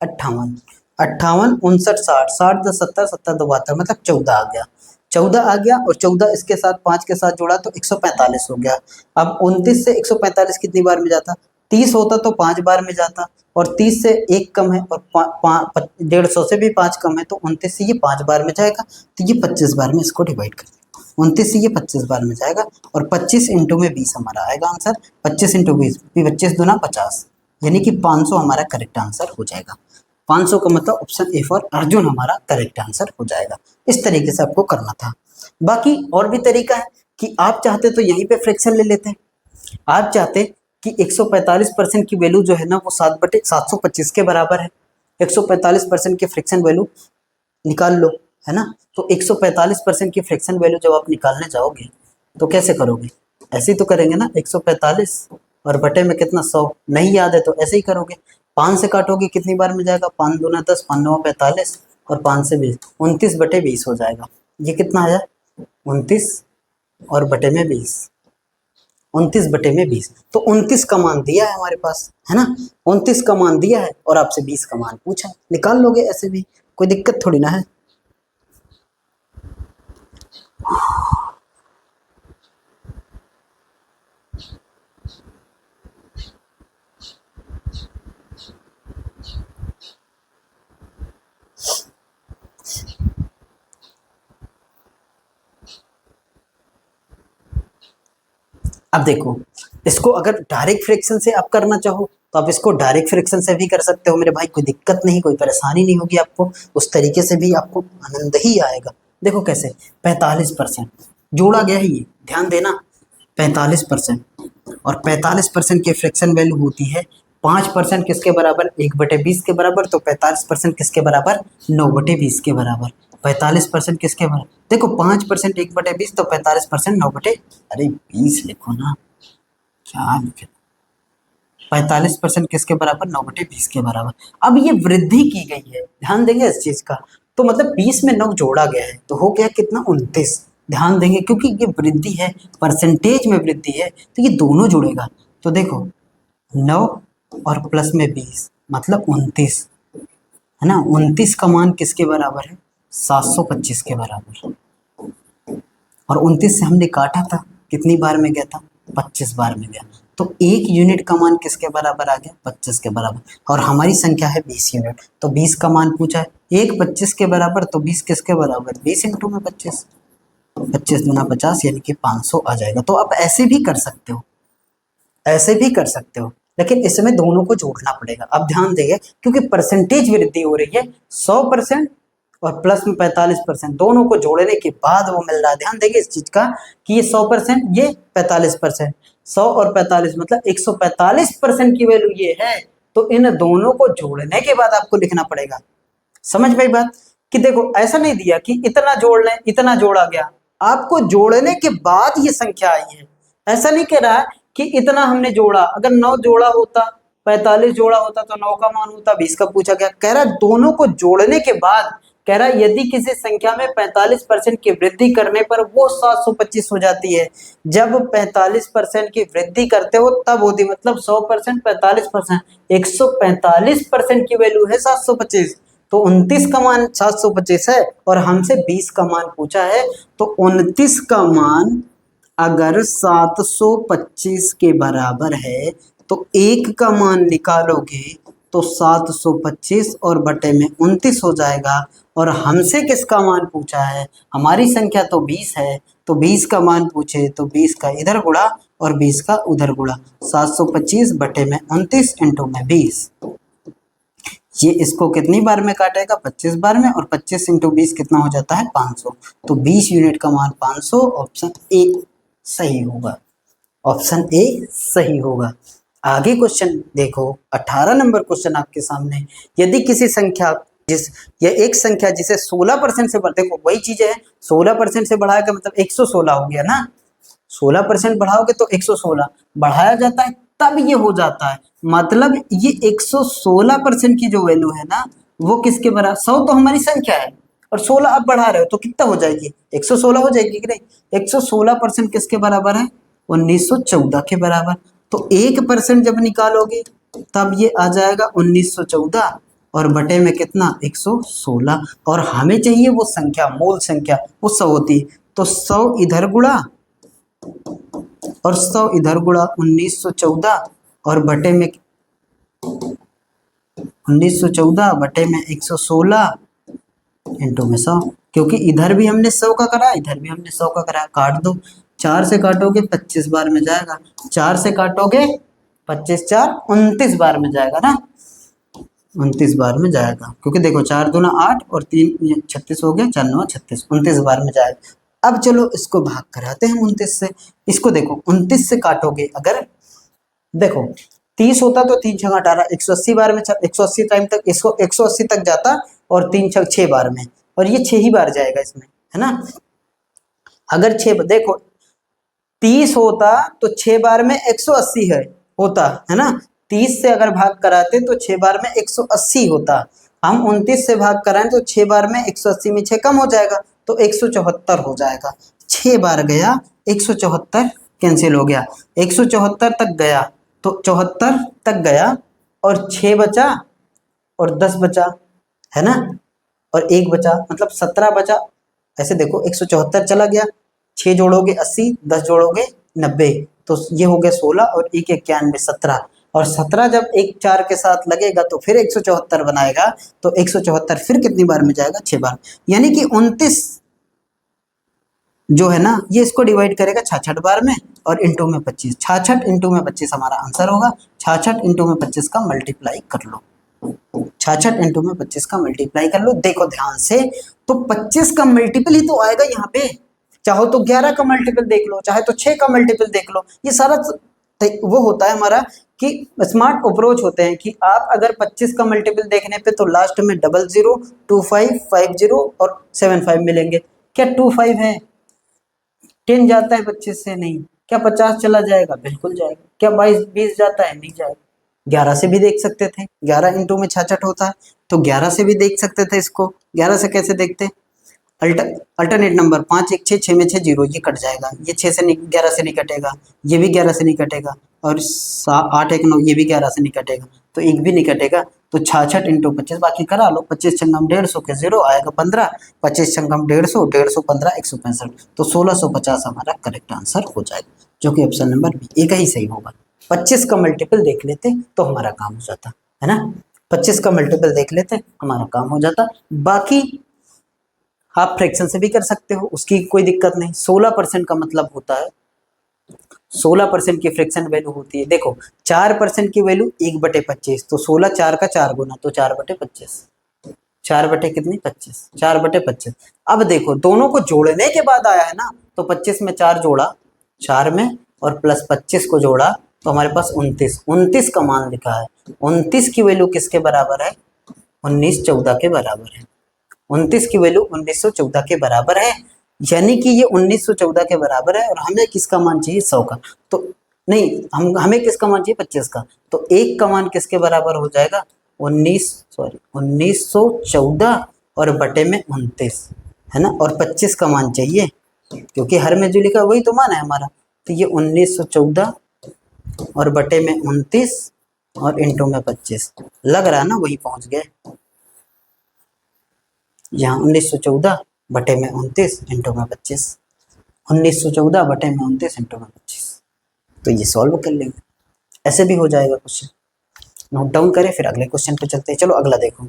[SPEAKER 1] 58, 58 59 60, 60 10 70, 70 2 72, मतलब 14 आ गया, 14 आ गया। और 14 इसके साथ 5 के साथ जोड़ा तो 145 हो गया। अब 29 से 145 कितनी बार में जाता, 30 होता तो 5 बार में जाता, और 30 से 1 कम है, और 150 से भी 5 कम है, तो 29 से ये 5 बार में जाएगा, तो ये 25 बार में इसको डिवाइड कर दिया। 29 ये 25 बार में जाएगा और 25 इंटू में 20 हमारा आएगा आंसर। 25 इंटू 20, 25 दूना 50, यानी कि 500 हमारा करेक्ट आंसर हो जाएगा। 500 का मतलब ऑप्शन ए फॉर अर्जुन हमारा करेक्ट आंसर हो जाएगा। इस तरीके से आपको करना था। बाकी और भी तरीका है कि आप चाहते तो यहीं पे फ्रैक्शन ले लेते, आप चाहते कि 145% की वैल्यू जो है ना वो 7/725 के बराबर है। 145% की फ्रैक्शन वैल्यू निकाल लो, है ना। तो 145% की फ्रैक्शन वैल्यू जब आप निकालने जाओगे तो कैसे करोगे, ऐसे ही तो करेंगे ना। 145 और बटे में कितना 100, नहीं याद है तो ऐसे ही करोगे। 5 से काटोगे कितनी बार में जाएगा, 5 दूना 10, 5 9 45 और 5 से 20, 29/20 हो जाएगा। ये कितना आया 29 और बटे में 20, 29/20। तो 29 का मान दिया है हमारे पास, है ना। 29 का मान दिया है और आपसे 20 का मान पूछा है, निकाल लोगे ऐसे भी, कोई दिक्कत थोड़ी ना है। अब देखो, इसको अगर डायरेक्ट फ्रैक्शन से आप करना चाहो तो आप इसको डायरेक्ट फ्रैक्शन से भी कर सकते हो मेरे भाई, कोई दिक्कत नहीं, कोई परेशानी नहीं होगी आपको। उस तरीके से भी आपको आनंद ही आएगा। देखो कैसे, 45% जोड़ा गया है, ये ध्यान देना, 45% और 45% की फ्रैक्शन वैल्यू होती है 5% किसके बराबर, 1/20 के बराबर। तो 45% किसके बराबर, 9/20 के बराबर। 45% किसके बराबर, देखो 5% 1/20 तो 45% 9/20 लिखो ना, क्या लिखे, 45% किसके बराबर, 9/20 के बराबर। अब ये वृद्धि की गई है, ध्यान देंगे इस चीज का। तो मतलब 20 में 9 जोड़ा गया है तो हो गया कितना 29। ध्यान देंगे क्योंकि ये वृद्धि है, परसेंटेज में वृद्धि है, तो ये दोनों जुड़ेगा। तो देखो 9 और प्लस में 20 मतलब 29, है ना। 29 का मान किसके बराबर है, 725 के बराबर। और 29 से हमने काटा था, कितनी बार में गया था, 25 बार में गया। तो 1 यूनिट का मान किसके बराबर आ गया, 25 के बराबर। और हमारी संख्या है 20 यूनिट, तो 20 का मान पूछा है, 1 25 के बराबर, तो 20 किसके बराबर, 20 इंटू में 25, 25 दूना 50 यानी कि 500 आ जाएगा। तो आप ऐसे भी कर सकते हो, ऐसे भी कर सकते हो, लेकिन इसमें दोनों को जोड़ना पड़ेगा। अब ध्यान देंगे क्योंकि परसेंटेज वृद्धि हो रही है, 100% और प्लस में 45%, दोनों को जोड़ने के बाद वो मिल रहा है। ध्यान देंगे इस चीज का कि ये 100%, ये 45%, 100 और 45 मतलब 145% की वैल्यू ये है। तो इन दोनों को जोड़ने के बाद आपको लिखना पड़ेगा। समझ पाई बात, कि देखो ऐसा नहीं दिया कि इतना जोड़ लें, इतना जोड़ा गया, आपको जोड़ने के बाद ये संख्या आई है। ऐसा नहीं कह रहा है कि इतना हमने जोड़ा, अगर 9 जोड़ा होता, 45 जोड़ा होता तो 9 का मान होता, 20 का पूछा गया। कह रहा दोनों को जोड़ने के बाद, कह रहा यदि किसी संख्या में 45% की वृद्धि करने पर वो 725 हो जाती है। जब 45% की वृद्धि करते हो तब होती, मतलब 100% 45%, 145% की वैल्यू है 725। तो 29 का मान 725 है और हमसे 20 का मान पूछा है। तो 29 का मान अगर 725 के बराबर है तो 1 का मान निकालोगे तो 725 और बटे में 29 हो जाएगा। और हमसे किसका मान पूछा है, हमारी संख्या तो 20 है, तो 20 का मान पूछे तो 20 का इधर गुणा और 20 का उधर गुणा, 725 बटे में 29 इंटू में 20। ये इसको कितनी बार में काटेगा, 25 बार में, और 25 इंटू 20 कितना हो जाता है 500। तो 20 यूनिट का मान 500, ऑप्शन ए सही होगा, ऑप्शन ए सही होगा। आगे क्वेश्चन देखो, 18 नंबर क्वेश्चन आपके सामने। यदि किसी संख्या या एक संख्या जिसे 16% से बढ़, देखो वही चीज है, 16% से बढ़ाएगा मतलब 116 हो गया ना। 16% बढ़ाओगे तो 116 बढ़ाया जाता है तब ये हो जाता है, मतलब ये 116% की जो वैल्यू है ना वो किसके बराबर, 100 तो हमारी संख्या है और 16 अब बढ़ा रहे हो तो कितना हो जाएगी, 116 हो जाएगी कि नहीं। 116% किसके बराबर है, 1914 के बराबर। तो 1% जब निकालोगे तब ये आ जाएगा 1914 और बटे में कितना 116। और हमें चाहिए वो संख्या, मूल संख्या वो 100 होती है, तो 100 इधर गुणा और 100 इधर गुणा, 1914 और बटे में 1914 बटे में 116 इंटू में 100। क्योंकि इधर भी हमने 100 का करा, इधर भी हमने 100 का करा। काट दो, 4 से काटोगे 25 बार में जाएगा, 4 से काटोगे 25 4 29 बार में जाएगा ना, 29 बार में जाएगा। क्योंकि देखो 4 दूना 8 और 3 36 हो गया, 4 9 36, 29 बार में जाएगा। अब चलो इसको भाग कराते हैं 29 से। इसको देखो 29 से काटोगे, अगर देखो 30 होता तो 3 छंग 18, 180 बार में 180 टाइम तक इसको 180 तक जाता, और 3 छंग 6 बार में, और ये 6 ही बार जाएगा इसमें, है ना। अगर 6 देखो 30 होता तो 6 बार में 180 होता, है ना। 30 से अगर भाग कराते तो 6 बार में 180 होता। हम 29 से भाग कराएं तो 6 बार में 180 में 6 कम हो जाएगा, तो 174 हो जाएगा। 6 बार गया, 174 कैंसिल हो गया, 174 तक गया, तो 74 तक गया, और 6 बचा और 10 बचा, है ना, और 1 बचा, मतलब 17 बचा। ऐसे देखो 174 चला गया, 6 जोड़ोगे 80, 10 जोड़ोगे 90, तो ये हो गया 16, और 1 91 17, और 17 जब 1 4 के साथ लगेगा तो फिर 174 बनाएगा, तो 174 फिर कितनी बार में जाएगा, 6 बार। यानी कि 29 जो है ना, ये इसको डिवाइड करेगा 66 बार में, और इंटू में 25, 66 इंटू में 25 हमारा आंसर होगा। 66 इंटू में 25 का मल्टीप्लाई कर लो, 66 इंटू में 25 का मल्टीप्लाई कर लो। देखो ध्यान से, तो 25 का मल्टीपल ही तो आएगा यहाँ पे। चाहो तो 11 का मल्टीपल देख लो, चाहे तो 6 का मल्टीपल देख लो। ये सारा वो होता है हमारा कि स्मार्ट अप्रोच होते हैं कि आप अगर 25 का मल्टीपल देखने पे तो लास्ट में 00 25 50 और 75 मिलेंगे। क्या 25 है? 10 जाता है 25 से? नहीं। क्या 50 चला जाएगा? बिल्कुल जाएगा। क्या 22 20 जाता है? नहीं जाएगा। 11 से भी देख सकते थे, 11 इंटू में 66 होता है, तो 11 से भी देख सकते थे इसको। 11 से कैसे देखते? अल्टरनेट नंबर 5 1 6, 6 में 6 0, ये कट जाएगा, ये 6 से 11 से नहीं कटेगा, ये भी 11 से नहीं कटेगा, और 8 1 9, ये भी 11 से नहीं कटेगा, तो एक भी नहीं कटेगा। तो 66 इंटू 25 बाकी करा लो, 25 छंगम 150 के 0 आएगा 15, 25 छंगम 150, 150 15 165, तो 1650 हमारा करेक्ट आंसर हो जाएगा, जो कि ऑप्शन नंबर बी एक ही सही होगा। 25 का मल्टीपल देख लेते तो हमारा काम हो जाता, है ना। 25 का मल्टीपल देख लेते हमारा काम हो जाता। बाकी आप फ्रैक्शन से भी कर सकते हो, उसकी कोई दिक्कत नहीं। 16% का मतलब होता है, 16% की फ्रैक्शन वैल्यू होती है। देखो 4% की वैल्यू 1/25, तो 16 4 का 4 गुना, तो 4/25, 4 कितनी 25, 4/25। अब देखो दोनों को जोड़ने के बाद आया है ना, तो 25 में 4 जोड़ा, 4 में, और प्लस 25 को जोड़ा, तो हमारे पास 29 का मान लिखा है। 29 की वैल्यू किसके बराबर है? 19 14 के बराबर है। 29 की वैल्यू 1914 के बराबर है, यानी कि ये 1914 के बराबर है, और हमें किसका मान चाहिए? 100 का। तो नहीं, हमें किसका मान चाहिए? 25 का। तो 1 का मान किसके बराबर हो जाएगा? 1914 और बटे में 29, है ना, और 25 का मान चाहिए, क्योंकि हर में जो लिखा वही तो मान है हमारा। तो ये 1914 और बटे में 29 और इंटू में 25, लग रहा है ना वही पहुंच गए। यहाँ 1914 बटे में 29 इंटू में 25, 1914 बटे में 29 इंटू में 25, तो ये सॉल्व कर लेंगे, ऐसे भी हो जाएगा क्वेश्चन। नोट डाउन करें, फिर अगले क्वेश्चन पे चलते हैं। चलो अगला देखो।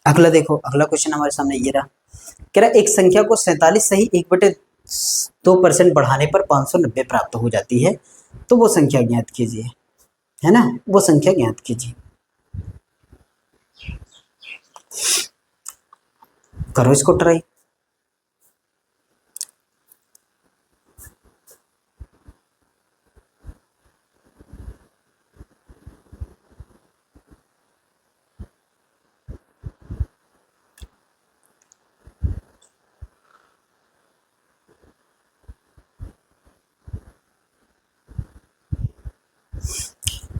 [SPEAKER 1] अगला देखो, अगला क्वेश्चन हमारे सामने ये रहा। कह रहा एक संख्या को 47 सही 1/2% बढ़ाने पर 590 प्राप्त हो जाती है, तो वो संख्या ज्ञात कीजिए, है ना, वो संख्या ज्ञात कीजिए। करो इसको ट्राई।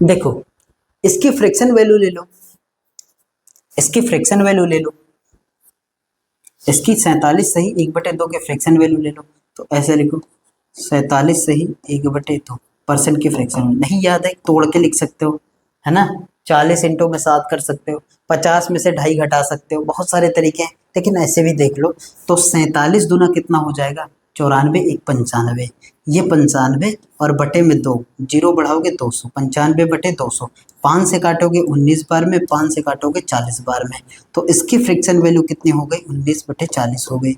[SPEAKER 1] देखो इसकी फ्रैक्शन वैल्यू ले लो, इसकी फ्रैक्शन वैल्यू ले लो, इसकी 47 सही 1/2 के फ्रैक्शन वैल्यू ले लो। तो ऐसे लिखो 47 सही 1/2 परसेंट की फ्रैक्शन। नहीं याद है तोड़ के लिख सकते हो, है ना। 40 इंटू में 7 कर सकते हो, 50 में से 2.5 घटा सकते हो, बहुत सारे तरीके हैं, लेकिन ऐसे भी देख लो। तो 47 दूना कितना हो जाएगा? 94 1 95, ये 95 और बटे में 2, जीरो बढ़ाओगे 200, 95 बटे 200, 5 से काटोगे 19 बार में, 5 से काटोगे 40 बार में, तो इसकी फ्रिक्शन वैल्यू कितनी हो गई? 19 बटे 40 हो गई,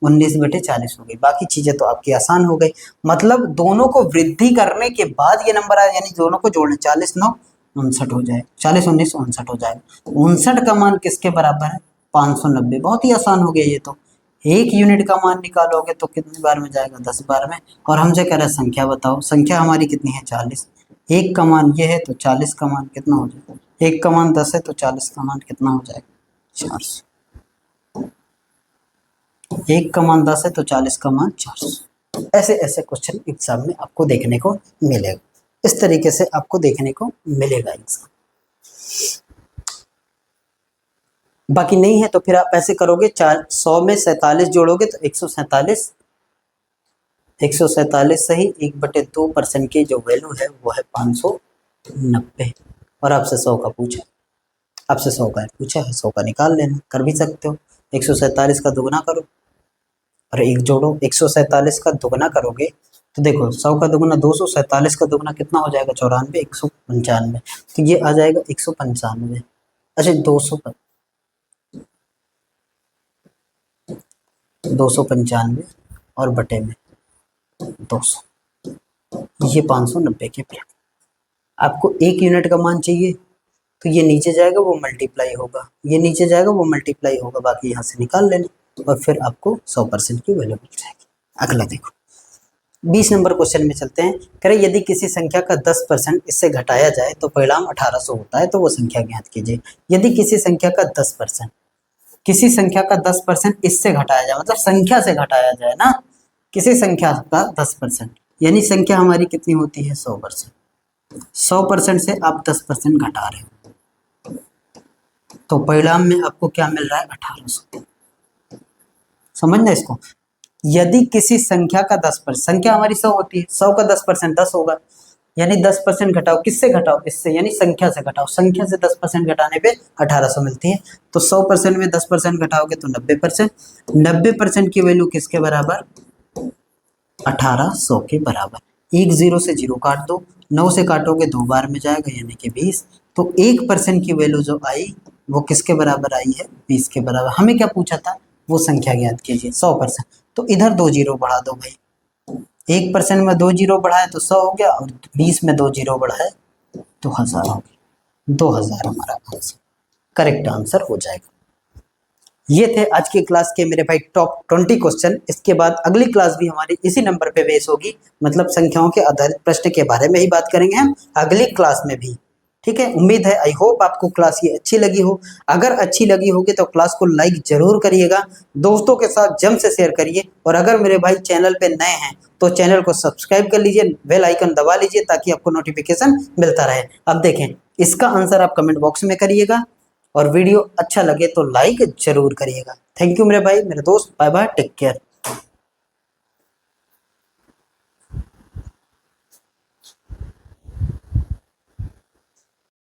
[SPEAKER 1] 19 बटे 40 हो गई। बाकी चीजें तो आपकी आसान हो गई। मतलब दोनों को वृद्धि करने के बाद ये नंबर आया, यानी दोनों को जोड़ने, 40 9 59 हो जाए, 40 19 59 हो जाएगा। 59 का मान किसके बराबर है? 590। बहुत ही आसान हो गया ये तो। 1 यूनिट का मान निकालोगे तो कितनी बार में जाएगा? 10 बार में। और हमसे कह रहा है संख्या बताओ, संख्या हमारी कितनी है? 40। 1 का मान ये है तो 40 का मान कितना हो जाएगा? 1 का मान 10 है तो 40 का मान कितना हो जाएगा? 400। 1 का मान 10 है तो 40 का मान 400। ऐसे ऐसे क्वेश्चन एग्जाम में आपको देखने को मिलेगा, इस तरीके से आपको देखने को मिलेगा एग्जाम। बाकी नहीं है तो फिर आप ऐसे करोगे, 100 में 47 जोड़ोगे तो 147, 147 सही 1/2% की जो वैल्यू है वो है 590। और आपसे 100 का पूछा, आपसे 100 का पूछा है, 100 का निकाल लेना, कर भी सकते हो। 147 का दुगना करो और 1 जोड़ो। 147 का दुगना करोगे तो देखो 100 का दुगना 200, 47 का दुगना कितना हो जाएगा? 94, 195, तो ये आ जाएगा 195। अच्छा 295 और बटे में 200, ये 590 के बराबर। आपको 1 यूनिट का मान चाहिए तो ये नीचे जाएगा वो मल्टीप्लाई होगा, ये नीचे जाएगा वो मल्टीप्लाई होगा, बाकी यहाँ से निकाल लेना और फिर आपको 100% की वैल्यू मिल जाएगी। अगला देखो 20 नंबर क्वेश्चन में चलते हैं। कह रहे यदि किसी संख्या का 10% इससे घटाया जाए तो परिणाम 1800 होता है, तो वो संख्या ज्ञात कीजिए। यदि किसी संख्या का 10%, किसी संख्या का 10% इससे घटाया जाए, मतलब संख्या से घटाया जाए ना, किसी संख्या का 10%, यानी संख्या हमारी कितनी होती है? 100%। 100% से आप 10% घटा रहे हो तो परिणाम में आपको क्या मिल रहा है? 1800। समझना इसको। यदि किसी संख्या का 10%, संख्या हमारी 100 होती है, 100 का 10% 10 होगा, यानी 10% घटाओ, किससे घटाओ? इससे, यानी संख्या से घटाओ। संख्या से 10% घटाने पे 1800 मिलती है। तो 100% में 10% घटाओगे तो 90%। 90% की वैल्यू किसके बराबर? 1800 के बराबर। 1 0 से 0 काट दो, 9 से काटोगे 2 बार में जाएगा, यानी कि 20। तो 1% की वैल्यू जो आई वो किसके बराबर आई है? 20 के बराबर। हमें क्या पूछा था? वो संख्या ज्ञात कीजिए। 100%, तो इधर 2 जीरो बढ़ा दो भाई। 1% में 2 जीरो बढ़ाए तो 100 हो गया, और 20 में 2 जीरो बढ़ाए तो 1000 हो गया। 2000 हमारा आंसर, करेक्ट आंसर हो जाएगा। ये थे आज की क्लास के मेरे भाई टॉप 20 क्वेश्चन। इसके बाद अगली क्लास भी हमारी इसी नंबर पे बेस होगी, मतलब संख्याओं के आधारित प्रश्न के बारे में ही बात करेंगे हम अगली क्लास में भी। ठीक है, उम्मीद है, आई होप आपको क्लास ये अच्छी लगी हो। अगर अच्छी लगी होगी तो क्लास को लाइक जरूर करिएगा, दोस्तों के साथ जम से शेयर करिए, और अगर मेरे भाई चैनल पे नए हैं तो चैनल को सब्सक्राइब कर लीजिए, बेल आइकन दबा लीजिए ताकि आपको नोटिफिकेशन मिलता रहे। अब देखें, इसका आंसर आप कमेंट बॉक्स में करिएगा, और वीडियो अच्छा लगे तो लाइक जरूर करिएगा। थैंक यू मेरे भाई, मेरे दोस्त, बाय बाय, टेक केयर।